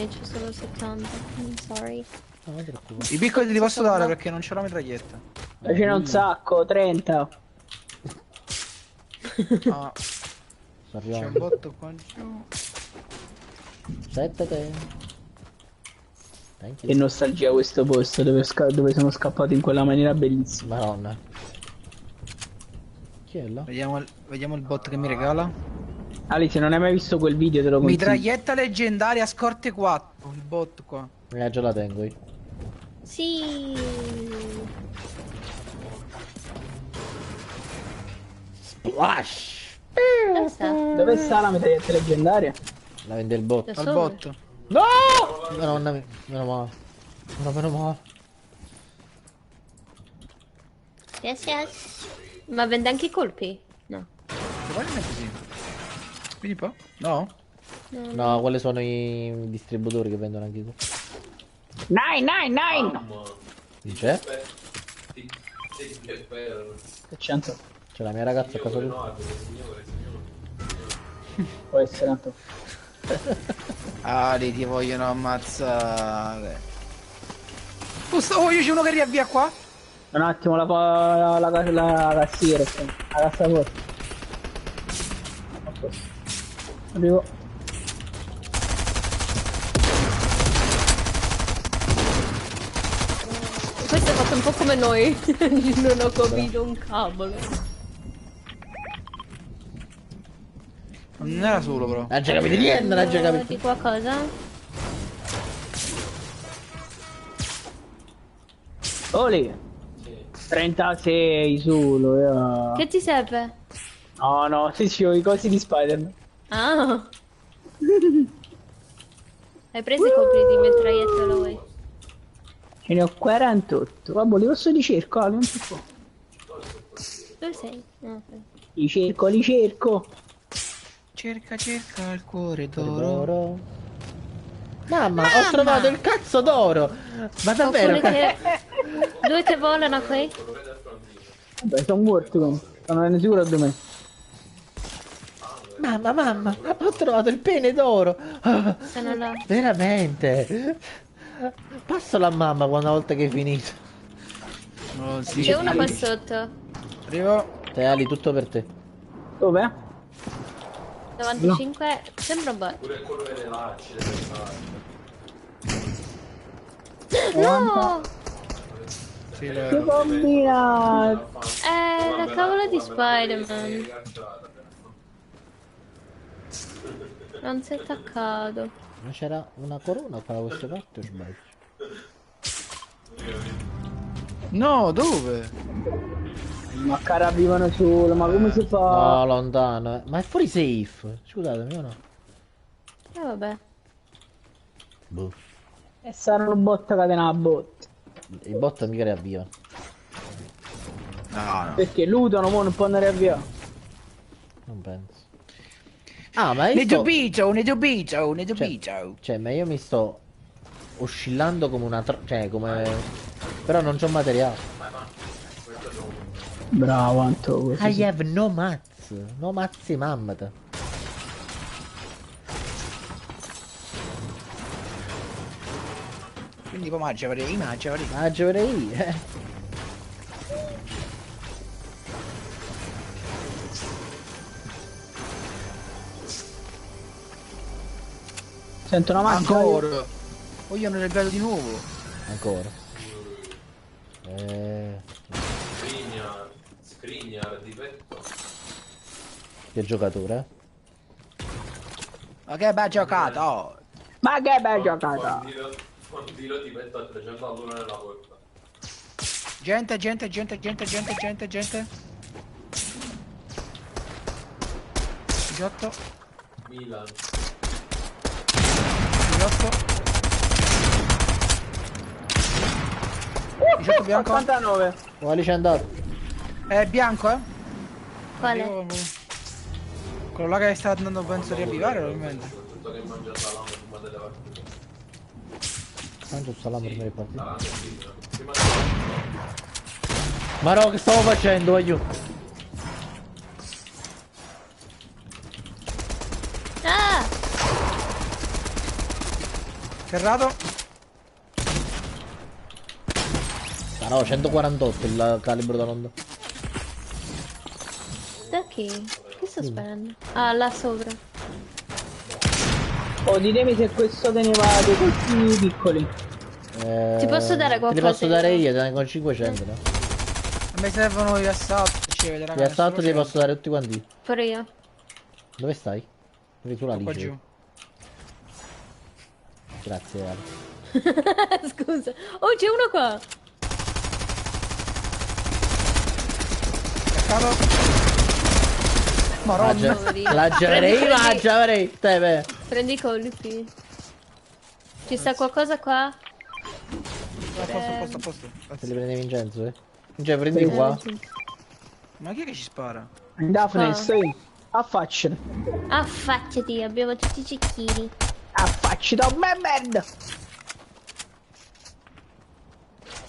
C'ho solo 70. I'm sorry. No, non ti preoccupare. I piccoli li posso dare perché non c'ho la mitraglietta. Ce n'è un sacco, 30. Ah, Sto c'è un arrivando. botto qua giù. Settate. Thank Che you. nostalgia questo posto dove sono scappato in quella maniera bellissima. Madonna. Chi è là? Vediamo il bot che mi regala. Ali, se non hai mai visto quel video te lo consiglio. Mitraglietta leggendaria scorte 4. Il bot qua. Già la tengo io. Sì. Splash! Dove sta? Dove sta la medaglietta leggendaria? La vende il bot. Da Al sopra? bot. No! Madonna mia. Meno male. No, meno male. Yes, yes. Ma vende anche i colpi? No. Probabilmente sì. Vedi un po'? No? No, quali sono i distributori che vendono anche tu? 999! Non c'è? Che bello. Che c'entro? C'è la mia ragazza a casa tua. No, signore. Può essere tanto. Ali, ti vogliono ammazzare. Io c'è uno che riavvia qua. Un attimo, la cassiera, la cassaforte. Arrivo. Questo è fatto un po' come noi. Non ho capito un cavolo. Non era solo però. Non c'è capito niente, non c'è capito. Di qualcosa? Oli! 36 solo, Che ti serve? No, sì, ho i cosi di Spider-Man. Ah. Hai preso i colpi di mitraglietta lo vuoi? Ce ne ho 48. Vabbè, li posso di cerco, Ali, non si può. Dove sei? Ah, ok. Li cerco. Cerca il cuore d'oro. D'oro. Mamma, ho trovato il cazzo d'oro! Ma davvero? Oppure che... Dove te volano qui? Vabbè, sono morti, sono sicuro di me. Mamma, ho trovato il pene d'oro! Sono là. Veramente? Passalo a mamma una volta che hai finito. Oh, sì. C'è uno qua sotto. Arrivo. Te Ali, tutto per te. Dove? 95. Sembra un bot. Pure quello delle lacci, delle fare. No! Sì, Che combinato! La cavola di Spider-Man. Non si è attaccato. Ma c'era una corona qua da queste parti o sbaglio? No, dove? Ma cara vivono solo, ma come si fa? No, lontano. Ma è fuori safe. Scusatemi, o no? Vabbè. Boh. E saranno botta catena a botta. I bot mica riavviano. No. Perché lutano, mo non possono riavviare. Non penso. Ah, ma io Ne sto... dubito. Cioè, ma io mi sto oscillando come una... Cioè, come... Però non c'ho materiale. Bravo, Anto. I have no mats. No mazzi mammat. Quindi poi mangiavarei. Ma giocherei. Sento una macchina. Ancora. Vogliono regalo di nuovo. Ancora. Scrigna di petto. Che giocatore? Ma che bel giocato! Oh. Ma che bel giocato! Fondilo ti metto a 300 all'una nella porta. Gente. 18. Milan. 18. 18 bianco. 89. Quali c'è andato? È bianco, eh? Quale? Quello là che sta andando penso a riavvivare probabilmente. Tutto che mangia salame prima delle partite. Mangio il salame prima di partire. Salame sì, prima Ma no, che stavo facendo, aiuto? Ah! Ferrato. Ah no, 148 il calibro da Londra. Da chi? Che sto sparando? Ah, là sopra. Oh, ditemi se questo teneva dei colpi piccoli. Ti posso dare Te qualcosa? li posso dare io, te ne con 500, no? A me servono gli assalti. Ci vede, raga, Gli assalto te li nessuno posso dare tutti quanti. Pure io. Dove stai? Eri tu là c'è. Qua lì. giù. Grazie, Ale. Scusa. Oh, c'è uno qua. Peccato. Maronna. Poverino. La giaverei, Prendi- la giaverei. Te, beh. Prendi i colpi. Ci sta qualcosa qua? A posto. Te li prende Vincenzo, eh? Cioè, prendi qua. Ma chi è che ci spara? Daphne, Ah. stai. Affacciati. Affacciati, abbiamo tutti i cecchini. Affacciati, oh merda.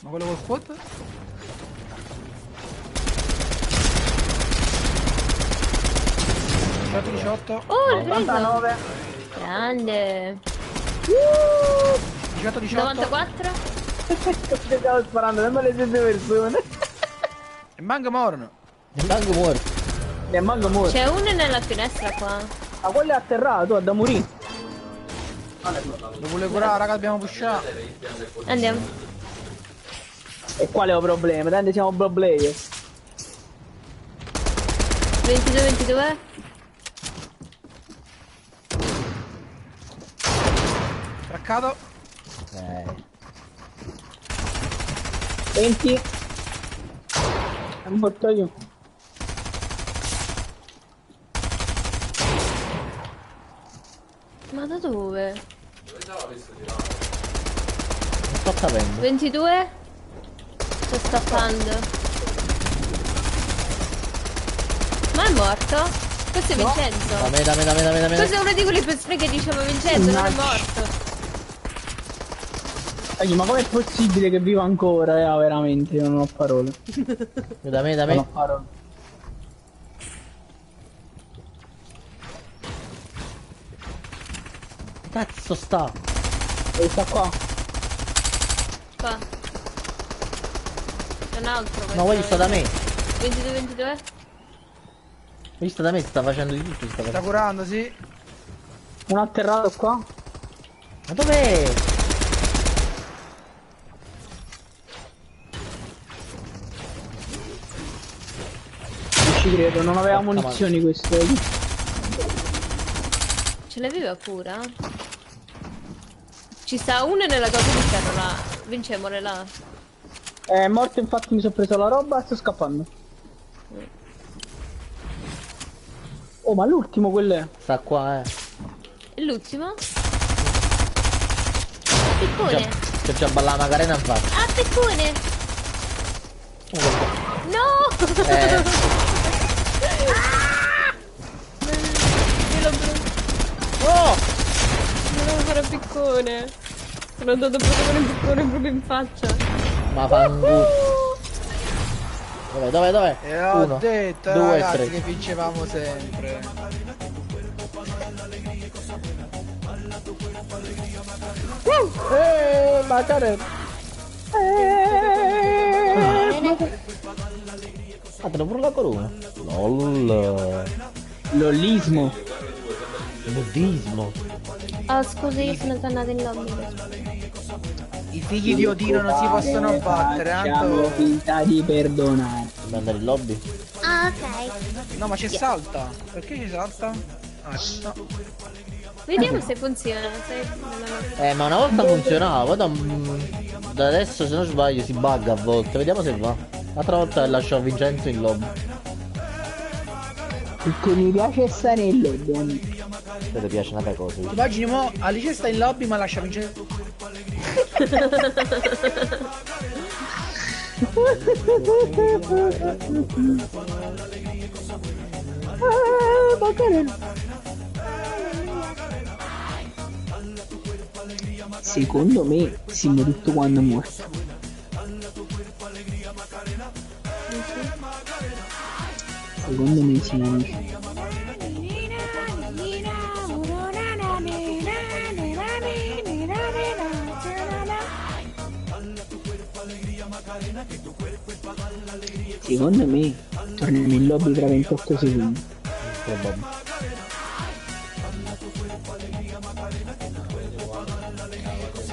Ma quello col quad? Certo 18. Oh, l'ho preso. 89. Grande. 18 18. 94. Che stavo sparando, nemmeno le stesse persone. E manca morono. Rimango morto. Ne manco morto. C'è uno nella finestra qua. Ma quello è atterrato, è da morire. Lo vuole curare, raga, dobbiamo pushare. Andiamo. E quale è il problema? Tanto siamo pro player. 22. Traccato. 20. È morto io. Ma da dove? Non sto capendo. 22. Sto scappando. Ma è morto? Questo è Vincenzo. Dammi. Questo è uno di quelli per che diceva Vincenzo, non è morto. Ma com'è possibile che viva ancora? Veramente, io non ho parole. Dammi. Non ho parole. Cazzo sta. E sta qua. Qua. C'è un altro. No, quello sta da me. 22. Quello sta da me, sta facendo di tutto. Sta curando, sì. Un atterrato qua. Ma dov'è? Non ci credo, non aveva Porca munizioni questo. Ce l'aveva pure? Ci sta uno nella cosa di ferro là. Vincemole là. È morto, infatti mi sono preso la roba e sto scappando. Oh, ma l'ultimo quello è. Sta qua, E l'ultimo? Piccone. C'è già ballata Macarena in faccia. Ah, piccone. No! Oh! Non devo fare piccone. Sono andato proprio con il piccone proprio in faccia. Ma fanculo. Dov'è? E ho 1, detto, 2, ragazzi, 3. che vincevamo sempre. Macarena. Ah, te lo pure la corona. LOL. Lollismo. Buddismo. Oh, scusa, io sono tornata in lobby. I figli di Odino non si possono battere, Facciamo Anto. finta di perdonare. Dobbiamo andare in lobby? Ah, ok. No, ma ci salta. Perché ci salta? Ah, no. Vediamo se funziona. Ma una volta funzionava, da adesso se non sbaglio si bugga a volte, vediamo se va. L'altra volta lasciò Vincenzo in lobby. Perché mi piace stare in lobby. Se ti piace una cosa. Immagini mo, Alice sta in lobby ma lascia vincere. Secondo me si muore tutto quando è morto. Secondo me si muore. Secondo me torniamo in lobby tra 28 secondi. Probabile.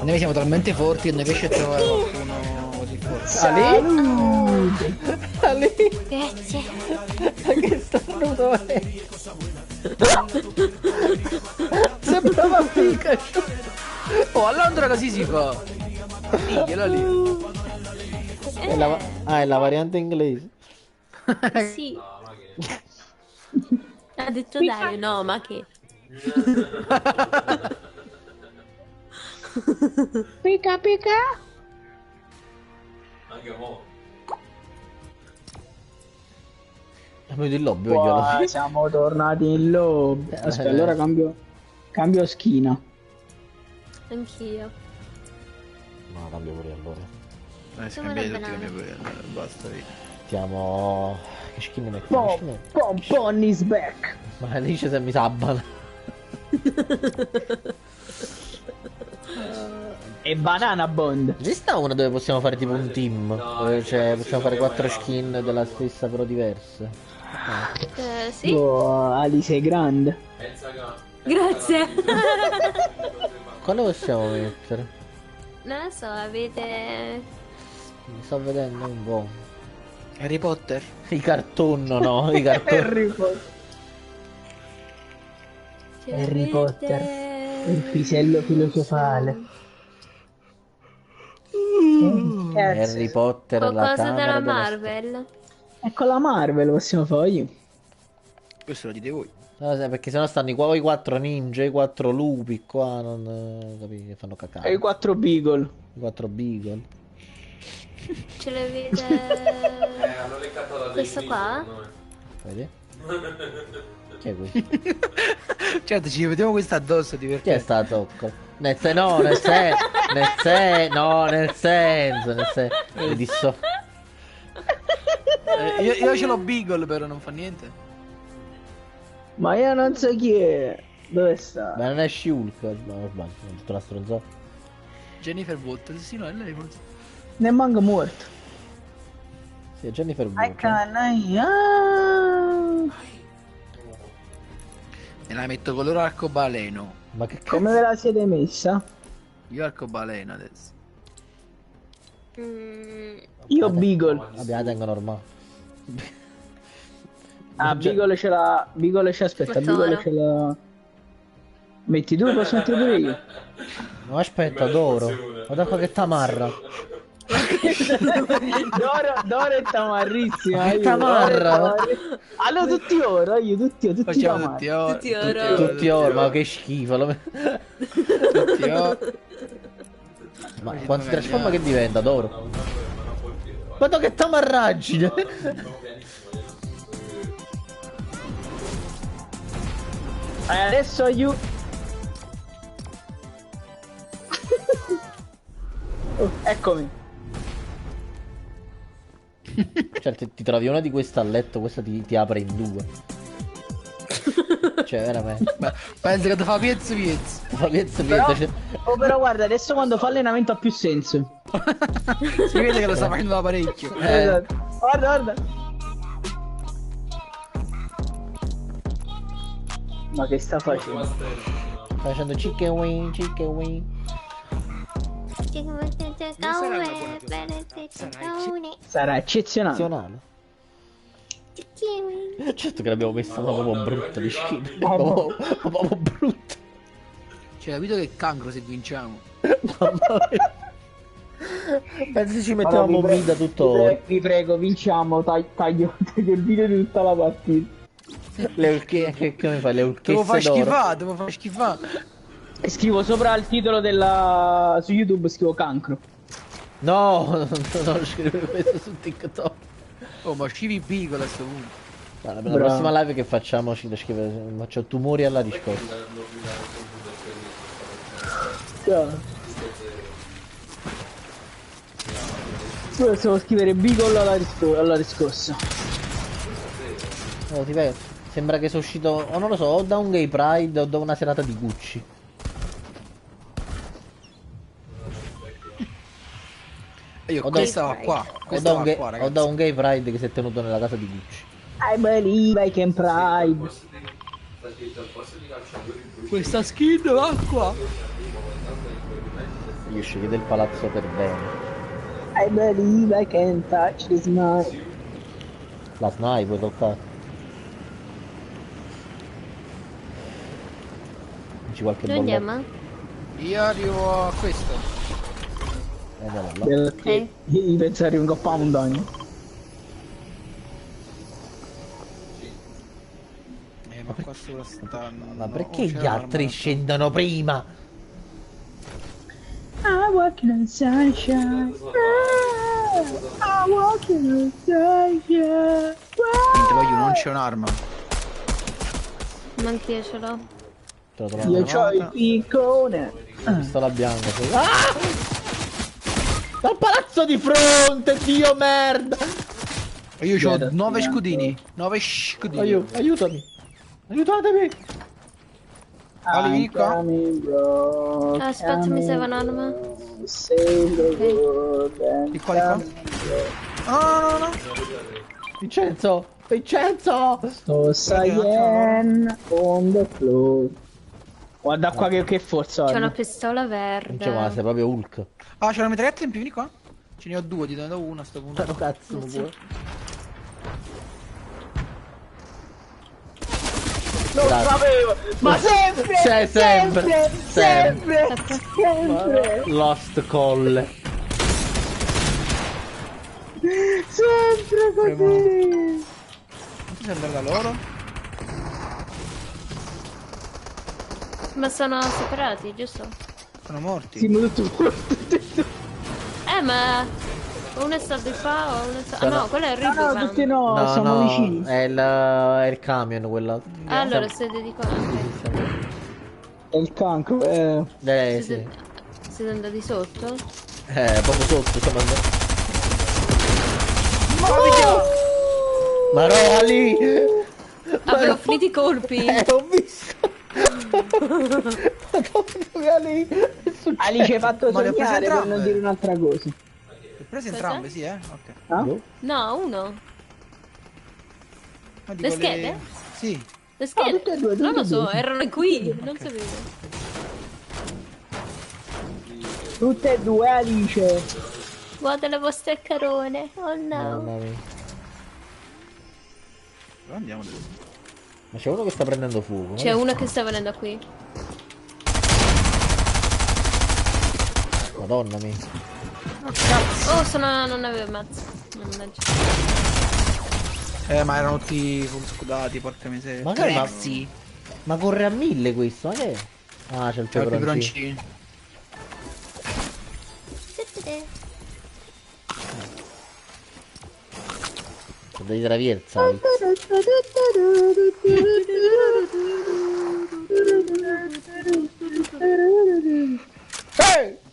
Noi siamo talmente forti che non riesce a trovare qualcuno così forte. Ali? Grazie. Che sta venuto sembrava Pikachu. Oh, a Londra così si fa. Diglielo lì. È la variante inglese. Sì. Ha detto Dario, no, ma che? Pica pica. Anche mo. Siamo in lobby oggi alla fine. Siamo tornati in lobby. Aspetta, allora cambio schina. Anch'io. No, cambio pure allora. Scambiate tutti le mie pure. Basta via. Mettiamo... Che skin mettiamo? Pon is back. Ma Alice se mi sabbana. E Banana Bond. Esiste una dove possiamo fare tipo un team? Dove possiamo fare 4 skin della stessa però diverse. Sì. Oh, Ali sei grande. Grazie. Quale possiamo mettere? Non lo so, avete... Mi sto vedendo un po'. Harry Potter. I cartoon, no? I cartoon. Harry Potter. Il pisello filosofale. Harry Potter, la Qualcosa camera della della Marvel. Ecco la Marvel possiamo fare io. Questo lo dite voi. No, sai, perché sennò stanno i 4 ninja, i 4 lupi qua, non capi che fanno cacare. E i 4 Beagle. I 4 beagle. Ce l'avete... Hanno leccato la Questo qua? Vedi? Chi è questo? Certo, ci vediamo questo addosso, Chi è divertente. stato? Nel senso, mi disso. Io ce l'ho Beagle però non fa niente. Ma io non so chi è. Dove sta? Ma non è Shulk, no, sbaglio, ho detto una stronzata. Jennifer Walters, sì, no, è lei forse. Ne manca morto. Sì, è Jennifer I Walters. can E la metto con loro arcobaleno. Ma che cazzo? Come ve la siete messa? Io arcobaleno adesso. Io Beagle. Vabbè, la tengo normale. Ah, Beagle ce l'ha. Beagle ce aspetta, Beagle ce l'ha. Metti tu, posso mettere pure io. No, aspetta, Doro. Guarda qua che tamarra. Doro è tamarrissima. Che tamarra. Allora tutti oro, tutti Facciamo tamarri. tutti oro. Tutti oro. Tutti oro, ma che schifo. Tutti oro. Ma quando si trasforma che diventa, Doro? Guarda che tamarraggine. Adesso io. Eccomi. Cioè, ti trovi una di queste a letto, questa ti apre in due. Cioè, veramente. Penso che ti fa piezzo. Fa piezza Però, piezza, cioè... però guarda, adesso quando fa allenamento ha più senso. Si vede che lo sta facendo da parecchio. Esatto. Guarda. Ma che sta facendo? Sta facendo chicken wing. Sarà eccezionale. Nazionale. Certo che l'abbiamo messa una proprio brutta di skin. Proprio brutta. Cioè, capito che cancro se vinciamo. Mamma mia. Penso se ci mettevamo vita tutto. Vi prego, vinciamo, taglio il video di tutta la partita. Le urche, che mi fai? Le Devo far urchesse d'oro. schifare, devo far schifare. E scrivo sopra il titolo della... su YouTube, scrivo cancro. No, non scrivo questo su TikTok. Oh, ma scivi piccolo a sto punto. Allora, per la prossima live che facciamo ci faccio tumori alla riscossa. Possiamo scrivere Beagle alla riscossa. Oh, ti prego. Sembra che sono uscito, o non lo so, o da un gay pride o da una serata di Gucci. E io O questa va Pride. qua. O Questa da, un va gay, qua, o ragazzi. da un gay pride che si è tenuto nella casa di Gucci. I believe I can pride. Questa skin va qua. Io scegli del palazzo per bene. I believe I can touch this man. La sniper puoi toccare. Dici qualche Dove bolletta? andiamo? Io arrivo a questo. Andiamo là. Perché io pensare un coppa montagna. Ma qua sopra stanno. Ma perché gli altri scendono prima? I walk in the sunshine. I walk in the sunshine. Niente, voglio, non c'è un'arma. Ma anch'io ce l'ho. Te lo trovo. Io c'ho il piccone. Pistola bianca. Ah! Dal palazzo di fronte, Dio merda! Io ho 9 scudini. 9 scudini. Aiutami! Aiutatemi! Ali, vieni qua. Coming, bro. Aspetta, mi serve un'arma. Save the world and Di qua, di qua. No. Vincenzo! Vincenzo! sto Saiyan on the floor. Guarda qua che forza C'è ho. una pistola Vincenzo, ma sei verde. proprio Hulk. Ah, c'è una mitraglietta in più, vieni qua. Ce ne ho 2, ti do una a sto punto. Però cazzo, non vuoi? Non sapevo! Ma sempre! C'è sempre! Sempre! Lost Call. Sempre così! Non ti sembra da loro? Ma sono separati, giusto? Sono morti. Siamo tutti morti. Ma uno è stato di qua o uno è stato... Ah no, quello è il No, Ribuvan. tutti no, siamo vicini. è il camion quello. Allora siete di qua. È il cancro, sì. Siete andati sotto? Proprio sotto, stiamo andando. Ma no, lì! Avevo finito i colpi. Ho visto! Madonna, lì! Ali ci hai fatto Ma le ho prese sognare per non entrambe. dire un'altra cosa. Le ho prese entrambe, sì, ok. Ah? No, uno. Ma dico Le schede? Sì. Le schede? tutte e due, Non lo tutte e so, due. erano qui. Non sapevo. Tutte e due, Alice. Guarda le vostre carone. Oh no. Mamma mia. Però andiamo dove? Ma c'è uno che sta prendendo fuoco. C'è uno che sta venendo qui. Madonna mia. Oh, non avevo mazzo. Mannaggia. Ma erano tutti full scudati, porca miseria. Ma che- ma- Crazy. Ma corre a 1000 questo, ma che è? Ah, c'è il C'è il peperoncino. peperoncino. Devi traversare.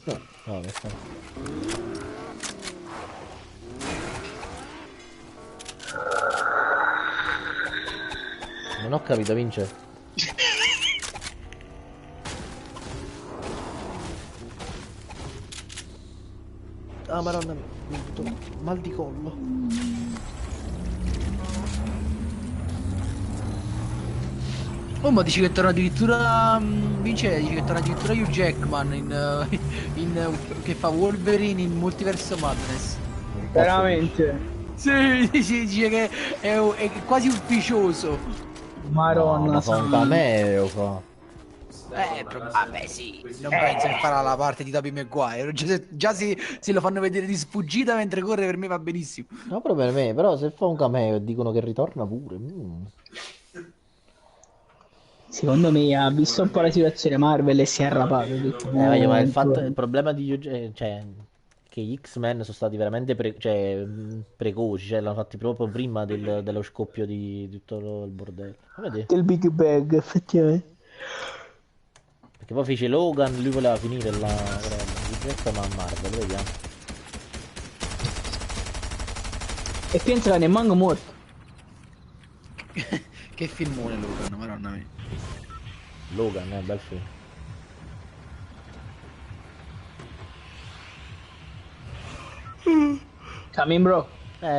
No, no, che sta. Non ho capito, Vince. Ah, madonna mia, mi è venuto mal di collo. Oh, ma dici che torna addirittura. Vince, dici che torna addirittura Hugh Jackman che fa Wolverine in Multiverso Madness. Veramente. Sì, dice che è quasi ufficioso. Maronna, Ma fa un cameo, fa. Vabbè sì, non penso che farà la parte di Tobey Maguire. Già se lo fanno vedere di sfuggita mentre corre per me va benissimo. No, proprio per me, però se fa un cameo e dicono che ritorna pure. secondo me ha visto un po' la situazione Marvel e si è arrapato. Ma il problema di cioè, che gli X-Men sono stati veramente precoci, cioè l'hanno fatti proprio prima dello scoppio di tutto il bordello. Vedi? Del Big Bang, effettivamente. Perché poi fece Logan, lui voleva finire la questa ma Marvel, vediamo. E pensa che ne manco morto. Che filmone Logan, madonna mia. Logan, bel film. Coming bro.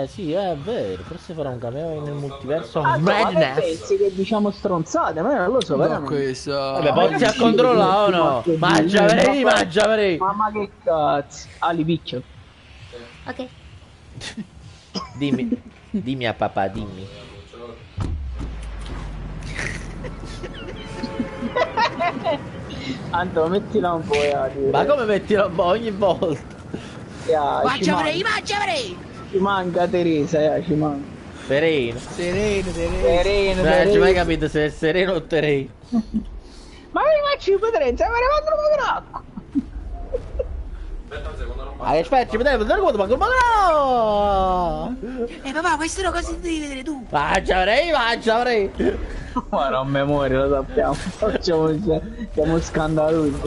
Sì, è vero, forse farà un cameo nel multiverso. Ma pensi che diciamo stronzate, ma io non lo so, veramente. Questo. Vabbè, poi a controllare o no? Mangia. Mamma che cazzo. Ali picchio. Ok. Dimmi a papà, dimmi. Anto, mettila un po', Ma come mettila un po' ogni volta? Mangia avrei! Ci manca Teresa, ci manca. Sereno. Sereno. Non hai mai capito se è sereno o terreno. Ma mi faccio i potrenza, ma ne mandano un po' d'acqua. Aspetta un secondo, non Ma che specie, vedete, ma come no? Papà, queste sono cose che devi vedere tu. Mangia avrei. Ma non memoria, lo sappiamo. Siamo scandalosi.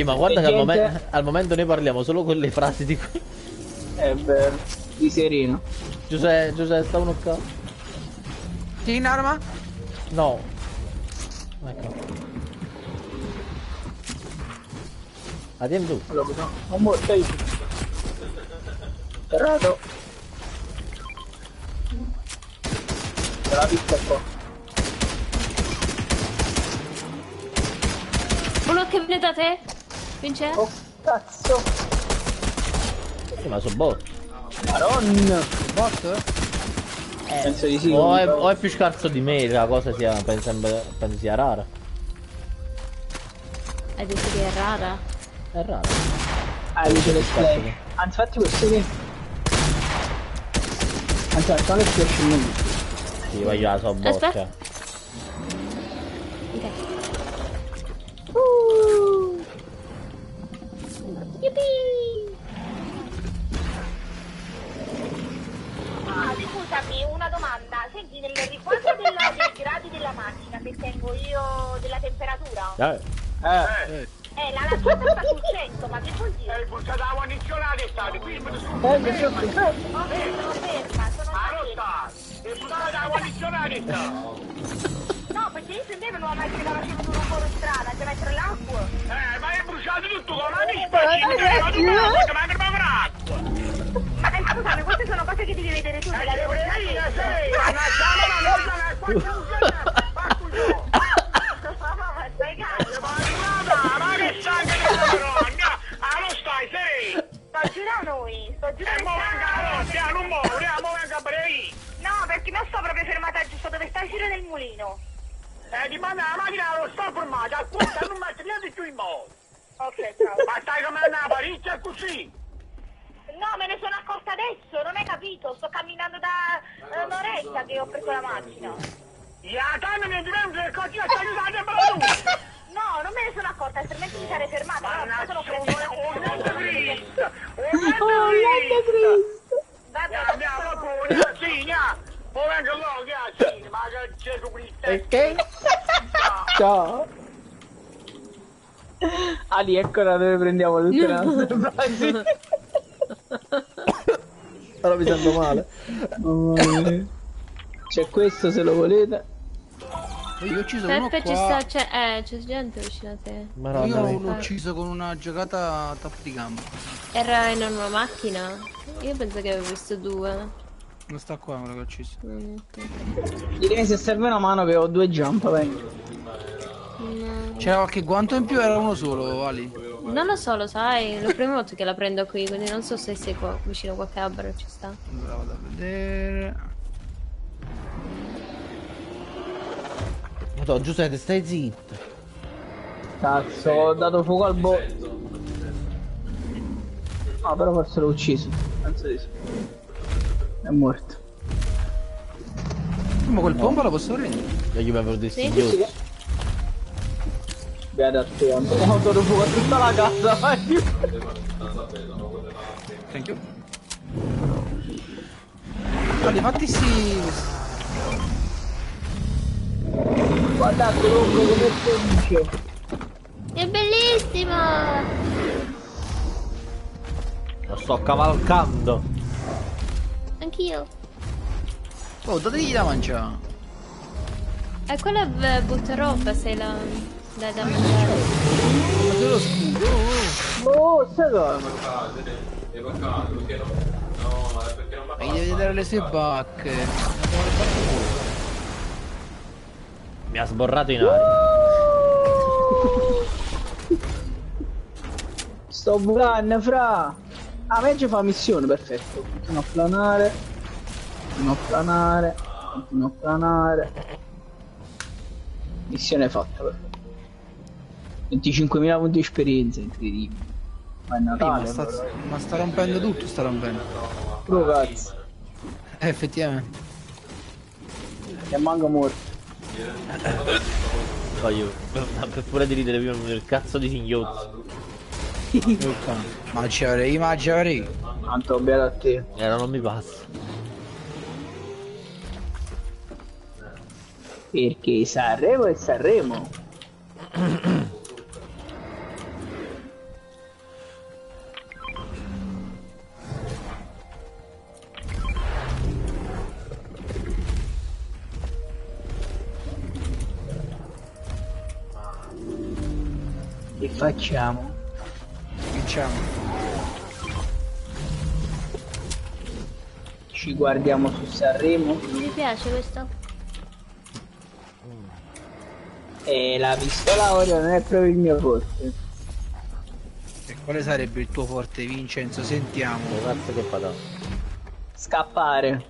Ma guarda che al momento noi parliamo solo con le frasi di qui. È vero, di sereno. Giuseppe, sta uno qua. Ti in arma? No. Ecco. Andiamo tu. Non morto io. Errato. La pizza qua. Uno che viene da te? Vince? Oh cazzo. Sì, ma sono bot. Madonna. Bot? Penso di sì. O è più scarso di me, la cosa penso sia rara. Hai detto che è rara? È rara. Dice le play. Anzi, infatti questo qui. Anzi, facciamo le flash in meglio. Sì, voglio la so bot. Aspetta. Ok. Yippee! Scusami, una domanda. Senti, nel riguardo dei gradi della macchina, che tengo io della temperatura, la lanciata sta sul 100, ma che vuol dire? Buttata la guarnizione d'estate, qui mi sono Sono ferma. e buttata la guarnizione d'estate. No, perché io intendevo una macchina che faceva un po' in strada, anche mettere l'acqua. Ma è bruciato tutto con la mispa, ma per l'acqua. Ma scusami, queste sono cose che devi vedere tu. Stai cazzo, ma che sangue di Madonna! Allo stai, sei! Sto girando noi, sto girando. Mo venga, non muore, mo venga brevi! No, perché non sto proprio fermata giusto dove sta il giro del mulino. Ti manda la macchina, lo sto formata, ascolta, non metti niente più in modo! Ok, ciao. Ma stai comandando la parizia così? No, me ne sono accorta adesso, non hai capito? Sto camminando da un'oretta che ho preso la macchina. La tanto mi divento che così sta aiutando a tu! No, non me ne sono accorta, altrimenti mi sarei fermata. No, non sono presa. Andiamo pure, sì, o vengo là, ma che Gesù Cristo! Perché? Ciao. Ali, eccola dove prendiamo tutte le nostre frasi. Ora mi sento male. C'è questo se lo volete. Io ho ucciso uno Peppe qua. c'è gente vicino a te. Io l'ho ucciso con una giocata a tappo di gamba. Era in una macchina? Io penso che avevo visto due. Non sta qua, me l'ho ucciso. Direi se serve una mano che ho 2 jump, vengo. C'era qualche guanto in più, era uno solo, Ali. Non lo so, lo sai, è la prima volta che la prendo qui, quindi non so se sei qua, vicino a qualche albero ci sta. Allora vado a vedere. Madonna, Giuseppe, stai zitto. Cazzo, ho dato fuoco al Ah, però forse l'ho ucciso. Penso di sì. È morto. Ma quel pompa lo posso prendere? Io gli avevo detto Sì. sì. Beata a te, ho dato fuoco a tutta la casa, vai. Thank you. Guarda, infatti sì. Guardate lungo come felice. È bellissimo! Lo sto cavalcando. Anch'io. Oh, dategli da mangiare. E quella butterò se la dai da mangiare. Ma te lo scudo. Oh, sai cosa? Perché no? No, è perché non mi ha Ma gli devi dare le sue bacche. Mi ha sborrato in aria. Sto volando, fra. Ah, Megge fa missione, perfetto. Continua a planare. Continua a planare. Continua a planare. Missione fatta, perfetto. 25.000 punti di esperienza, incredibile. Ma è Natale, ma sta rompendo tutto, sta rompendo. Pro cazzo. Effettivamente. E manco morto. Voglio, per pure di ridere prima il cazzo di singhiozzo. Ma ci avrei. Tanto beato a te. Non mi passa. Perché Sanremo è Sanremo. Che facciamo? Ci guardiamo su Sanremo? Mi piace questo. E la pistola ora non è proprio il mio forte. E quale sarebbe il tuo forte, Vincenzo? Sentiamo. Cazzo che patata. Scappare.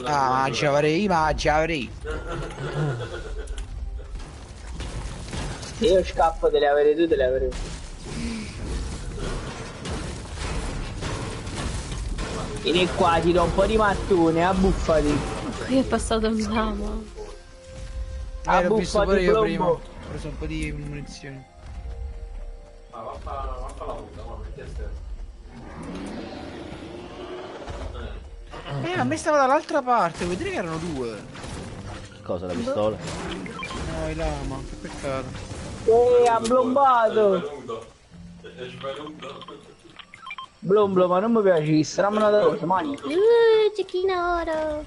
Ah, ci avrei. Se io scappo te le avere tu, te le avrei. Vieni qua, ti do un po' di mattone, abbuffati. Qui è passato un ramo. L'ho visto pure io plombo. prima. Ho preso un po' di munizioni. Ma va a fa la puta, ma perché stai? A me stava dall'altra parte, vuoi dire che erano due? Cosa, la pistola? No, il lama, che peccato. Ha blombato. È svenuto. Blom, ma non mi piace, chi sarà una cosa, mangi. Cecchino oro.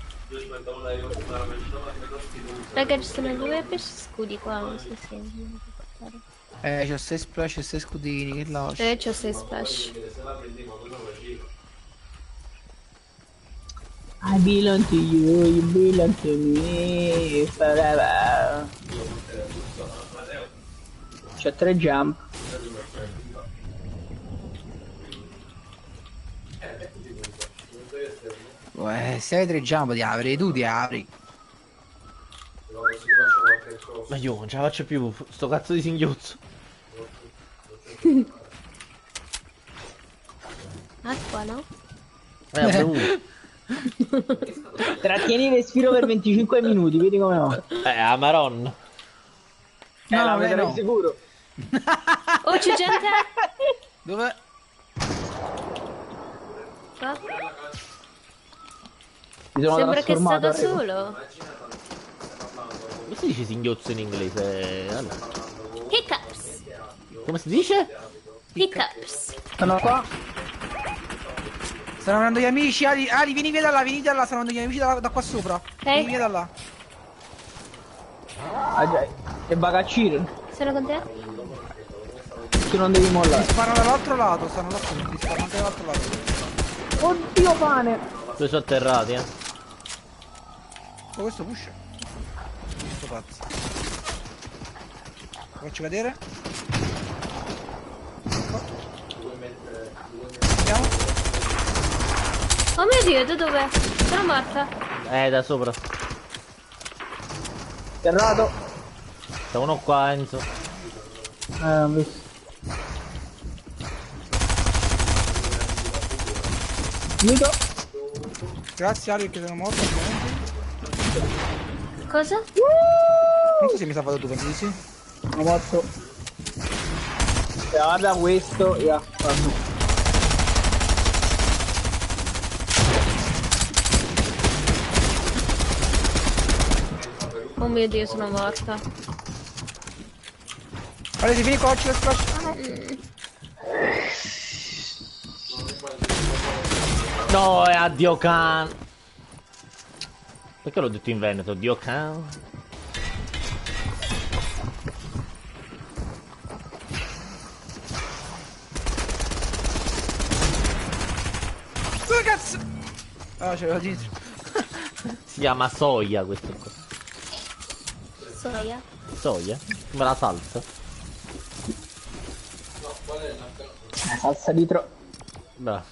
Raga, ci sono due pesci scudi qua, non so se... C'ho 6 splash e 6 scudini, che lascio? C'ho 6 splash. I belong to you, you belong to me, forever. C'ho 3 jump. Se hai 3 jump ti apri, tu ti apri. Ma io non ce la faccio più, sto cazzo di singhiozzo. Acqua, no? Ho bevuto. Trattieni respiro per 25 minuti, vedi come va. Amaron. No, la no, vedrai no. sicuro. Oh, c'è gente! Dove? Qua? Mi sono Sembra che è trasformato, stato arrivo. solo. Come si dice singhiozzo in inglese? Allora. Hiccups. Come si dice? Hiccups. Sono qua. Stanno venendo gli amici, Ali, vieni via da là, stanno venendo gli amici da qua sopra. Vieni via da là. Ah, già. E bagaccino. Sono con te? Tu non devi mollare. Ti sparano dall'altro lato, stanno là fuori, ti sparano anche dall'altro lato. Oddio pane. Due sotterrati, Oh, questo pusha. Questo pazzo. Lo faccio vedere? Andiamo. Oh mio Dio, da dove? Sono morta. Da sopra. Terrato. C'è uno qua, Enzo. Ho visto. Aiuto. Grazie Ario che sono morto. Cosa? Non so se mi sta fatto tu, pensi? Sono morto. Guarda questo. Yeah. Oh mio Dio, sono morta. Allora, si finì coach, splash. No, è a Dio Can. Perché l'ho detto in veneto? Dio Can? Cazzo! Ah, c'era dietro. Si chiama soia questo qua. Soia? Soia? Come la salsa? La salsa di tro... Bravo.